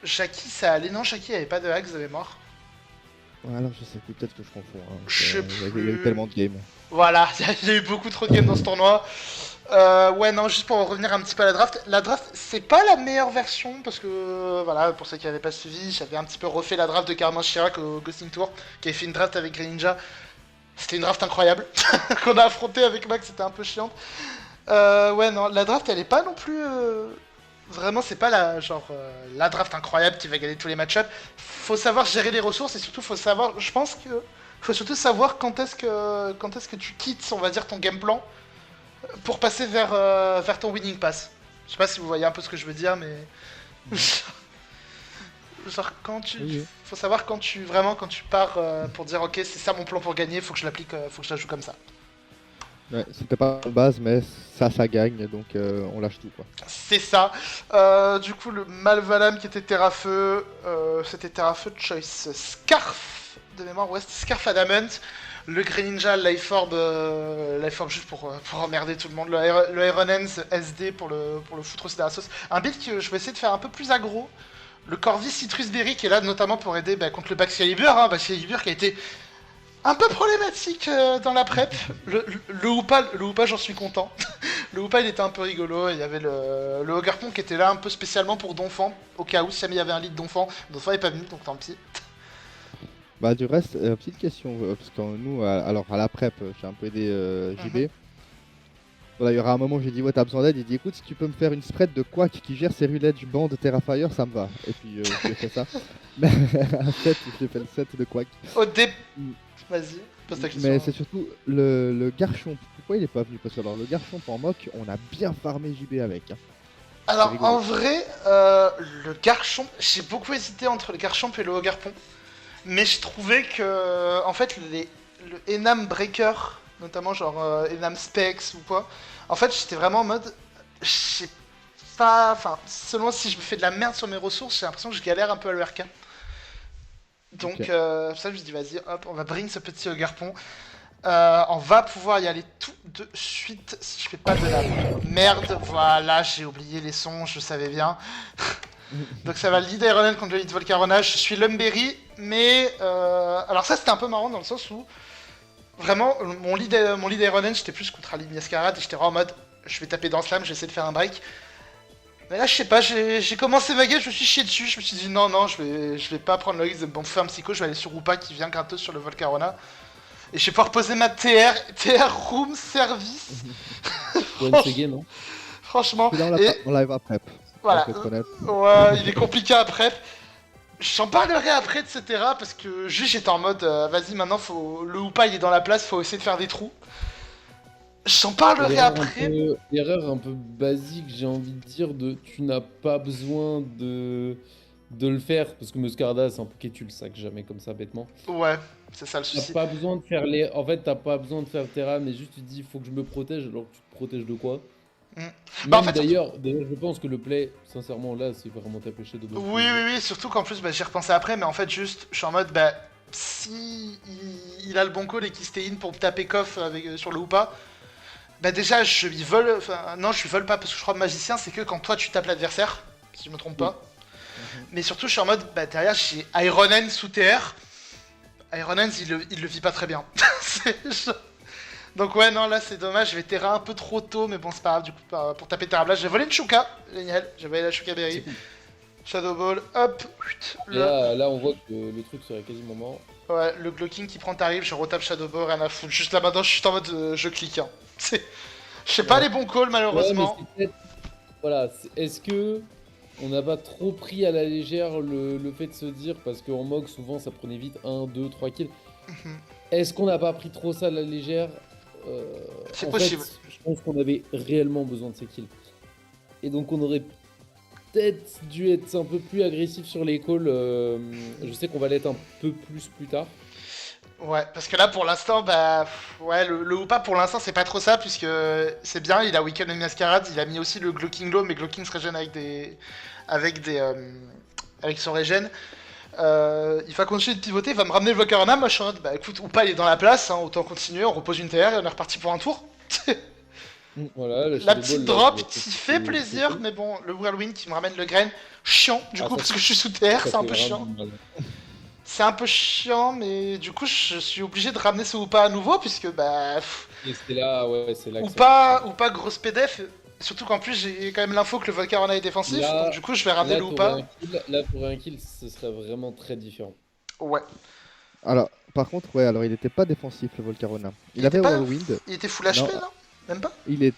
Jackie, ça allait. Non, Jackie avait pas de axe de mémoire. Ouais, alors je sais plus, peut-être que je confonds. Hein, Je sais il y a eu plus. tellement de games. Voilà, il y a eu beaucoup trop de games dans ce tournoi. Ouais, non, juste pour revenir un petit peu à la draft, c'est pas la meilleure version parce que, voilà, pour ceux qui n'avaient pas suivi, j'avais un petit peu refait la draft de Carmen Chirac au Ghosting Tour, qui avait fait une draft avec Greninja. C'était une draft incroyable qu'on a affronté avec Max, c'était un peu chiant. Ouais, non, la draft elle est pas non plus. Vraiment, c'est pas la draft incroyable qui va gagner tous les match-ups. Faut savoir gérer les ressources et surtout, faut savoir. Je pense que. Faut surtout savoir quand est-ce que tu quittes, on va dire, ton game plan pour passer vers ton winning pass. Je sais pas si vous voyez un peu ce que je veux dire, mais. Genre, quand tu. Oui, oui. Faut savoir quand tu pars pour dire, ok, c'est ça mon plan pour gagner, faut que je l'applique, faut que je la joue comme ça. Ouais, c'était pas de base, mais ça gagne, donc on lâche tout quoi. C'est ça. Du coup, le Malvalam qui était Terrafeu, c'était Terrafeu de choice Scarf de mémoire, ouais, c'était Scarf Adamant. Le Greninja, Life Orb juste pour emmerder tout le monde. Le Iron Hands SD pour le foutre aussi dans la sauce. Un build que je vais essayer de faire un peu plus aggro. Le Corvi Citrus Berry qui est là notamment pour aider contre le Baxcalibur. Baxcalibur qui a été Un peu problématique dans la prep. Le Hoopa, j'en suis content. Le Hoopa, il était un peu rigolo. Il y avait le Hogarpon qui était là un peu spécialement pour Donphan. Au cas où, si jamais il y avait un lead Donphan. Donphan est pas venu, donc tant pis. Bah, du reste, petite question, parce que nous, alors à la prep, j'ai un peu aidé JB. Voilà, il y aura un moment où j'ai dit, ouais, t'as besoin d'aide. Il dit, écoute, si tu peux me faire une spread de Quack qui gère ses Edge Band Terrafire, ça me va. Et puis, j'ai fait ça. Mais un set, j'ai fait le set de Quack. Au dé... Vas-y, pose ta question. Mais c'est surtout le Garchomp. Pourquoi il est pas venu? Parce que alors, le Garchomp en mock, on a bien farmé JB avec. Hein. Alors, en vrai, le Garchomp, j'ai beaucoup hésité entre le Garchomp et le Hogarpon. Mais je trouvais que, en fait, le Enam Breaker, notamment genre Enam Specs ou quoi, en fait, j'étais vraiment en mode, je sais pas, enfin, selon si je me fais de la merde sur mes ressources, j'ai l'impression que je galère un peu à l'ERK. Donc, Ok. ça, je me suis dit, vas-y, hop, on va bring ce petit Hogarpon. On va pouvoir y aller tout de suite si je fais pas de la merde. Voilà, j'ai oublié les sons, je savais bien. Donc ça va lead Ironen contre le lead Volcarona. Je suis Lumberry, mais alors ça c'était un peu marrant dans le sens où vraiment mon lead Ironen j'étais plus contre Ali Mascarade et j'étais vraiment en mode je vais taper dans Slam, je vais essayer de faire un break. Mais là je sais pas, j'ai commencé ma game, je me suis chié dessus, je me suis dit non, je vais pas prendre le risque de me faire un psycho, je vais aller sur Rupa qui vient gratos sur le Volcarona. Et je vais pouvoir poser ma TR room service. Once again, non? Franchement. Là, Et on live à prep. voilà. Faut être honnête. Ouais, il est compliqué après. J'en parlerai après, etc. Parce que juste j'étais en mode, vas-y, maintenant, le Hoopa il est dans la place, faut essayer de faire des trous. J'en parlerai après. Erreur un peu basique, j'ai envie de dire, tu n'as pas besoin de le faire, parce que Muscarda c'est un Poké, tu le sacs jamais comme ça bêtement. Ouais, c'est ça le T'as souci. pas besoin de faire En fait, t'as pas besoin de faire Terra, mais juste tu te dis, faut que je me protège, alors que tu te protèges de quoi? Mm. Même Bah, en fait, d'ailleurs, je pense que le play, sincèrement, là, c'est vraiment taper chez de oui, surtout qu'en plus, bah, j'y repensé après, mais en fait, juste, je suis en mode, bah, si il a le bon call et qu'il stay in pour me taper coff sur le Hoopa, bah déjà, je lui vole, enfin, non, je lui vole pas parce que je crois que magicien, c'est que quand toi tu tapes l'adversaire, si je me trompe pas. Mais surtout, je suis en mode, bah derrière, j'ai Ironen sous TR. Ironen, il le vit pas très bien. Donc ouais, non, là c'est dommage, je vais Terra un peu trop tôt, mais bon, c'est pas grave, du coup, pour taper Terra Blast, j'ai volé une Shuka, génial, j'ai volé la Shuka Berry. Shadow Ball, hop, là, on voit que le truc serait quasiment mort. Ouais, le Glocking qui prend tarif, je retape Shadow Ball, rien à foutre. Juste là maintenant, je suis en mode je clique. Hein. Je fais pas les bons calls malheureusement. Ouais, voilà, est-ce que on n'a pas trop pris à la légère le fait de se dire, parce qu'en MOG souvent ça prenait vite 1, 2, 3 kills. Est-ce qu'on n'a pas pris trop ça à la légère? C'est en possible. Fait, je pense qu'on avait réellement besoin de ces kills. Et donc on aurait peut-être dû être un peu plus agressif sur les calls. Je sais qu'on va l'être un peu plus tard. Ouais, parce que là pour l'instant, bah ouais, le Hoopa pour l'instant c'est pas trop ça, puisque c'est bien, il a Weekend and Masquerade, il a mis aussi le Glocking Low, mais Glocking se régène avec son régène. Il va continuer de pivoter, il va me ramener le Volcarona, moi je suis en mode, bah écoute, Hoopa il est dans la place, hein, autant continuer, on repose une TR et on est reparti pour un tour. Voilà, la petite drop qui fait plaisir, mais bon, le Whirlwind qui me ramène le grain, chiant du coup, parce que je suis sous TR, c'est un peu chiant. C'est un peu chiant, mais du coup, je suis obligé de ramener ce Hoopa à nouveau, puisque bah. Et c'est là, ouais, c'est là que Hoopa grosse PDF, surtout qu'en plus, j'ai quand même l'info que le Volcarona est défensif, là, donc du coup, je vais ramener le Hoopa. Là, pour un kill, ce serait vraiment très différent. Ouais. Alors, par contre, ouais, alors il était pas défensif le Volcarona. Il avait Whirlwind. Il était full HP, non, même pas. Il est.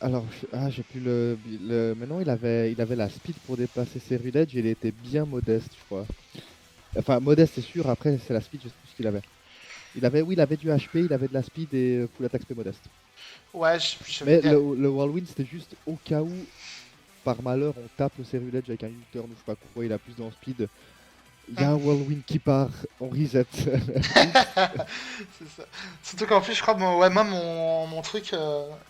Alors, j'ai plus mais non, il avait la speed pour dépasser ses Edge et il était bien modeste, je crois. Enfin, modeste, c'est sûr, après, c'est la speed, je sais plus ce qu'il avait. Il avait du HP, il avait de la speed et full attack speed modeste. Ouais, je Mais le Whirlwind, c'était juste au cas où, par malheur, on tape le Edge avec un U-turn ou je sais pas quoi, il a plus dans speed. Il y a un Whirlwind qui part, on reset. C'est ça. Surtout qu'en plus, je crois que mon truc,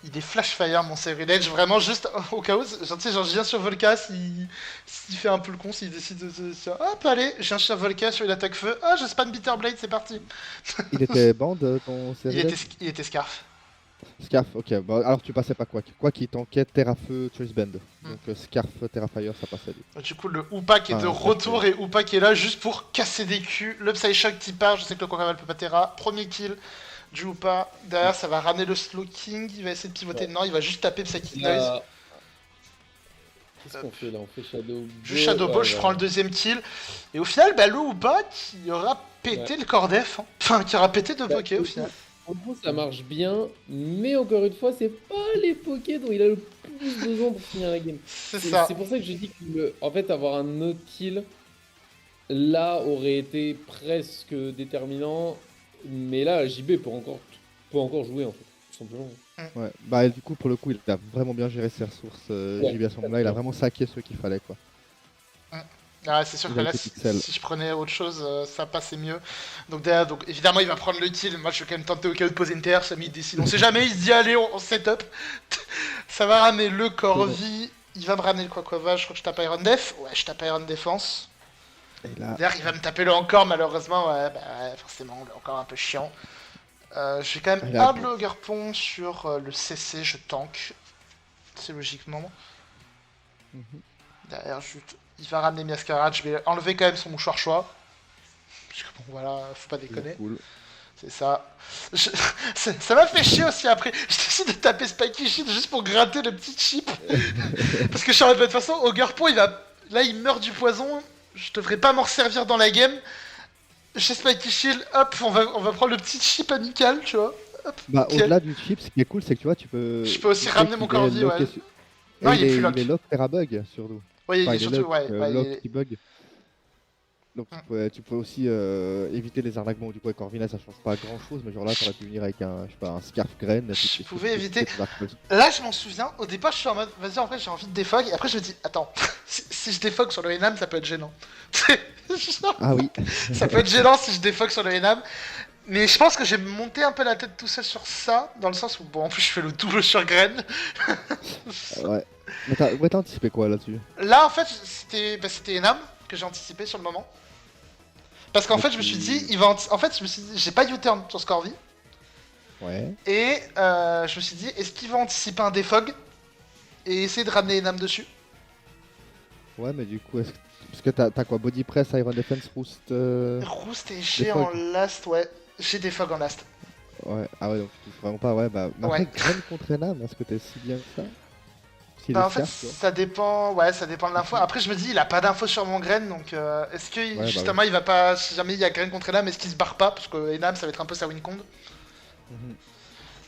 il est flash fire, mon Edge, vraiment juste au cas où. Genre, tu sais, genre, je viens sur Volca, s'il fait un peu le con, s'il décide de se. Hop, allez, je viens sur Volca sur une attaque feu. Ah, je spam Bitterblade, c'est parti. Il était band ton Edge. Il était Scarf. Scarf, ok. Bah, alors tu passais pas quoi? Quoi qui tankait Terra-Feu, Choice Band. Donc Scarf, Terra-Fire, ça passait lui. Du coup, le Hoopa qui est de Ah, retour et Hoopa qui est là juste pour casser des culs. Le Psyshock qui part, je sais que le Concaval peut pas Terra. Premier kill du Hoopa. Derrière, ça va ramener le Slow King. Il va essayer de pivoter. Non, il va juste taper Psychic Noise. Là... Qu'est-ce qu'on fait là? On fait Shadow Ball. Juste Shadow Ball, je prends le deuxième kill. Et au final, le Hoopa qui aura pété le corps def. Hein. Enfin, qui aura pété deux pokés au final. En gros, ça marche bien, mais encore une fois, c'est pas les pokés dont il a le plus besoin pour finir la game. C'est ça. C'est pour ça que je dis que, en fait, avoir un autre kill, là, aurait été presque déterminant. Mais là, JB peut encore jouer, en fait, tout simplement. Ouais. Bah du coup, pour le coup, il a vraiment bien géré ses ressources. JB à ce moment-là, il a vraiment saqué ce qu'il fallait, quoi. Ah, c'est sûr Il que a là, été pixel. si je prenais autre chose, ça passait mieux. Donc, derrière, donc évidemment, il va prendre le kill. Moi, je vais quand même tenter au cas où de poser une TR. Samy décide. On sait jamais, il se dit, allez, on setup. Ça va ramener le Corvi. Il va me ramener le Quaquava. Je crois que je tape Iron Def. Ouais, je tape Iron Défense. Et là, D'ailleurs, il va me taper le encore, malheureusement. Ouais, bah, ouais, forcément, le encore un peu chiant. Je vais quand même Il a- hard le Garpon sur le CC. Je tank. C'est logiquement. Derrière, juste. Il va ramener Miascarade, je vais enlever quand même son mouchoir choix. Parce que bon, voilà, faut pas déconner. cool. C'est ça. Ça m'a fait chier aussi après. Je décide de taper Spiky Shield juste pour gratter le petit chip. Parce que je suis en mode, de toute façon, Ogrepo, il va. Là, il meurt du poison. Je devrais pas m'en resservir dans la game. Chez Spiky Shield, hop, on va prendre le petit chip amical, tu vois. Hop, Bah nickel. au-delà du chip, ce qui est cool, c'est que tu vois, tu peux. Je peux aussi tu sais ramener mon qu'il est Corvi, locké ouais. sur- Non, Et il est plus lock. Il est lock Terrabug, surtout. Oui, Enfin, il est surtout. lock, Ouais, ouais, lock il est- qui bug. Donc tu peux aussi éviter les arnaquements. Du coup, avec Corvina, ça change pas grand chose, mais genre là, t'aurais pu venir avec un, je sais pas, un Scarf Grain. Je pouvais éviter. Là, je m'en souviens, au départ, je suis en mode, vas-y, en vrai, j'ai envie de défog, et après, je me dis, attends, si je défog sur le Enam, ça peut être gênant. Genre, Ah oui. ça peut être gênant si je défog sur le Enam. Mais je pense que j'ai monté un peu la tête tout seul sur ça, dans le sens où, bon, en plus, je fais le double sur Graine. Ouais. Mais t'as anticipé quoi là-dessus? Là, en fait, c'était Enam que j'ai anticipé sur le moment. Parce qu'en fait, je me suis dit, en fait, je me suis dit, j'ai pas U-turn sur Scorvi. Ouais. Et je me suis dit, est-ce qu'il va anticiper un défog et essayer de ramener Enam dessus? Ouais, mais du coup, parce que t'as quoi? Body Press, Iron Defense, Roost. Roost et G Défog. en last, ouais. J'ai défog en last. Ouais. Ah ouais, donc tu touches vraiment pas. Ouais, bah. Mais Ouais. après, Grain contre Enam, est-ce que t'es si bien que ça? S'il Bah, est en fait, Scarf, tu vois. ça dépend, ouais, ça dépend de l'info. Après, je me dis, il a pas d'info sur mon grain, donc est-ce que bah justement, il va pas, si jamais il y a grain contre Enam, est-ce qu'il se barre pas? Parce que Enam, ça va être un peu sa win con. Mhm.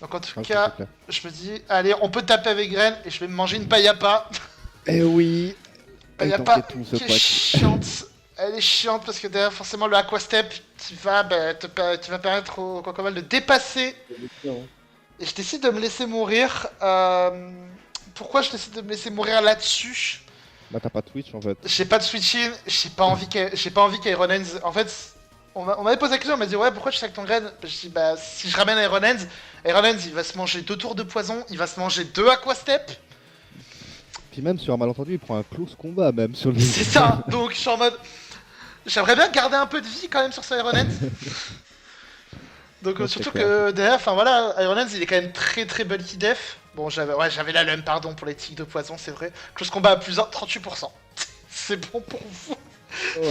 Donc en tout Ok, cas, c'est clair. je me dis, allez, on peut taper avec grain et je vais me manger une payapa. Eh oui. Payapa tout ce qui est pack. chiante. Elle est chiante parce que derrière, forcément, le Aqua Step qui va, bah, tu vas permettre au Quaquaval de dépasser. Et je décide de me laisser mourir. Pourquoi je décide de me laisser mourir là-dessus? Bah t'as pas de Twitch en fait. J'ai pas de switch-in, j'ai pas envie qu'Ironens. En fait, on m'avait posé la question, on m'a dit ouais, pourquoi tu sacs ton grain? Je dis bah, si je ramène Ironens, il va se manger 2 tours de poison, il va se manger 2 Aqua Step. Puis même sur un malentendu, il prend un close combat même sur le. C'est ça, donc je suis en mode. J'aimerais bien garder un peu de vie quand même sur ce Ironens. Donc Ouais, surtout c'est clair. que derrière, enfin voilà, Ironens il est quand même très très bulky def. Bon, j'avais la LUM, pardon, pour les tics de poison, c'est vrai. Close combat à plus 38%. C'est bon pour vous.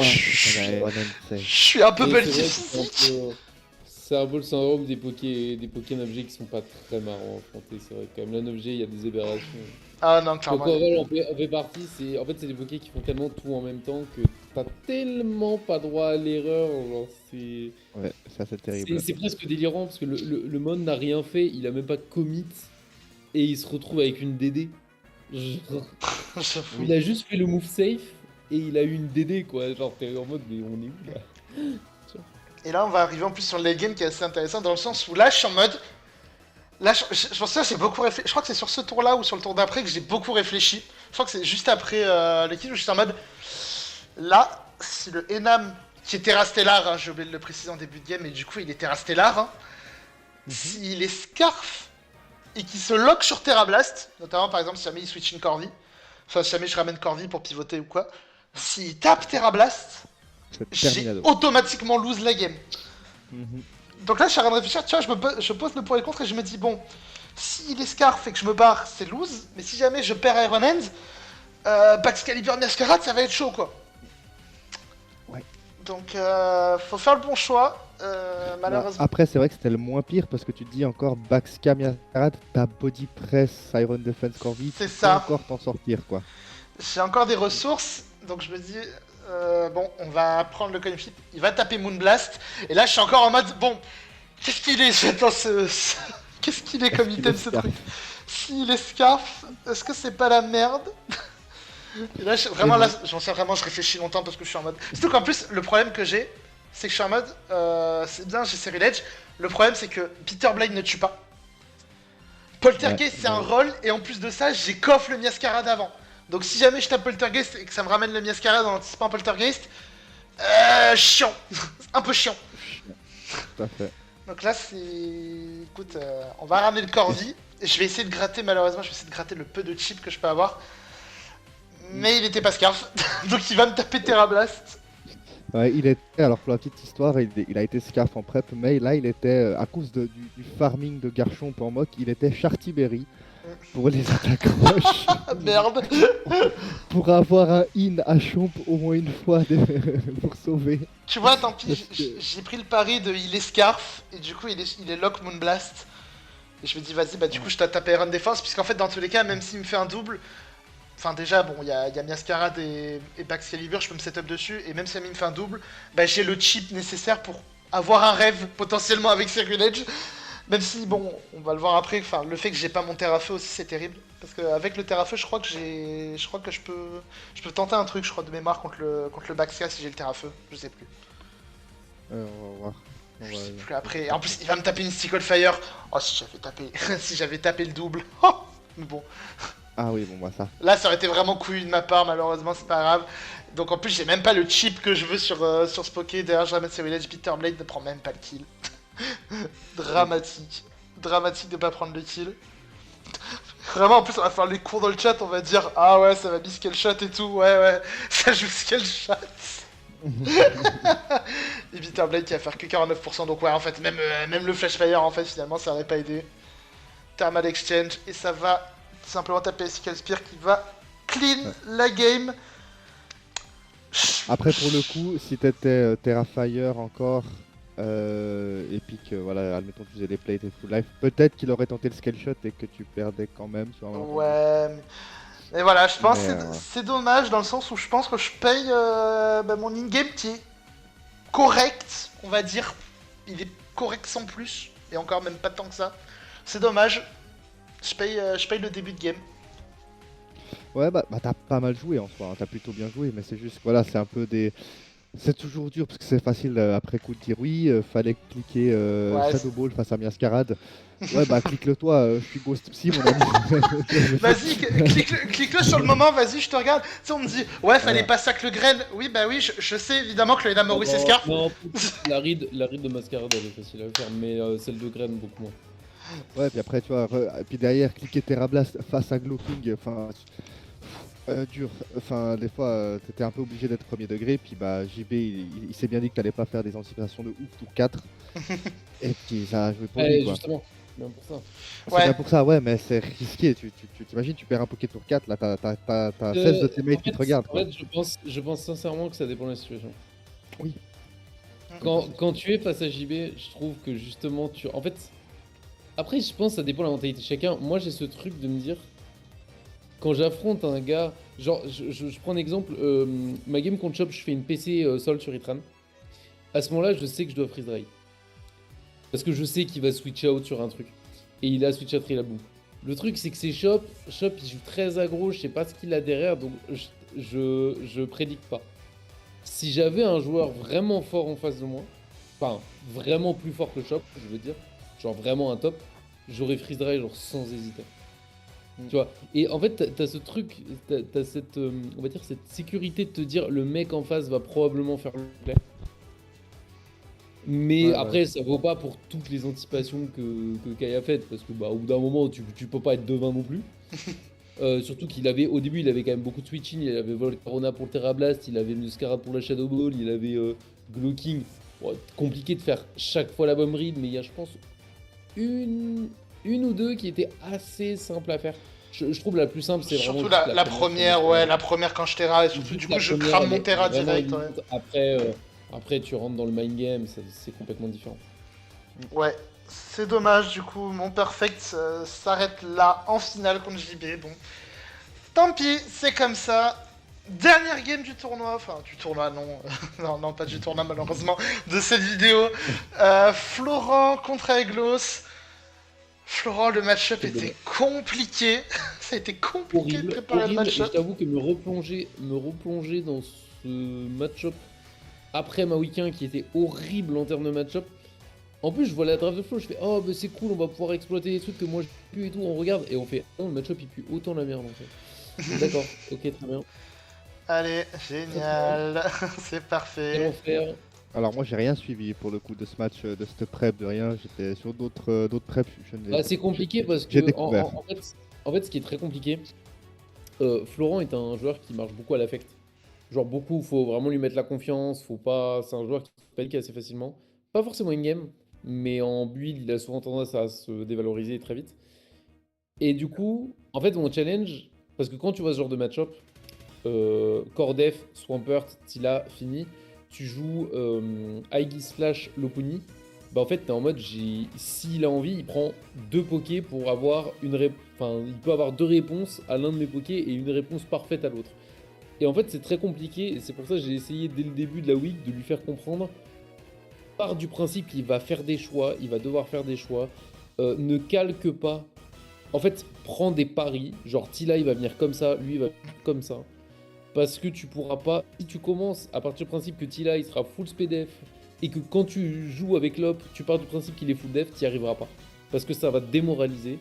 Je suis un peu Et bulky c'est vrai que physique. c'est un peu le syndrome des Pokémon qui sont pas très marrants à affronter. C'est vrai que quand même, là, objet, il y a des aberrations. Ah non, Donc clairement. en vrai, on fait partie, en fait, c'est des Poké qui font tellement tout en même temps que t'as tellement pas droit à l'erreur. Genre, Ouais, ça c'est terrible. c'est presque délirant parce que le mon n'a rien fait, il a même pas commit et il se retrouve avec une DD. Genre, J'avoue. il a juste fait le move safe et il a eu une DD quoi. Genre, t'es en mode, mais on est où là? Et là, on va arriver en plus sur le late game qui est assez intéressant dans le sens où là, je suis en mode. Là, je pense que j'ai beaucoup réfléchi. Je crois que c'est sur ce tour-là ou sur le tour d'après que j'ai beaucoup réfléchi. Je crois que c'est juste après le kill où je suis en mode. Là, si le Enam, qui est Terra Stellar, hein, j'ai oublié de le préciser en début de game, et du coup, il est Terra Stellar. Hein, s'il est Scarf et qu'il se lock sur Terra Blast, notamment par exemple si jamais il switch in Corvi, enfin si jamais je ramène Corvi pour pivoter ou quoi, s'il tape Terra Blast, C'est j'ai terminado. automatiquement lose la game. Mhm. Donc là, je suis en train de réfléchir, tu vois, je pose le pour et le contre et je me dis, bon, S'il est Scarf et que je me barre, c'est lose. Mais si jamais je perds Iron Hands, Baxcalibur Masquerade, ça va être chaud, quoi. Ouais. Donc, faut faire le bon choix. Malheureusement. Après, c'est vrai que c'était le moins pire parce que tu te dis encore Baxcam Masquerade, t'as Body Press, Iron Defense Corvi, C'est tu peux ça. encore t'en sortir, quoi. J'ai encore des ressources, donc je me dis, bon, on va prendre le coin flip. Il va taper Moonblast, et là je suis encore en mode, bon, qu'est-ce qu'il est maintenant qu'est-ce qu'il est comme Est-ce qu'il item est ce Scarf truc? S'il est Scarf, est-ce que c'est pas la merde? Et là, vraiment, là, j'en sais vraiment, je réfléchis longtemps parce que je suis en mode. Surtout qu'en plus, le problème que j'ai, c'est que je suis en mode, c'est bien, j'ai Cyril Edge. Le problème, c'est que Peter Blade ne tue pas. Poltergeist, c'est un roll, et en plus de ça, j'ai coffre le Miascarade avant. Donc si jamais je tape Poltergeist et que ça me ramène le Miascarade en anticipant Poltergeist, chiant. Un peu chiant. Tout à fait. Donc là, c'est. Écoute, on va ramener le Corvi. Et je vais essayer de gratter, malheureusement, je vais essayer de gratter le peu de chips que je peux avoir. Mais il était pas Scarf. Donc il va me taper Terra Blast. Ouais, il était, alors pour la petite histoire, il a été Scarf en prep, mais là il était, à cause du farming de Garchomp en mock, il était Chartiberry pour les attaques rush. Ah merde. Pour avoir un in à Chomp au moins une fois pour sauver. Tu vois, tant pis, Parce que- j'ai pris le pari de il est Scarf. Et du coup, il est Lock Moonblast. Et je me dis, vas-y, bah du coup, je t'ai tapé Iron Defense. Puisqu'en fait, dans tous les cas, même s'il me fait un double. Enfin, déjà, bon, il y a Miascarade et Baxcalibur, je peux me setup dessus. Et même si Ami me fait un double, bah j'ai le chip nécessaire pour avoir un rêve potentiellement avec Circle Edge. Même si, bon, on va le voir après, enfin, le fait que j'ai pas mon Terrafeu aussi, c'est terrible. Parce qu'avec le Terrafeu, je crois que je peux tenter un truc, je crois, de mémoire contre le Baxca si j'ai le Terrafeu. Je sais plus. On va voir. Je sais plus après. En plus, il va me taper une Stickle Fire. Oh, si j'avais tapé, si j'avais tapé le double. Oh, mais bon. Ah oui, bon, bah ça. Là, ça aurait été vraiment couillu de ma part, malheureusement, c'est pas grave. Donc en plus, j'ai même pas le chip que je veux sur ce Poké. D'ailleurs, je ramène ce village. Peter Blade ne prend même pas le kill. Dramatique. Dramatique de pas prendre le kill. Vraiment, en plus, on va faire les cours dans le chat, on va dire ah ouais, ça va bis scale shot et tout. Ouais, ça joue scale shot. Et Peter Blade qui va faire que 49%. Donc ouais, en fait, même le Flash Fire, en fait, finalement, ça aurait pas aidé. Thermal Exchange, et ça va tout simplement taper Sickle Spear qui va clean la game. Après, pour le coup, si t'étais Terrafire encore, et puis que, voilà, admettons que tu faisais des plays et full life, peut-être qu'il aurait tenté le scale shot et que tu perdais quand même sur un malentendu. Ouais, mais voilà, je pense Mais, que c'est dommage dans le sens où je pense que je paye mon in-game qui est correct, on va dire. Il est correct sans plus, et encore même pas tant que ça. C'est dommage. Je paye le début de game. Ouais, bah t'as pas mal joué en soi, hein, t'as plutôt bien joué, mais c'est juste, voilà, c'est un peu des... C'est toujours dur parce que c'est facile après coup de dire oui, fallait cliquer Ouais, Shadow Ball face à Miascarade. Ouais, bah clique-le toi, je suis Ghost Psy, mon ami. Vas-y, clique-le sur le moment, vas-y, je te regarde. Tu sais, on me dit, ouais, fallait Voilà. pas sac le grain. Oui, bah oui, je sais évidemment que le Enamoru c'est Scarf. Non, la read de Mascarade elle est facile à faire, mais celle de Graine beaucoup moins. Ouais, puis après, tu vois, et puis derrière, cliquer Terra Blast face à Glowking, enfin, dur. Enfin, des fois, t'étais un peu obligé d'être premier degré, puis bah, JB, il s'est bien dit que t'allais pas faire des anticipations de ouf tour 4, et puis ça a joué pour lui, quoi. Justement, bien pour ça. C'est Ouais. bien pour ça, ouais, mais c'est risqué. Tu t'imagines, tu perds un Poké tour 4, là, t'as 16 de tes mates qui te regardent, En quoi. fait, je pense sincèrement que ça dépend de la situation. Oui. Quand tu es face à JB, je trouve que justement tu. En fait, après, je pense que ça dépend de la mentalité de chacun. Moi, j'ai ce truc de me dire, quand j'affronte un gars, genre, je prends un exemple, ma game contre Chop, je fais une PC sol sur Itran. À ce moment-là, je sais que je dois freeze dry. Parce que je sais qu'il va switch out sur un truc. Et il a switch out Rillaboom. Le truc, c'est que c'est Chop il joue très aggro, je sais pas ce qu'il a derrière, donc je prédicte pas. Si j'avais un joueur vraiment fort en face de moi, enfin, vraiment plus fort que Chop, je veux dire, genre vraiment un top, j'aurais freeze dry genre sans hésiter. Tu vois, et en fait, t'as ce truc, t'as cette, on va dire, cette sécurité de te dire le mec en face va probablement faire le play. Mais Ouais, après, ça vaut pas pour toutes les anticipations que Kai a faites, parce que bah, au bout d'un moment, tu peux pas être devin non plus. Surtout qu'il avait, au début, il avait quand même beaucoup de switching, il avait Volcarona pour le Terra Blast, il avait Muscarade pour la Shadow Ball, il avait Glowking. Bon, compliqué de faire chaque fois la bombe read, mais il y a, je pense, une une ou deux qui étaient assez simples à faire. Je trouve la plus simple, c'est vraiment Surtout juste la première, ouais, la première quand je terra, et surtout juste du la coup je première, crame elle mon est terra vraiment direct, ouais. évidente. Après, tu rentres dans le mind game, c'est complètement différent. Ouais, c'est dommage, du coup, mon perfect s'arrête là en finale contre JB. Bon, tant pis, c'est comme ça. Dernière game du tournoi, enfin du tournoi non, non, non pas du tournoi malheureusement, de cette vidéo. Florent contre Aeglos. Florent, le match-up C'est était dommage. compliqué. Ça a été compliqué de Horrible, préparer le horrible, et je match-up. t'avoue que me replonger dans ce match-up après ma week-end qui était horrible en termes de match-up. En plus, je vois la draft de Flow, je fais oh, bah c'est cool, on va pouvoir exploiter des trucs que moi j'ai pu et tout. On regarde et on fait oh, le match-up il pue autant la merde en fait. D'accord, ok, très bien. Allez, Très très bien. génial, c'est Quel parfait. enfer. Alors moi j'ai rien suivi pour le coup de ce match, de cette prep, de rien. J'étais sur d'autres preps. Bah, c'est compliqué parce J'ai que découvert. en fait, ce qui est très compliqué, Florent est un joueur qui marche beaucoup à l'affect. Genre beaucoup, faut vraiment lui mettre la confiance, faut pas. C'est un joueur qui panique assez facilement. Pas forcément in-game, mais en build, il a souvent tendance à se dévaloriser très vite. Et du coup, en fait, mon challenge, parce que quand tu vois ce genre de match-up, Core Def, Swampert, Tila, fini, tu joues Aegis Flash, Lopuni, bah en fait, t'es en mode, s'il a envie, il prend deux pokés pour avoir enfin, il peut avoir deux réponses à l'un de mes pokés et une réponse parfaite à l'autre. Et en fait, c'est très compliqué, et c'est pour ça que j'ai essayé dès le début de la week de lui faire comprendre, part du principe qu'il va faire des choix, il va devoir faire des choix, ne calque pas. En fait, prends des paris, genre Tila il va venir comme ça, lui il va venir comme ça. Parce que tu pourras pas, si tu commences à partir du principe que Tila il sera full SPDF et que quand tu joues avec Lop, tu pars du principe qu'il est full def, tu n'y arriveras pas. Parce que ça va te démoraliser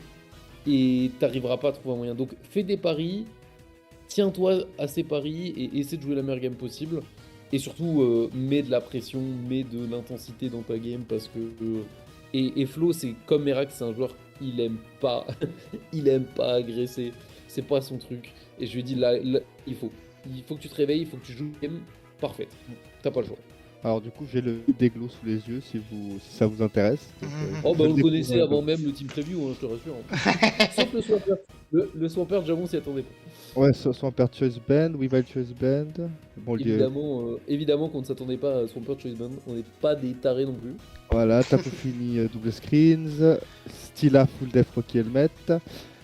et tu n'arriveras pas à trouver un moyen. Donc fais des paris, tiens-toi à ces paris et essaie de jouer la meilleure game possible. Et surtout, mets de la pression, mets de l'intensité dans ta game parce que. Et Flo, c'est comme Merak, c'est un joueur, il aime pas, il aime pas agresser. C'est pas son truc. Et je lui ai dit, là, il faut que tu te réveilles, il faut que tu joues une game parfaite. T'as pas le choix. Alors du coup j'ai le déglo sous les yeux si ça vous intéresse. Donc, Oh je bah on le découvre connaissait un peu. avant même le team preview, hein, je te rassure. Hein. Sauf le Swampert. Le Swampert, j'avoue, on s'y attendait pas. Ouais, Swampert Choice Band, Weavile Choice Band. Bon, Évidemment qu'on ne s'attendait pas à Swampert Choice Band. On n'est pas des tarés non plus. voilà, Tapu Fini double screens, Stila Full Def Rocky Helmet,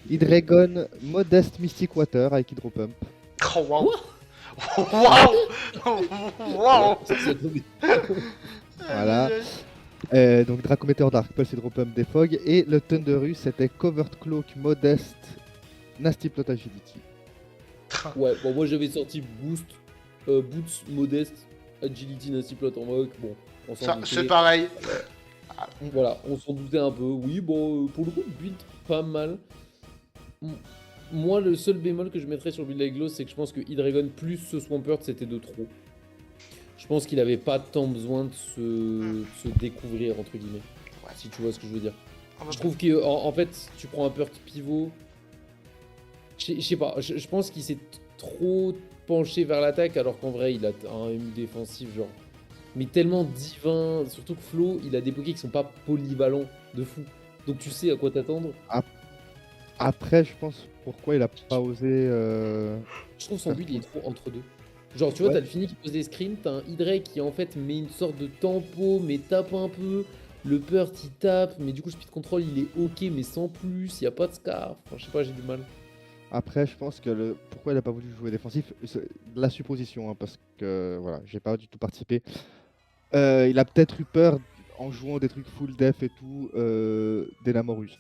Hydreigon Modest Mystic Water avec Hydropump. Oh waouh. Waouh. Waouh. Ça, c'est trop bien. Voilà. Donc Dracometeor Dark Pulse Hydropump des Fog et le Thunderus c'était Covered Cloak Modest Nasty Plot Agility. Ouais, bon, moi j'avais sorti Boots, Modeste, Agility, Nasty Plot en mock. Bon, on s'en Ça, doutait. c'est pareil. Voilà, on s'en doutait un peu. Oui, bon, pour le coup, build pas mal. Moi, le seul bémol que je mettrais sur Build Eglos, c'est que je pense que Hydreigon plus ce Swampert, c'était de trop. Je pense qu'il avait pas tant besoin de se découvrir, entre guillemets. Ouais. Si tu vois ce que je veux dire. Ah bah, Je trouve qu'en fait, tu prends un Pert pivot. Je sais pas, je pense qu'il s'est trop penché vers l'attaque, alors qu'en vrai, il a un M défensif, genre. Mais tellement divin, surtout que Flo, il a des pokés qui sont pas polyvalents de fou. Donc tu sais à quoi t'attendre. Après je pense pourquoi il a pas osé... Je trouve son build il est trop entre deux. Genre tu vois, Ouais. t'as le fini qui pose des screens, t'as un Hydreigon qui en fait met une sorte de tempo mais tape un peu. Le Pert il tape, mais du coup speed control il est ok mais sans plus, y a pas de scarf. Enfin je sais pas, j'ai du mal. Après je pense que pourquoi il a pas voulu jouer défensif, c'est de la supposition hein, parce que voilà, j'ai pas du tout participé. Il a peut-être eu peur en jouant des trucs full def et tout, des Namorus.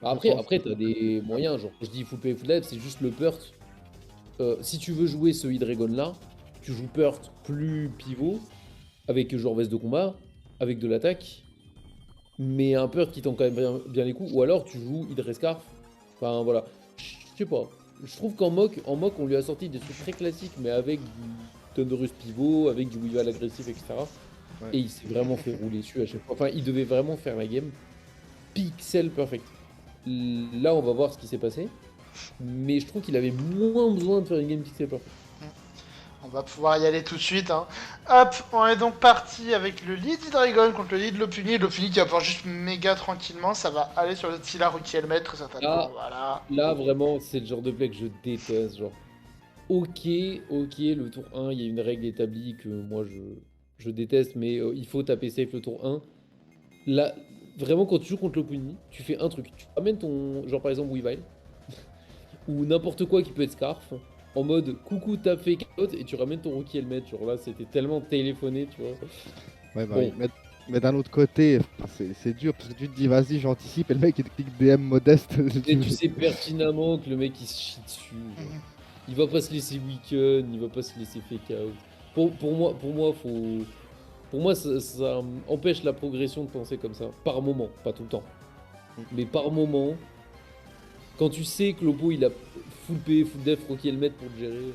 Après t'as des moyens, genre je dis full PV full dev, c'est juste le Pert. Si tu veux jouer ce Hydreigon là, tu joues Pert plus pivot, avec genre veste de combat, avec de l'attaque, mais un Pert qui tend quand même bien les coups, ou alors tu joues Hydrescarf. Enfin voilà, je sais pas. Je trouve qu'en mock, on lui a sorti des trucs très classiques, mais avec du Thunderous pivot, avec du Weavile agressif, etc. Ouais. Et il s'est vraiment fait rouler dessus à chaque fois. Enfin, il devait vraiment faire la game pixel perfect. Là, on va voir ce qui s'est passé. Mais je trouve qu'il avait moins besoin de faire une game pixel perfect. On va pouvoir y aller tout de suite. Hein. Hop, on est donc parti avec le lead Dragon contre le lead Lopuni. Lopuni qui va pouvoir juste méga tranquillement. Ça va aller sur le Tila Rookie Helmet, très certainement. Ah. Voilà. Là, vraiment, c'est le genre de play que je déteste. Genre, ok, le tour 1, il y a une règle établie que moi je déteste, mais il faut taper safe le tour 1. Là, vraiment, quand tu joues contre l'Opuni, tu fais un truc. Tu ramènes ton, genre par exemple Weavile, ou n'importe quoi qui peut être Scarf, en mode coucou, tape fake out, et tu ramènes ton Rookie Helmet. Genre là, c'était tellement téléphoné, tu vois. Ouais, bah Bon. oui. Mais d'un autre côté, c'est dur parce que tu te dis vas-y, j'anticipe et le mec il te clique DM modeste. Et tu sais pertinemment que le mec il se chie dessus. Genre. Il va pas se laisser weaken, il va pas se laisser fake out. Pour moi, ça empêche la progression de penser comme ça. Par moment, pas tout le temps. Mais par moment, quand tu sais que l'oppo il a full P, full def, Rocky Helmet pour te gérer.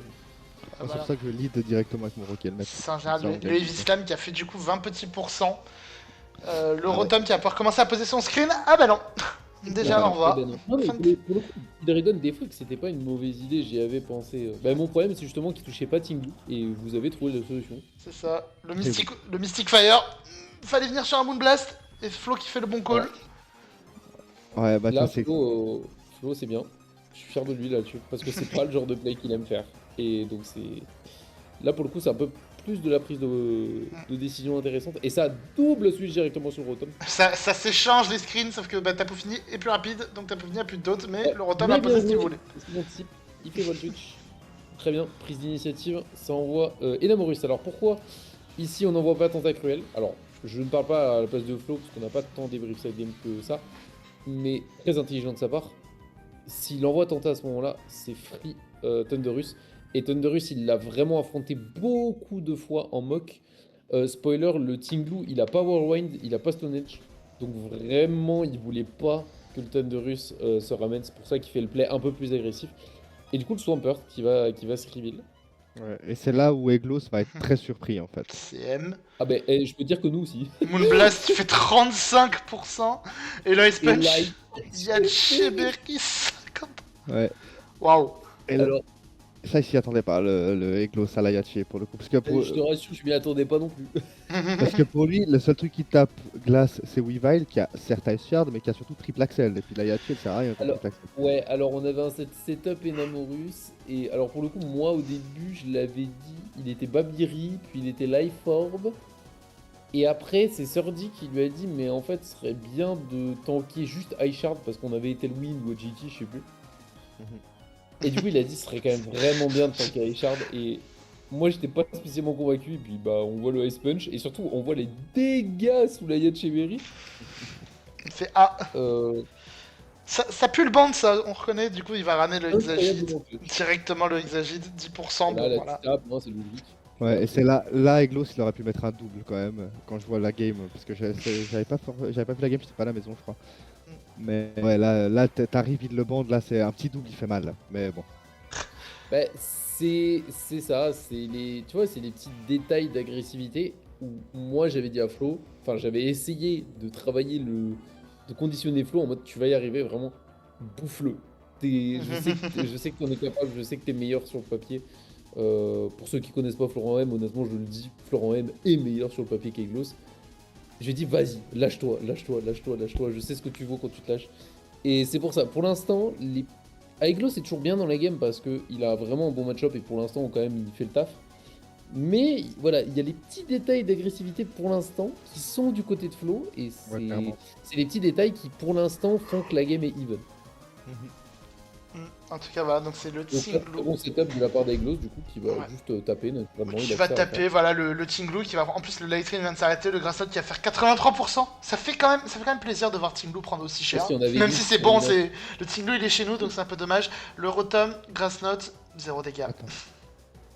C'est pour ça que je lead directement avec mon Rocky Helmet. C'est en général Ça, on le gagne. Heavy Slam qui a fait du coup 20 petits pourcents. Le ouais. Rotom qui va pouvoir commencer à poser son screen. Ah bah non. Déjà, au revoir. Eh ben non, mais Fin pour de- le coup, Dragon, des fois que c'était pas une mauvaise idée, j'y avais pensé. Bah, mon problème, c'est justement qu'il touchait pas Tinglu, et vous avez trouvé la solution. C'est ça. Le Mystic Fire. Fallait venir sur un Moonblast. Et Flo qui fait le bon call. Ouais, bah Là, ça, c'est. Flo, c'est bien. Je suis fier de lui là-dessus, parce que c'est pas le genre de play qu'il aime faire. Et donc, c'est. Là, pour le coup, c'est un peu plus de la prise de décision intéressante. Et ça double switch directement sur le Rotom. Ça s'échange les screens, sauf que bah, Tapu Fini est plus rapide, donc Tapu Fini a plus de dot, mais Ouais, le Rotom mais a posé bien ce qu'il joué. voulait. C'est mon type. Il fait wall switch. Très bien, prise d'initiative. Ça envoie Enamorus. Alors pourquoi ici on n'envoie pas Tentacruel? Alors, je ne parle pas à la place de Flo, parce qu'on n'a pas tant débrief side game que ça. Mais très intelligent de sa part. S'il envoie Tenta à ce moment-là, c'est free Thunderus. Et Thunderus, il l'a vraiment affronté beaucoup de fois en mock. Spoiler, le Tinglu, il a pas Whirlwind, il a pas Stone Edge. Donc vraiment, il voulait pas que le Thunderus se ramène. C'est pour ça qu'il fait le play un peu plus agressif. Et du coup, le Swampert qui va se reveal. Ouais, et c'est là où Eglos va être très surpris en fait. CM. Ah ben, je peux dire que nous aussi. Moonblast qui fait 35%. Et là, il se Et là, punch. Il y a Cheberry 50. Ouais. Waouh. Et là, alors, ça, il s'y attendait pas, le Eglos à la Yache pour le coup. Parce que pour, je te rassure, je m'y attendais pas non plus. parce que pour lui, le seul truc qui tape glace, c'est Weavile qui a certes Ice Shard, mais qui a surtout triple axel. Et puis la Yache, elle sert à rien contre Alors, triple axel. Ouais, alors on avait un setup Enamorus, et alors pour le coup, moi au début, je l'avais dit, il était Babiri, puis il était Life Orb, et après, c'est Surdy qui lui a dit, mais en fait, ce serait bien de tanker juste High Shard, parce qu'on avait été le win ou GT, je sais plus. Et du coup, il a dit, ce serait quand même vraiment bien de tanker High Shard, et moi, j'étais pas spécialement convaincu, et puis bah, on voit le Ice Punch, et surtout, on voit les dégâts sous la Yacheberry. Il fait A. Euh, Ça pue le band, ça, on reconnaît. Du coup, il va ramener le Exagite. incroyablement peu. Directement le Exagite, 10%. Et Bon, là, la voilà. petite tape, non, c'est logique. Ouais, et c'est là Eglos, il aurait pu mettre un double quand même, quand je vois la game. Parce que j'avais pas vu la game, j'étais pas à la maison, je crois. Mais ouais, là t'arrives, il le bande, là c'est un petit double, il fait mal. Mais bon. Bah, c'est ça, tu vois, c'est les petits détails d'agressivité où moi j'avais dit à Flo, enfin j'avais essayé de travailler de conditionner Flo en mode tu vas y arriver vraiment, bouffe-le. Je sais que t'en es capable, je sais que t'es meilleur sur le papier. Pour ceux qui connaissent pas Florent M, honnêtement je le dis, Florent M est meilleur sur le papier qu'Eglos. Je lui ai dit vas-y, lâche-toi, je sais ce que tu vaux quand tu te lâches. Et c'est pour ça, pour l'instant, Aeglo c'est toujours bien dans la game parce qu'il a vraiment un bon match-up et pour l'instant quand même il fait le taf. Mais voilà, il y a les petits détails d'agressivité pour l'instant qui sont du côté de Flo et Ouais, clairement. c'est les petits détails qui pour l'instant font que la game est even. En tout cas, voilà, donc c'est le Donc là, Tinglu. très bon setup de la part d'Aeglos du coup qui va Ouais. juste taper naturellement. Qui il a va que ça à taper, faire. voilà, le Tinglu qui va. En plus, le Light Rain vient de s'arrêter, le Grassot qui va faire 83%. Ça fait quand même plaisir de voir Tinglu prendre aussi cher. Si on avait Même dit si c'est qu'on bon, avait- le Tinglu il est chez nous, donc c'est un peu dommage. Le Rotom, Grassnote, 0 dégâts. Attends.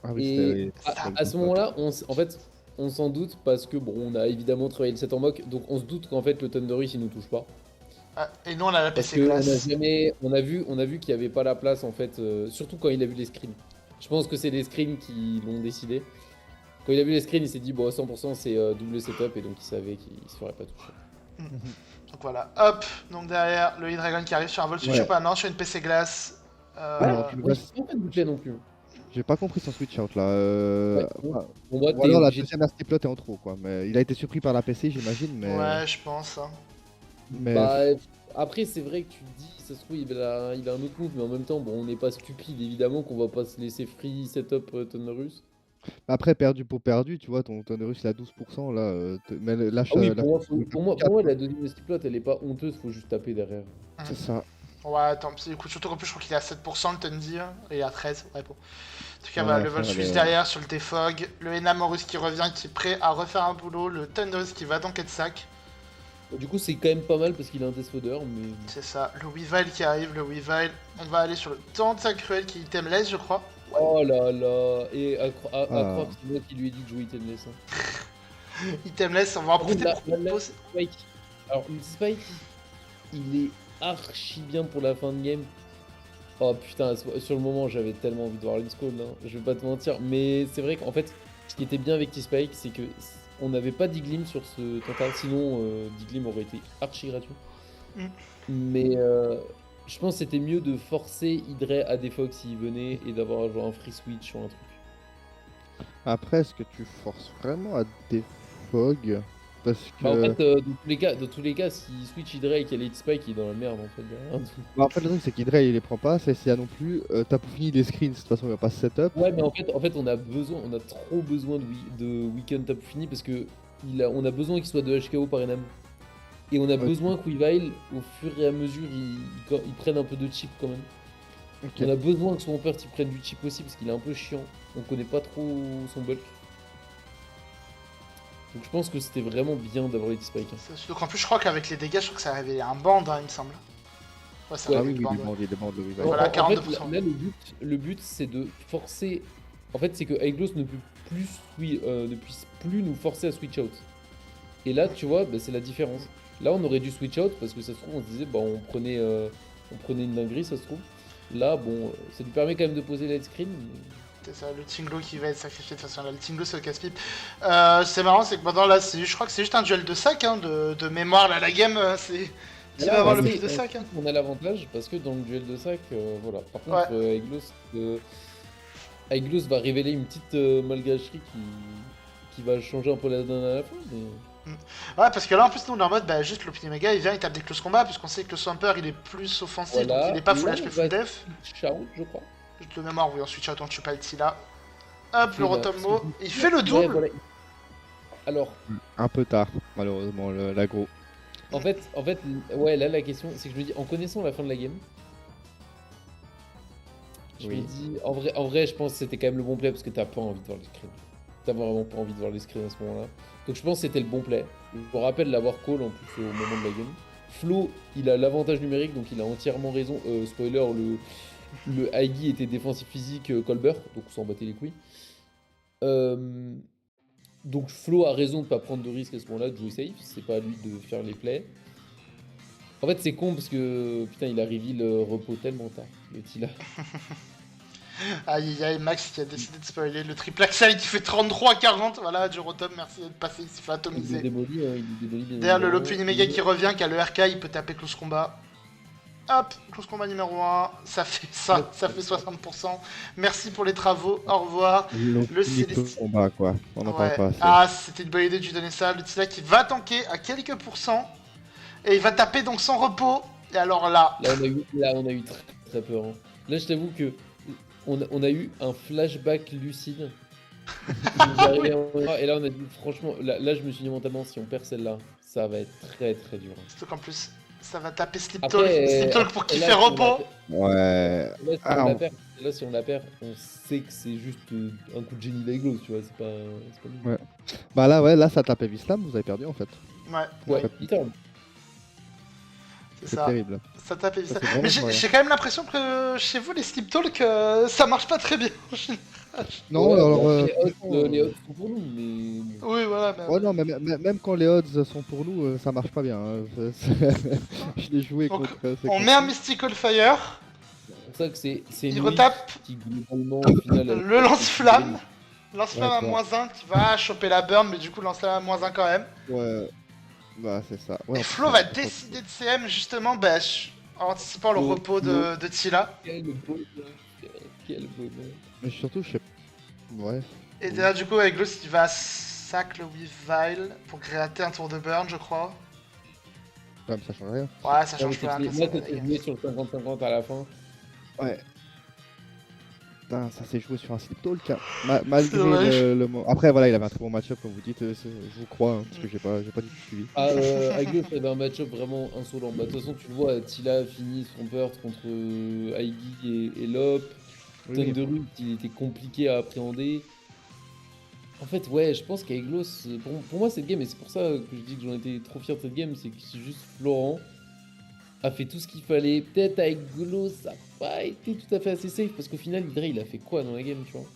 Ah oui, Et c'était à ce moment-là, en fait, on s'en doute parce que bon, on a évidemment travaillé le set en mock, donc on se doute qu'en fait le Thunderus il nous touche pas. Ah, et nous on a la Parce PC qu'on a glace. jamais, on a vu qu'il n'y avait pas la place en fait, surtout quand il a vu les screens. Je pense que c'est les screens qui l'ont décidé. Quand il a vu les screens, il s'est dit bon 100% c'est double setup et donc il savait qu'il se ferait pas toucher. Donc voilà, hop, donc derrière le Hydreigon qui arrive sur un vol switch Ouais. ou pas, non, sur une PC glace. Alors, Ouais, j'ai pas fait de boucler non plus. J'ai pas compris son switch out là. Ouais, Enfin, pour moi, ou t'es alors la obligé. deuxième Nasty Plot est en trop quoi. Mais il a été surpris par la PC, j'imagine. Ouais, je pense. Hein. Mais Bah, après, c'est vrai que tu te dis, ça se trouve, il a un autre move, mais en même temps, bon, on n'est pas stupide, évidemment, qu'on va pas se laisser free setup Thunderus. après, perdu pour perdu, tu vois, ton Thunderus il a 12%, là, mais Ah oui, lâche pour moi, la deuxième plot, elle est pas honteuse, faut juste taper derrière. c'est ça. Ouais, tant pis, écoute, surtout qu'en plus, je crois qu'il est à 7% le Tundi, hein, et il est à 13. Ouais, bon. En tout cas, Ouais, voilà, le enfin, Volswitch derrière sur le T-Fog, le Enamorus qui revient, qui est prêt à refaire un boulot, le Thunderus qui va tanker de sac. Du coup, c'est quand même pas mal parce qu'il a un Death Fodder, mais. C'est ça, le Weavile qui arrive, le Weavile. On va aller sur le Tentacle Cruel qui itemless, je crois. Oh là là. Et à Ah. croire que c'est moi qui lui ai dit de jouer Itemless. Hein. Itemless, on va en profiter Là, pour poser. Spike. Alors, le Spike, il est archi bien pour la fin de game. Oh putain, sur le moment, j'avais tellement envie de voir l'Inscall, hein. Je vais pas te mentir. Mais c'est vrai qu'en fait, ce qui était bien avec T-Spike, c'est que on n'avait pas d'Iglim sur ce total. Sinon, d'Iglim aurait été archi gratuit. Mm. Mais je pense que c'était mieux de forcer Hydra à Defog s'il venait et d'avoir genre un free switch ou un truc. Après, est-ce que tu forces vraiment à défog? Parce que. Bah, en fait, dans tous les cas, s'il switch Hydra et qu'il y a Spike, il est dans la merde en fait. Derrière. Bah, en fait, le truc, c'est qu'Hydra il les prend pas, CSA non plus. T'as pour fini les screens, de toute façon, il n'y a pas setup. Ouais, mais en fait, on a trop besoin de Weekend Top Fini parce que on a besoin qu'il soit de HKO par Enam. Et on a besoin que Weavile, au fur et à mesure, il prenne un peu de chip quand même. Okay. On a besoin que son père il prenne du chip aussi parce qu'il est un peu chiant. On connaît pas trop son bulk. Donc je pense que c'était vraiment bien d'avoir les Spike. Hein. Donc en plus, je crois qu'avec les dégâts, je crois que ça a révélé un band, hein, il me semble. Ouais, ça Ah révèle oui, le oui, band. des bandes de Weavile. Voilà, En fait, 42%. là, le but c'est de forcer. En fait, c'est que Aeglos ne puisse plus nous forcer à switch out. Et là, tu vois, bah, c'est la différence. Là, on aurait dû switch out parce que ça se trouve, on se disait, bah, on prenait une dinguerie, ça se trouve. Là, bon, ça lui permet quand même de poser l'head screen. Mais... C'est ça, le Tinglo qui va être sacrifié de toute façon. Là, le Tinglo, c'est le casse-pipe. C'est marrant, c'est que maintenant, là, je crois que c'est juste un duel de sac, hein, de mémoire. Là, la game, c'est. Qui va avoir le plus de sac. Hein. On a l'avantage parce que dans le duel de sac, voilà. Par contre, Aeglos va révéler une petite malgacherie qui va changer un peu la donne à la fin. Mais... Ouais, parce que là, en plus, nous, on est en mode, bah, juste l'Opinimega, il vient, il tape des close combats, puisqu'on sait que le Swamper, il est plus offensif, voilà. donc il est pas full là, HP full def. Shout, je crois. Juste de mémoire, oui, ensuite, on tue pas le Tila. Hop, le Rotommo, il fait le double. Voilà. Alors. Un peu tard, malheureusement, l'aggro. En fait, ouais, là, la question, c'est que je me dis, en connaissant la fin de la game, je me dis, en vrai, je pense que c'était quand même le bon play parce que t'as pas envie de voir les screens. T'as vraiment pas envie de voir les screens à ce moment-là. Donc je pense que c'était le bon play. Je me rappelle l'avoir call en plus au moment de la game. Flo, il a l'avantage numérique, donc il a entièrement raison. Spoiler, le Aiggy était défensif physique Colbert, donc on s'en battait les couilles. Donc Flo a raison de pas prendre de risque à ce moment-là, de jouer safe. C'est pas à lui de faire les plays. En fait, c'est con parce que putain, il a reveal repos tellement tard. Le Tila. Aïe aïe aïe, Max qui a décidé de spoiler le triple Axel qui fait 33-40. Voilà, Jurotom, merci d'être passé, il s'est fait atomiser. Il est démoli bien. Derrière le Lopinimega qui revient, qui a le RK, il peut taper close combat. Hop, close combat numéro 1, ça fait ça, ça fait 60%. Merci pour les travaux, au revoir. Le Célestin. Combat, quoi. On en parle pas assez. Ah, c'était une bonne idée de lui donner ça. Le Tila qui va tanker à quelques pourcents. Et il va taper donc sans repos. Et alors là. Là, on a eu très, très peur. Hein. Là, je t'avoue que on a eu un flashback lucide. Et là, on a dit, franchement, là, je me suis dit mentalement, si on perd celle-là, ça va être très très dur. Surtout qu'en plus, ça va taper Sleep Talk pour qu'il fait repos. Ouais. Là, si on la perd, on sait que c'est juste un coup de génie d'Aeglos, tu vois, c'est pas ouais. Bah là, ça tape Evislam, vous avez perdu en fait. Ouais, littéralement. C'est terrible. Ça tape Evislam. Mais j'ai quand même l'impression que chez vous, les Sleep Talk, ça marche pas très bien en général. Non, alors. Les odds sont pour nous, mais. Oui, voilà. Mais... Ouais, non, mais même quand les odds sont pour nous, ça marche pas bien. Hein. Je l'ai joué donc, contre. On met un Mystical Fire. C'est pour ça que c'est il retape qui, globalement, au final, le lance-flamme. Lance-flamme à -1 qui va choper la burn, mais du coup, lance-flamme à -1 quand même. Ouais. Bah, c'est ça. Ouais, et Flo va décider de CM justement en anticipant le repos de Tila. Quel bonheur. Mais surtout, je sais. Ouais. Et là, du coup, avec Gloss, il va sac le Weavile pour gratter un tour de burn, je crois. Ouais, mais ça change rien. Ouais, ça Ouais, mais change pas. c'était- Comme Moi, ça, c'était joué sur le 50-50 à la fin. Ouais. Putain, ça s'est joué sur un slip talk, hein. C'est Malgré dommage. Après, voilà, il avait un très bon match-up, comme vous dites. Je vous crois, hein, parce que j'ai pas du tout suivi. Ah, Aglos avait un match-up vraiment insolent. Bah, de toute façon, tu le vois, Tila finit son Swampert contre Aiggy et Lop. Oui, oui. Thunderult, il était compliqué à appréhender. En fait, ouais, je pense qu'Aeglos, pour moi, cette game, et c'est pour ça que je dis que j'en étais trop fier de cette game, c'est que c'est juste Florent a fait tout ce qu'il fallait. Peut-être avec Glos, ça n'a pas été tout à fait assez safe, parce qu'au final, Hydra, il a fait quoi dans la game, tu vois?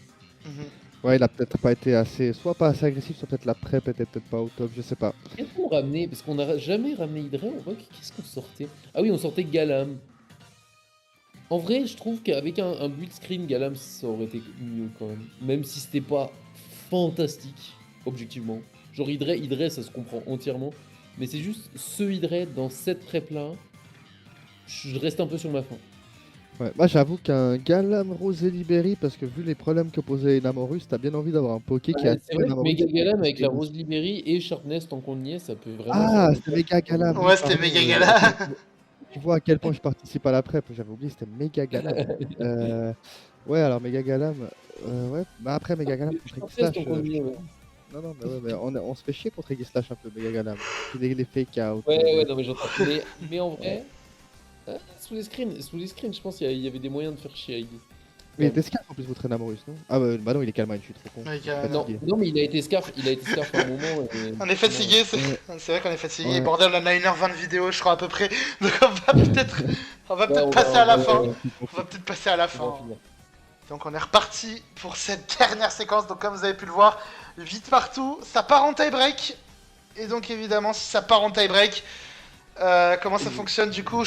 Mhm. Ouais, il a peut-être pas été assez. Soit pas assez agressif, soit peut-être la prep était peut-être pas au top, je sais pas. Qu'est-ce qu'on ramenait? Parce qu'on n'a jamais ramené Hydra, on voit qu'est-ce qu'on sortait? Ah oui, on sortait Galam. En vrai, je trouve qu'avec un build screen, Galam, ça aurait été mieux quand même. Même si c'était pas fantastique, objectivement. Genre Hydra, ça se comprend entièrement. Mais c'est juste ce Hydra dans cette prep-là, je reste un peu sur ma faim. Ouais, moi j'avoue qu'un Galam Rosé Liberi, parce que vu les problèmes que posait Enamorus, t'as bien envie d'avoir un poké qui Ouais, a c'est vrai que Enamorus. Mega Galam avec la Rose Liberi et Sharpness, tant qu'on y est, ça peut vraiment faire Ah, des c'était tâches. méga Galam, oui, Ouais, c'était pardon. méga gala. Tu vois à quel point je participe à la prep, j'avais oublié, c'était méga Galam. Ouais, alors méga Galam, ouais, bah après méga Galam contre Sharpness, Slash. tant qu'on y est, ouais. Non, non, mais ouais, mais on se fait chier contre Eggy Slash un peu, méga Galam. Les fake out. Ouais, non, mais j'entends. Mais en vrai, sous les screens, je pense qu'il y avait des moyens de faire chier Aiggy. Mais il était scarf en plus votre Enamorus, non? Ah bah non, il est Calmine, je suis trop con. Méga- Non, Fatigué. non, mais il a été scarf à un moment. Et... On est fatigué, Ouais, c'est vrai qu'on est fatigué. ouais. Bordel, on a 1h20 de vidéo, je crois à peu près. Donc on va peut-être Ouais, passer à la fin. ouais, On va peut-être passer à la on va fin. finir. Donc on est reparti pour cette dernière séquence. Donc comme vous avez pu le voir, vite partout, ça part en tie break. Et donc évidemment, si ça part en tie break, comment ça fonctionne du coup?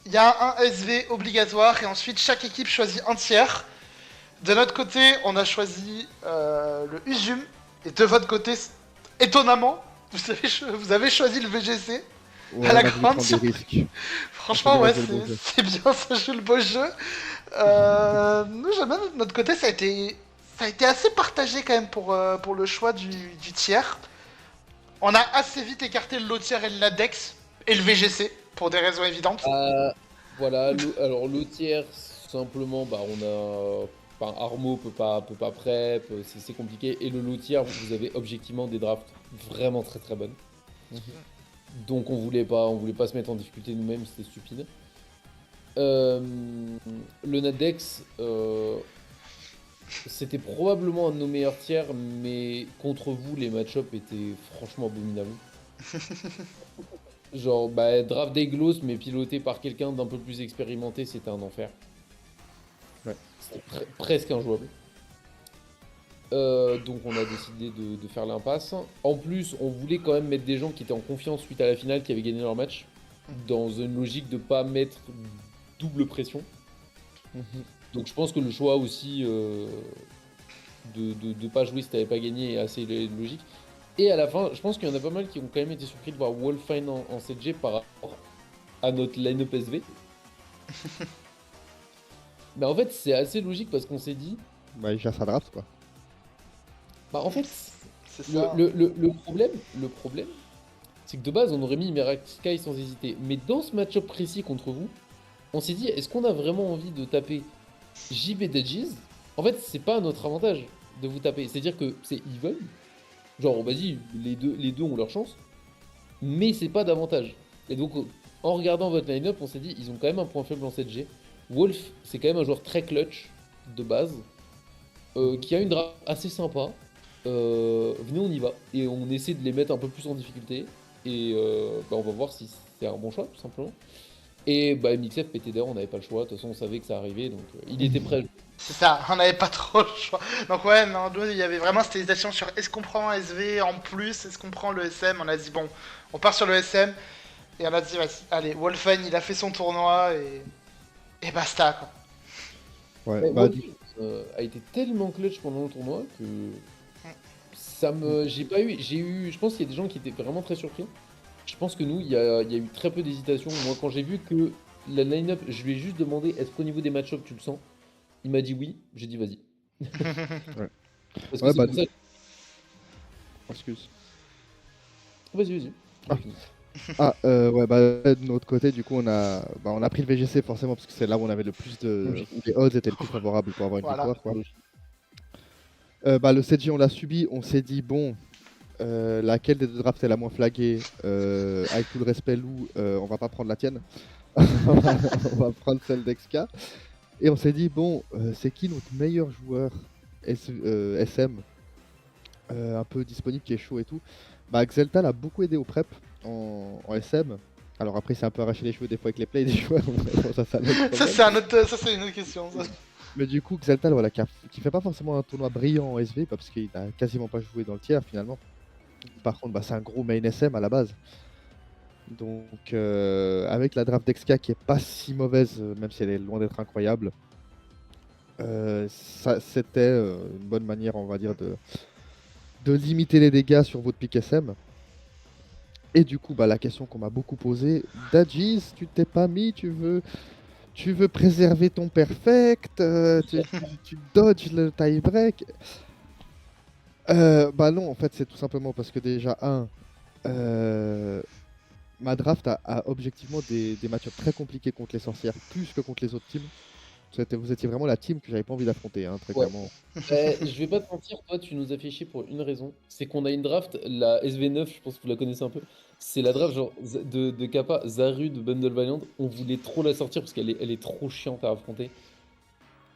Il y a un SV obligatoire et ensuite chaque équipe choisit un tiers. De notre côté, on a choisi le Uzum. Et de votre côté, étonnamment, vous avez choisi le VGC. Ouais, À on la a voulu grande prendre des surprise. risques. Franchement, On ouais, s'est dit, on va jouer le beau jeu. c'est bien, ça joue le beau jeu. Nous, j'aime bien de notre côté, ça a été assez partagé quand même pour le choix du tiers. On a assez vite écarté le lotier et le Nadex et le VGC pour des raisons évidentes. Voilà, alors l'autre tiers, simplement, bah, on a. Enfin, Armo peut pas prep, c'est compliqué. Et le lot tiers, vous avez objectivement des drafts vraiment très très bonnes. Donc on voulait pas se mettre en difficulté nous-mêmes, c'était stupide. Le Nadex, c'était probablement un de nos meilleurs tiers, mais contre vous, les match-ups étaient franchement abominables. Genre, bah, draft d'Eglos, mais piloté par quelqu'un d'un peu plus expérimenté, c'était un enfer. Ouais. C'était presque injouable. Donc on a décidé de faire l'impasse. En plus, on voulait quand même mettre des gens qui étaient en confiance suite à la finale, qui avaient gagné leur match, dans une logique de pas mettre double pression. Donc je pense que le choix aussi de pas jouer si t'avais pas gagné est assez logique. Et à la fin, je pense qu'il y en a pas mal qui ont quand même été surpris de voir Wolfine en 7G par rapport à notre line-up SV. Mais en fait, c'est assez logique parce qu'on s'est dit, Bah, il gère sa draft, quoi. bah en fait, C'est ça. le problème, c'est que de base, on aurait mis Miracle Sky sans hésiter. Mais dans ce match-up précis contre vous, on s'est dit, est-ce qu'on a vraiment envie de taper JB Dodges? En fait, c'est pas à notre avantage de vous taper. C'est-à-dire que c'est even. Genre, vas-y, les deux ont leur chance. Mais c'est pas d'avantage. Et donc, en regardant votre line-up, on s'est dit, ils ont quand même un point faible en 7G. Wolf, c'est quand même un joueur très clutch de base, qui a une draft assez sympa. Venez, on y va. Et on essaie de les mettre un peu plus en difficulté. Et bah, on va voir si c'est un bon choix, tout simplement. Et bah, Mixef, PTDR, on n'avait pas le choix. De toute façon, on savait que ça arrivait, donc il était prêt. C'est ça, on n'avait pas trop le choix. Donc ouais, non, nous, il y avait vraiment cette hésitation sur est-ce qu'on prend un SV en plus, est-ce qu'on prend le SM. On a dit bon, on part sur le SM. Et on a dit, vas-y, allez, Wolfen, il a fait son tournoi et basta, quoi. Ouais, Mais bah, Wolf a été tellement clutch pendant le tournoi que j'ai pas eu, je pense qu'il y a des gens qui étaient vraiment très surpris. Je pense que nous, il y a eu très peu d'hésitation. Moi, quand j'ai vu que la line-up, je lui ai juste demandé est-ce qu'au niveau des match-ups, tu le sens? Il m'a dit oui, j'ai dit vas-y. Ouais. Parce que Ouais, c'est bah, pour ça. excuse. Vas-y, vas-y. Ah. Ouais, bah, de notre côté, du coup, on a pris le VGC forcément parce que c'est là où on avait le plus Logique. où les odds étaient le plus favorables pour avoir une Voilà. victoire, quoi. Bah, le 7G, on l'a subi. On s'est dit, bon, laquelle des deux drafts est la moins flaguée? Avec tout le respect, Lou, on va pas prendre la tienne. On va prendre celle d'Exka. Et on s'est dit, bon, c'est qui notre meilleur joueur SM un peu disponible, qui est chaud et tout? Bah, Xelta l'a beaucoup aidé au prep en SM. Alors après, c'est un peu arraché les cheveux des fois avec les plays des joueurs, mais bon, ça c'est un autre Ça, problème. c'est une autre question. Ça. Mais du coup, Xeltal, voilà, qui fait pas forcément un tournoi brillant en SV, parce qu'il a quasiment pas joué dans le tiers finalement. Par contre, bah, c'est un gros main SM à la base. Donc, avec la draft d'Exka qui est pas si mauvaise, même si elle est loin d'être incroyable, c'était une bonne manière, on va dire, de limiter les dégâts sur votre pick SM. Et du coup, bah, la question qu'on m'a beaucoup posée, Dajis, tu t'es pas mis, tu veux préserver ton perfect, tu dodges le tie-break. Bah non, en fait, c'est tout simplement parce que déjà, ma draft a objectivement des match-ups très compliqués contre les sorcières, plus que contre les autres teams. Vous étiez vraiment la team que j'avais pas envie d'affronter, hein, très Ouais. clairement. Je vais pas te mentir, toi, tu nous as fait chier pour une raison. C'est qu'on a une draft, la SV9, je pense que vous la connaissez un peu. C'est la draft genre de Kappa, Zaru de Bundle Valiant. On voulait trop la sortir parce elle est trop chiante à affronter.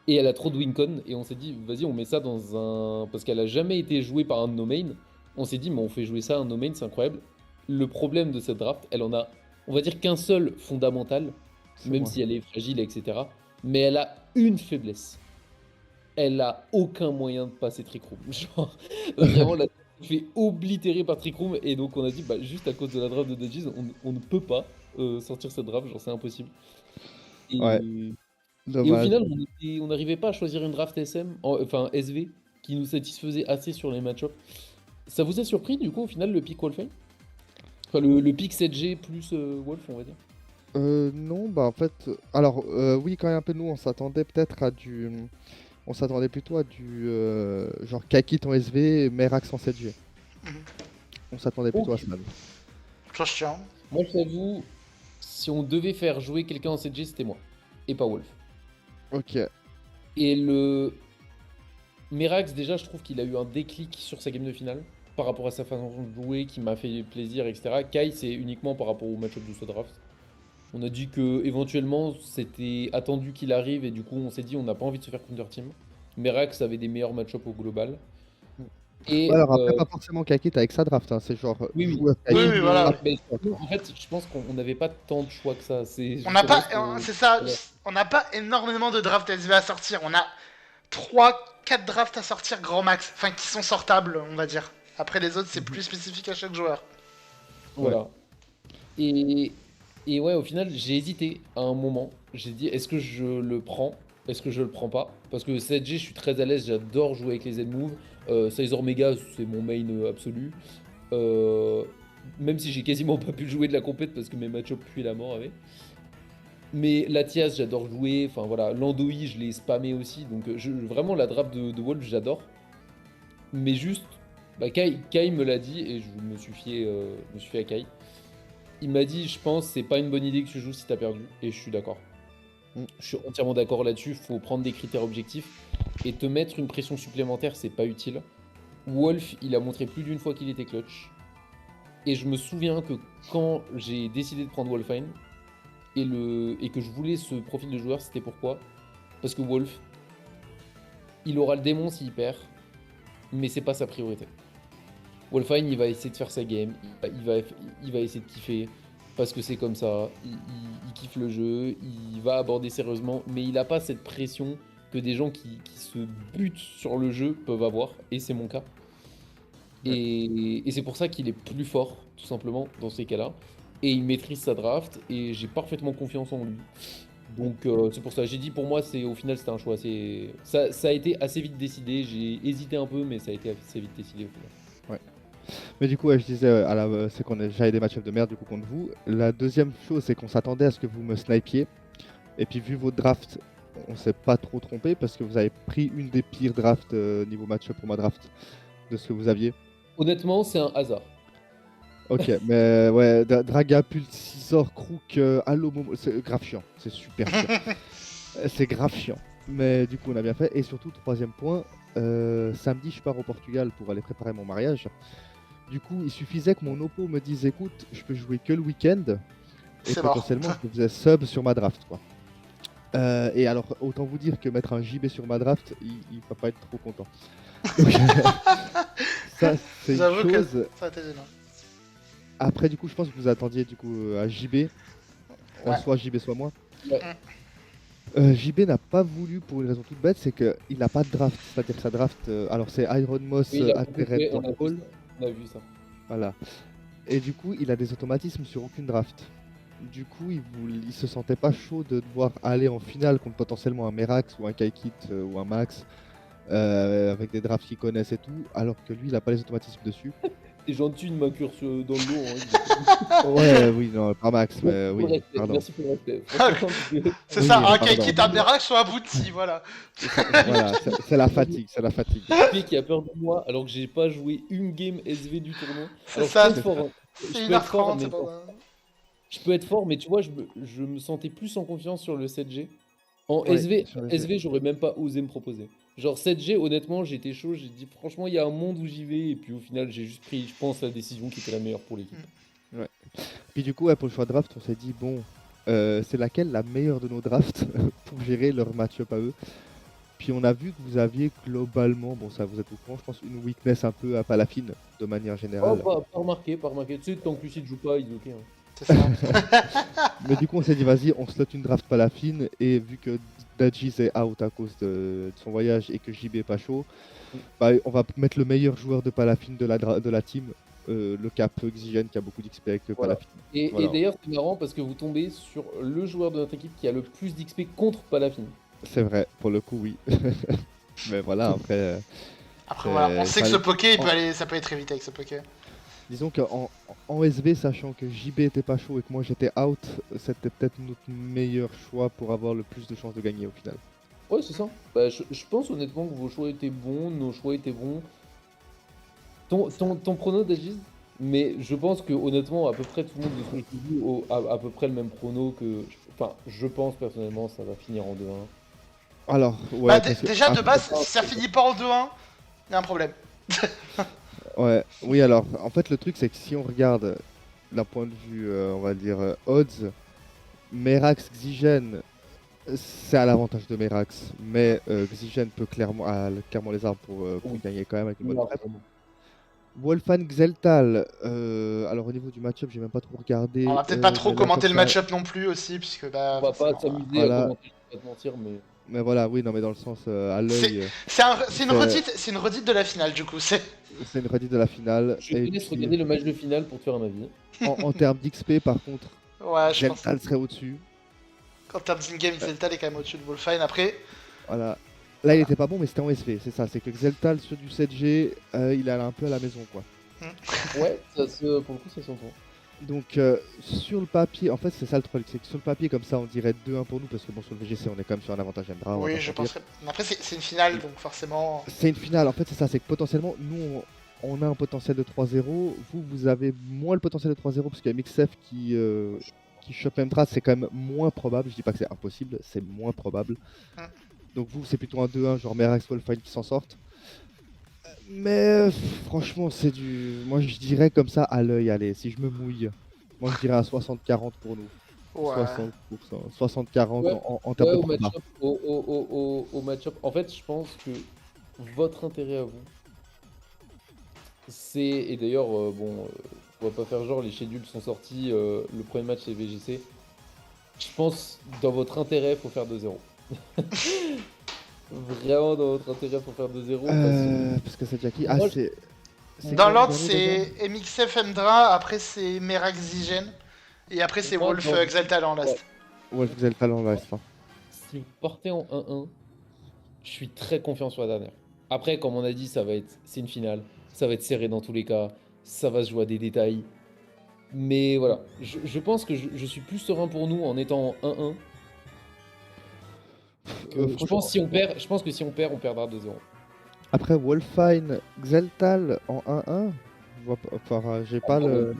Et elle a trop de wincon. Et on s'est dit, vas-y, on met ça dans un. Parce qu'elle a jamais été jouée par un de nos mains. On s'est dit, mais on fait jouer ça à un de nos mains, c'est incroyable. Le problème de cette draft, elle en a, on va dire qu'un seul fondamental, C'est même moi. si elle est fragile, etc. Mais elle a une faiblesse. Elle a aucun moyen de passer Trick Room. Genre, vraiment, la fait oblitérer par Trick Room. Et donc, on a dit, bah, juste à cause de la draft de Dodges, on ne peut pas sortir cette draft. Genre, c'est impossible. Ouais, Et au dommage. final, on n'arrivait pas à choisir une draft SM, enfin SV, qui nous satisfaisait assez sur les match-ups. Ça vous a surpris, du coup, au final, le pick Wolfenstein? Enfin, le pick 7G plus Wolf, on va dire. Non, bah en fait, alors oui, quand même un peu, nous, on s'attendait peut-être à du. On s'attendait plutôt à du genre Kakit en SV et Merax en 7G. Mhm. On s'attendait plutôt à Ok. ça. Ça, je tiens. Moi, je t'avoue, si on devait faire jouer quelqu'un en 7G, c'était moi, et pas Wolf. Ok. Et le Merax, déjà, je trouve qu'il a eu un déclic sur sa game de finale par rapport à sa façon de jouer qui m'a fait plaisir, etc. Kai, c'est uniquement par rapport au match-up de ce draft. On a dit que éventuellement c'était attendu qu'il arrive et du coup on s'est dit on n'a pas envie de se faire counter team. Merax avait des meilleurs match-up au global. Ouais, Et alors après, pas forcément Kakit avec sa draft, hein, c'est genre oui, oui. joueur Oui, Kakit. oui, voilà. Mais en fait, je pense qu'on n'avait pas tant de choix que ça. C'est On n'a justement pas, ce qu'on. c'est ça, Voilà. on n'a pas énormément de drafts SV à sortir. On a 3-4 drafts à sortir grand max. Enfin, qui sont sortables, on va dire. Après, les autres, c'est plus spécifique à chaque joueur. Voilà. Et, et ouais, au final, j'ai hésité à un moment. J'ai dit, est-ce que je le prends? Est-ce que je le prends pas? Parce que 7G, je suis très à l'aise, j'adore jouer avec les Z-Move. Sizer Mega, c'est mon main absolu. Euh, Même si j'ai quasiment pas pu le jouer de la compète parce que mes match-ups puient la mort avec. Mais Latias, j'adore jouer. Enfin voilà, Landoi, je l'ai spammé aussi. Donc vraiment, la draft de Wolf, j'adore. Mais juste, bah, Kai me l'a dit et je me suis fié à Kai. Il m'a dit, je pense, c'est pas une bonne idée que tu joues si t'as perdu. Et je suis d'accord. Mm. Je suis entièrement d'accord là-dessus. Faut prendre des critères objectifs. Et te mettre une pression supplémentaire, c'est pas utile. Wolf, il a montré plus d'une fois qu'il était clutch. Et je me souviens que quand j'ai décidé de prendre Wolfine et que je voulais ce profil de joueur, c'était pourquoi? Parce que Wolf, il aura le démon s'il perd, mais c'est pas sa priorité. Wolfine, il va essayer de faire sa game, il va essayer de kiffer, parce que c'est comme ça, il kiffe le jeu, il va aborder sérieusement, mais il a pas cette pression que des gens qui se butent sur le jeu peuvent avoir, et c'est mon cas. Ouais. Et c'est pour ça qu'il est plus fort, tout simplement, dans ces cas-là. Et il maîtrise sa draft, et j'ai parfaitement confiance en lui. Donc c'est pour ça, j'ai dit pour moi, au final c'était un choix assez. Ça a été assez vite décidé, j'ai hésité un peu, mais ça a été assez vite décidé au final. Ouais. Mais du coup, ouais, je disais, c'est j'avais des match-ups de merde du coup contre vous. La deuxième chose, c'est qu'on s'attendait à ce que vous me snipiez. Et puis vu votre draft, on s'est pas trop trompé parce que vous avez pris une des pires drafts niveau match-up pour ma draft de ce que vous aviez. Honnêtement, c'est un hasard. Ok, mais ouais, Dragapult, Scizor, Crook, Allo Momo, c'est grave chiant, c'est super chiant. C'est grave chiant. Mais du coup, on a bien fait. Et surtout, troisième point, samedi, je pars au Portugal pour aller préparer mon mariage. Du coup, il suffisait que mon oppo me dise écoute, je peux jouer que le week-end. Et C'est mort. potentiellement, je faisais sub sur ma draft, quoi. Et alors, autant vous dire que mettre un JB sur ma draft, il va pas être trop content. Donc, ça, c'est une J'avoue que chose. ça a été gênant. Après, du coup, je pense que vous attendiez du coup à JB. Ouais. Soit JB, soit moi. Ouais. JB n'a pas voulu pour une raison toute bête, c'est qu'il n'a pas de draft. C'est-à-dire que sa draft, alors c'est Iron Moss, Oui, il a Aterret, on a vu Hall. ça. On a vu ça. Voilà. Et du coup, il a des automatismes sur aucune draft. Du coup, il se sentait pas chaud de devoir aller en finale contre potentiellement un Merax ou un Kaikit ou un Max avec des drafts qu'il connaissent et tout, alors que lui, il a pas les automatismes dessus. T'es gentil de m'inclure dans le lot. Hein. Ouais, oui, non, pas Max, mais Pour le oui, respect, pardon. merci pour le respect. Franchement, C'est Oui, ça, un pardon. Kaikit, un Merak soit abouti, voilà. Voilà, c'est la fatigue, c'est la fatigue. JP qui a peur de moi alors que j'ai pas joué une game SV du tournoi. C'est Alors ça, je peux être fort, hein. c'est Je peux être fort, 1h30, mais c'est pas... je peux être fort, mais tu vois, je me sentais plus en confiance sur le 7G. En Ouais, SV, sur les SV, j'aurais même pas osé me proposer. Genre 7G, honnêtement, j'étais chaud, j'ai dit franchement, il y a un monde où j'y vais, et puis au final, j'ai juste pris, je pense, la décision qui était la meilleure pour l'équipe. Puis du coup, ouais, pour le choix de draft, on s'est dit, bon, c'est laquelle la meilleure de nos drafts pour gérer leur match-up à eux. Puis on a vu que vous aviez globalement, bon ça vous êtes au courant, je pense, une weakness un peu à Palafine, de manière Oh, générale. pas remarqué, pas remarqué. Tu sais, tant que Lucide joue pas, il est ok. Hein. C'est ça. Mais du coup, on s'est dit, vas-y, on slot une draft Palafine, et vu que Dajis est out à cause de son voyage et que JB est pas chaud, bah, on va mettre le meilleur joueur de Palafine de la team, le cap Xygen qui a beaucoup d'XP avec Voilà. Palafine. Et Voilà. d'ailleurs, c'est marrant parce que vous tombez sur le joueur de notre équipe qui a le plus d'XP contre Palafine. C'est vrai, pour le coup, oui. Mais voilà, après, Après, voilà, on sait que ce ça- poké, il peut aller, ça peut aller très vite avec ce poké. disons qu'en SV, sachant que JB était pas chaud et que moi j'étais out, c'était peut-être notre meilleur choix pour avoir le plus de chances de gagner au final. Ouais, c'est ça. Bah, je pense honnêtement que vos choix étaient bons, nos choix étaient bons. Ton prono d'Agis, mais je pense que honnêtement, à peu près tout le monde de ce que je dis à peu près le même prono que. Enfin, je pense personnellement, ça va finir en 2-1. Alors, ouais, Bah, parce que déjà, de après- base, si ça finit pas en 2-1, il y a un problème. ouais, oui, alors, en fait, le truc, c'est que si on regarde d'un point de vue, on va dire, odds, Merax, Xygen, c'est à l'avantage de Merax, mais Xygen peut clairement les armes pour Oui. gagner quand même avec une bonne Non, prep. vraiment. Wolfan Xeltal, alors au niveau du match-up, j'ai même pas trop regardé. On va peut-être pas trop mais là, commenter comme le ça- match-up non plus aussi, puisque bah. On va pas forcément, s'amuser Voilà. à commenter, je vais pas te mentir, mais. Mais voilà, oui, non, mais dans le sens à l'œil, c'est une c'est- redite, c'est une redite de la finale du coup. C'est. c'est une redite de la finale. Je te Et laisse puis, regarder le match de finale pour te faire un avis. en termes d'XP, par contre, Ouais, je pense. Xeltal serait au-dessus. Qu'en termes d'in-game, Zelta est quand même au-dessus de Wolfine. Après, Voilà. Là, il était pas bon, mais c'était en SV, c'est ça. C'est que Xeltal sur du 7G, il allait un peu à la maison, quoi. Ouais, pour le coup, ça s'entend. Donc, sur le papier, en fait, c'est ça le truc, c'est que sur le papier, comme ça, on dirait 2-1 pour nous, parce que bon, sur le VGC, on est quand même sur un avantage Endra. on va oui, pas je se mentir. penserais. Mais après, c'est une finale, donc forcément. C'est une finale, en fait, c'est ça, c'est que potentiellement, nous, on a un potentiel de 3-0, vous avez moins le potentiel de 3-0, parce qu'il y a Mixef qui chope Endra, c'est quand même moins probable, je dis pas que c'est impossible, c'est moins probable. Donc vous, c'est plutôt un 2-1, genre Merax Wolfine qui s'en sortent. Mais franchement, c'est du... Moi, je dirais comme ça, à l'œil, allez, si je me mouille, moi, je dirais à 60-40 pour nous. Ouais. 60%, 60-40 Ouais. en termes Ouais, de au combat. match-up. Au match-up. En fait, je pense que votre intérêt à vous, c'est. Et d'ailleurs, on va pas faire genre, les schedules sont sortis. Le premier match, c'est VGC. Je pense, dans votre intérêt, faut faire 2-0. Vraiment, dans votre intérêt, faut faire 2-0. Parce que c'est Jackie. Ah, Moi, c'est Dans quoi le l'ordre, dernier, déjà c'est MXF Endra, après c'est Merax Zygen, et après c'est Moi, Wolf dans- Xeltal en last. Ouais, vous avez le talent là, c'est ça. Si vous partez en 1-1, je suis très confiant sur la dernière. Après, comme on a dit, c'est une finale. Ça va être serré dans tous les cas. Ça va se jouer à des détails. Mais voilà, je pense que je suis plus serein pour nous en étant en 1-1 Je franchement, pense si on perd, je pense que si on perd, on perdra 2-0. après Wolfine, Xeltal en 1-1, je vois pas, enfin, j'ai pas le,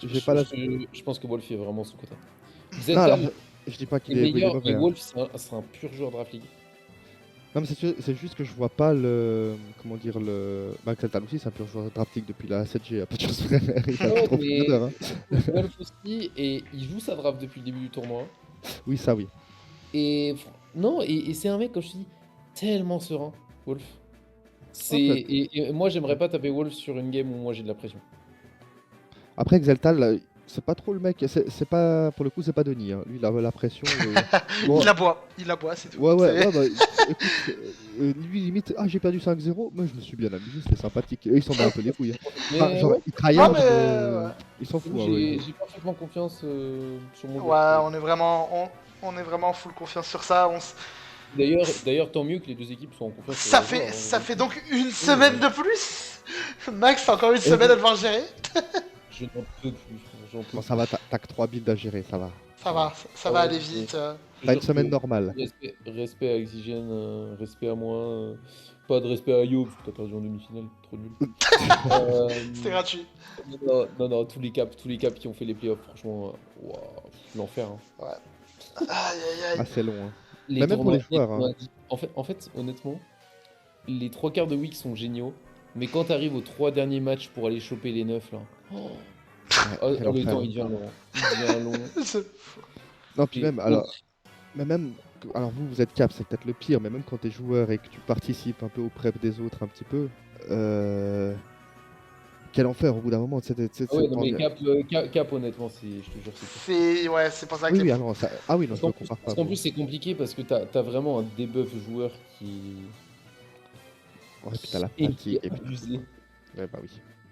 j'ai pas la. Je pense que Wolf est vraiment sous-côté. Non, alors Xeltal je dis pas est qu'il est meilleur, mauvais, mais hein. Wolf c'est un pur joueur draft league. Non, mais c'est juste que je vois pas le, comment dire, le. Bah, Xeltal aussi, c'est un pur joueur drafting depuis la 7G, à peu de choses près. Il a Ouais, trop mais d'honneur, hein. Wolf aussi, et il joue sa draft depuis le début du tournoi. Oui, ça oui. Non, et c'est un mec, comme je te dis, tellement serein, Wolf. En fait, Et moi, j'aimerais pas taper Wolf sur une game où moi j'ai de la pression. après Xeltal, là, c'est pas trop le mec, c'est pas, pour le coup, c'est pas Denis, hein. Lui, il a la pression. Bon, Il aboie, c'est tout. ouais, ouais, C'est- ouais, bah, écoute, lui, limite, ah, j'ai perdu 5-0, moi, je me suis bien amusé, c'était sympathique. Eux, ils s'en battent un peu les couilles, hein. Enfin, Mais genre, ouais, ils Non, tryhard, mais mais ouais. ils s'en foutent, hein, j'ai ouais. j'ai parfaitement confiance sur mon Ouais, joueur. on est vraiment full confiance sur ça. D'ailleurs, tant mieux que les deux équipes soient en confiance sur leurs joueurs, Ça hein. fait donc une semaine de plus. Max, t'as encore une Et semaine oui. à devoir gérer. Je n'en peux plus, j'en peux Bon, plus. ça va, t'as que 3 builds à gérer, ça va. Ça va aller vite. T'as une semaine normale. Respect à Exigène, respect à moi, pas de respect à Yo, parce que t'as perdu en demi-finale, trop nul. C'est gratuit. Non, tous les caps qui ont fait les playoffs, franchement, waouh, l'enfer, hein. Aïe aïe aïe. Ah, c'est long, hein. Les Bah, même pour les tournois, joueurs, hein. en fait, honnêtement, les 3 quarts de week sont géniaux, mais quand t'arrives aux 3 derniers matchs pour aller choper les 9 là, Quel le enfer. temps il devient long. Il devient long. Non, puis Et même, alors, mais même, alors vous êtes cap, c'est peut-être le pire, mais même quand t'es joueur et que tu participes un peu au prep des autres un petit peu, quel enfer au bout d'un moment, tu sais, Ah ouais, non, mais cap, honnêtement, je te jure, c'est tout. Ouais, c'est pour ça que Oui, les- oui, ah non, ça... ah oui, non, je me compare pas. Parce qu'en moi. plus, c'est compliqué parce que t'as vraiment un debuff joueur Ouais, puis t'as la qui fatigue, est et puis... abusé. Ouais, bah oui.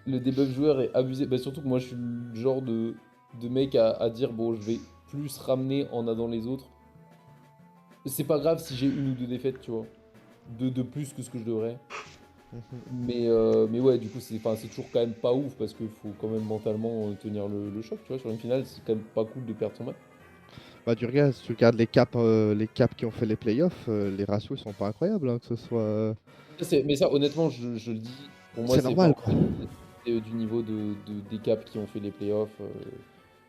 Le debuff joueur est abusé. Bah, surtout que moi, je suis le genre de mec à dire bon, je vais plus ramener en aidant les autres. C'est pas grave si j'ai une ou deux défaites, tu vois. De plus que ce que je devrais. Mhm. Mais ouais, du coup, c'est toujours quand même pas ouf parce qu'il faut quand même mentalement tenir le choc, tu vois. Sur une finale, c'est quand même pas cool de perdre son match. Bah tu regardes les caps qui ont fait les playoffs, les ratios ils sont pas incroyables, hein, que ce soit... Mais ça, honnêtement, je le dis, pour moi, C'est c'est normal, pas quoi. du niveau des caps qui ont fait les playoffs.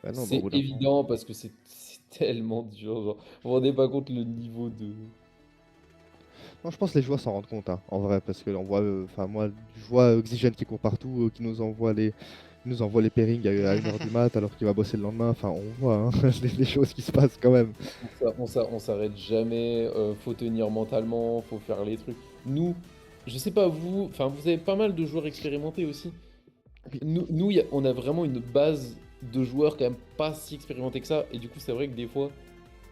Bah non, bah, au C'est bout d'un moment. évident parce que c'est tellement dur. Genre, vous vous rendez pas compte le niveau de. Non, je pense que les joueurs s'en rendent compte, hein, en vrai, parce que on voit, enfin moi, je vois Oxygène qui court partout, qui nous envoie les pairings à 1h du mat alors qu'il va bosser le lendemain. Enfin, on voit hein, les choses qui se passent quand même. On s'arrête jamais, faut tenir mentalement, faut faire les trucs. Nous, je sais pas vous, enfin vous avez pas mal de joueurs expérimentés aussi. Oui. Nous on a vraiment une base de joueurs quand même pas si expérimentés que ça. Et du coup, c'est vrai que des fois,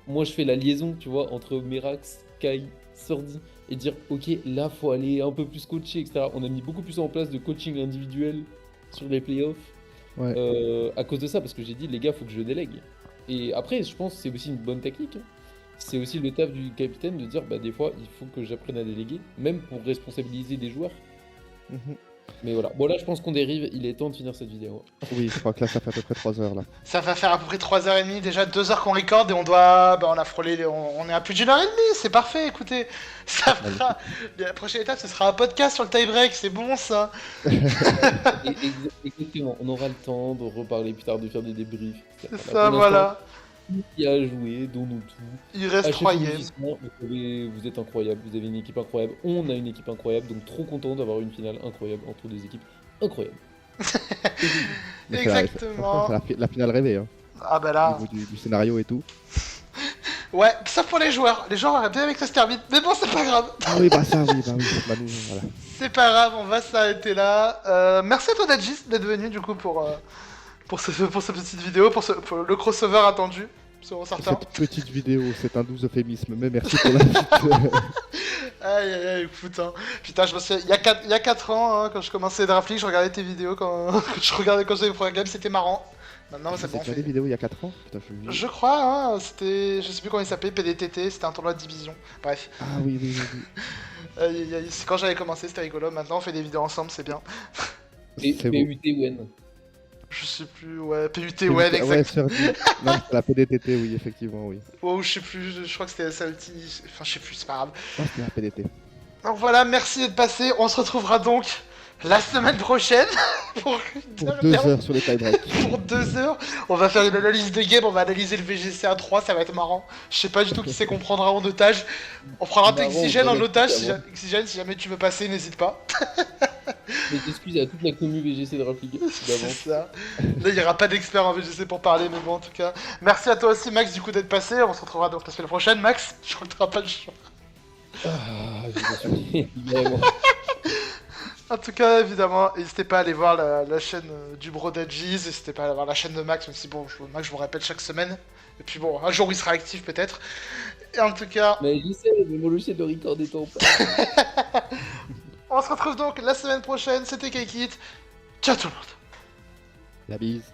moi je fais la liaison, tu vois, entre Merax, Kai, Sordi, et dire ok, là faut aller un peu plus coacher, etc. On a mis beaucoup plus en place de coaching individuel sur les playoffs. Ouais. À cause de ça, parce que j'ai dit, les gars, faut que je délègue. Et après, je pense que c'est aussi une bonne technique, hein. C'est aussi le taf du capitaine de dire, bah, des fois, il faut que j'apprenne à déléguer, même pour responsabiliser des joueurs. Mhm. Mais voilà. Bon, là, je pense qu'on dérive. Il est temps de finir cette vidéo. Oui, je crois que là ça fait à peu près 3 heures là. Ça va faire à peu près 3h30, déjà 2 heures qu'on record et on doit. Bah, on a frôlé. On est à plus d'une heure et demie, c'est parfait, écoutez. Ça fera. La prochaine étape, ce sera un podcast sur le tie-break, c'est bon ça. Exactement. On aura le temps de reparler plus tard, de faire des débriefs, etc. C'est Là, ça, pour voilà. l'instant, qui a joué, dont nous tous. Il reste Achetez 3 vos games. licences, vous êtes incroyables, vous avez une équipe incroyable, on a une équipe incroyable, donc trop content d'avoir une finale incroyable entre deux équipes incroyables. Mais Exactement. franchement, c'est la finale rêvée, hein, Ah bah au là. niveau du scénario et tout. Ouais, sauf pour les joueurs. Les joueurs auraient bien aimé que ça se termine. Mais bon, c'est pas grave. Ah oui, bah ça, oui, bah nous, voilà. C'est pas grave, on va s'arrêter là. Merci à toi, Dajis, d'être venu du coup pour cette petite vidéo, pour le crossover attendu, selon certains. Cette petite vidéo, c'est un doux euphémisme, mais merci pour l'invite. Aïe aïe aïe, putain. Putain, je me souviens, il y a 4 ans, hein, quand je commençais Draft League, je regardais tes vidéos quand je regardais quand j'avais le programme, c'était marrant. Maintenant, c'est C'est bon. déjà des vidéos il y a 4 ans. Putain, je suis vieux. Je crois, hein, c'était. Je sais plus comment il s'appelait, PDTT, c'était un tournoi de division. Bref. Ah oui, oui, oui, oui. Aïe, aïe, aïe, c'est quand j'avais commencé, c'était rigolo. Maintenant, on fait des vidéos ensemble, c'est bien. C'est beau. PUT Wen. Je sais plus, ouais, PUT, ouais, exact. Ouais, sur 10. Non, c'est la PDTT, oui, effectivement, oui. Oh, je sais plus, je crois que c'était SLT. Enfin, je sais plus, c'est pas grave. Ah, c'était la PDT. Donc voilà, merci d'être passé. On se retrouvera donc la semaine prochaine pour Pour 2 heures sur les tie-breaks. pour 2 heures. On va faire une analyse de game, on va analyser le VGC à 3, ça va être marrant. Je sais pas du tout qui c'est qu'on prendra en otage. On prendra Marrant, Exigène en on va otage. mettre Exigène, si jamais tu veux passer, n'hésite pas. Mes excuses à toute la commu VGC Draft League C'est d'avance. ça. Là, il n'y aura pas d'expert en VGC pour parler, mais bon, en tout cas. Merci à toi aussi, Max, du coup, d'être passé. On se retrouvera donc la semaine prochaine. Max, je crois que t'auras pas le choix. Ah, je me suis vraiment. En tout cas, évidemment, n'hésitez pas à aller voir la chaîne du Brodages, n'hésitez pas à aller voir la chaîne de Max, même si bon, Max, je vous répète chaque semaine. Et puis bon, un jour il sera actif peut-être. Et en tout cas, Mais j'essaie, mais mon logiciel de record est en on se retrouve donc la semaine prochaine. C'était Kaikit. Ciao tout le monde. La bise.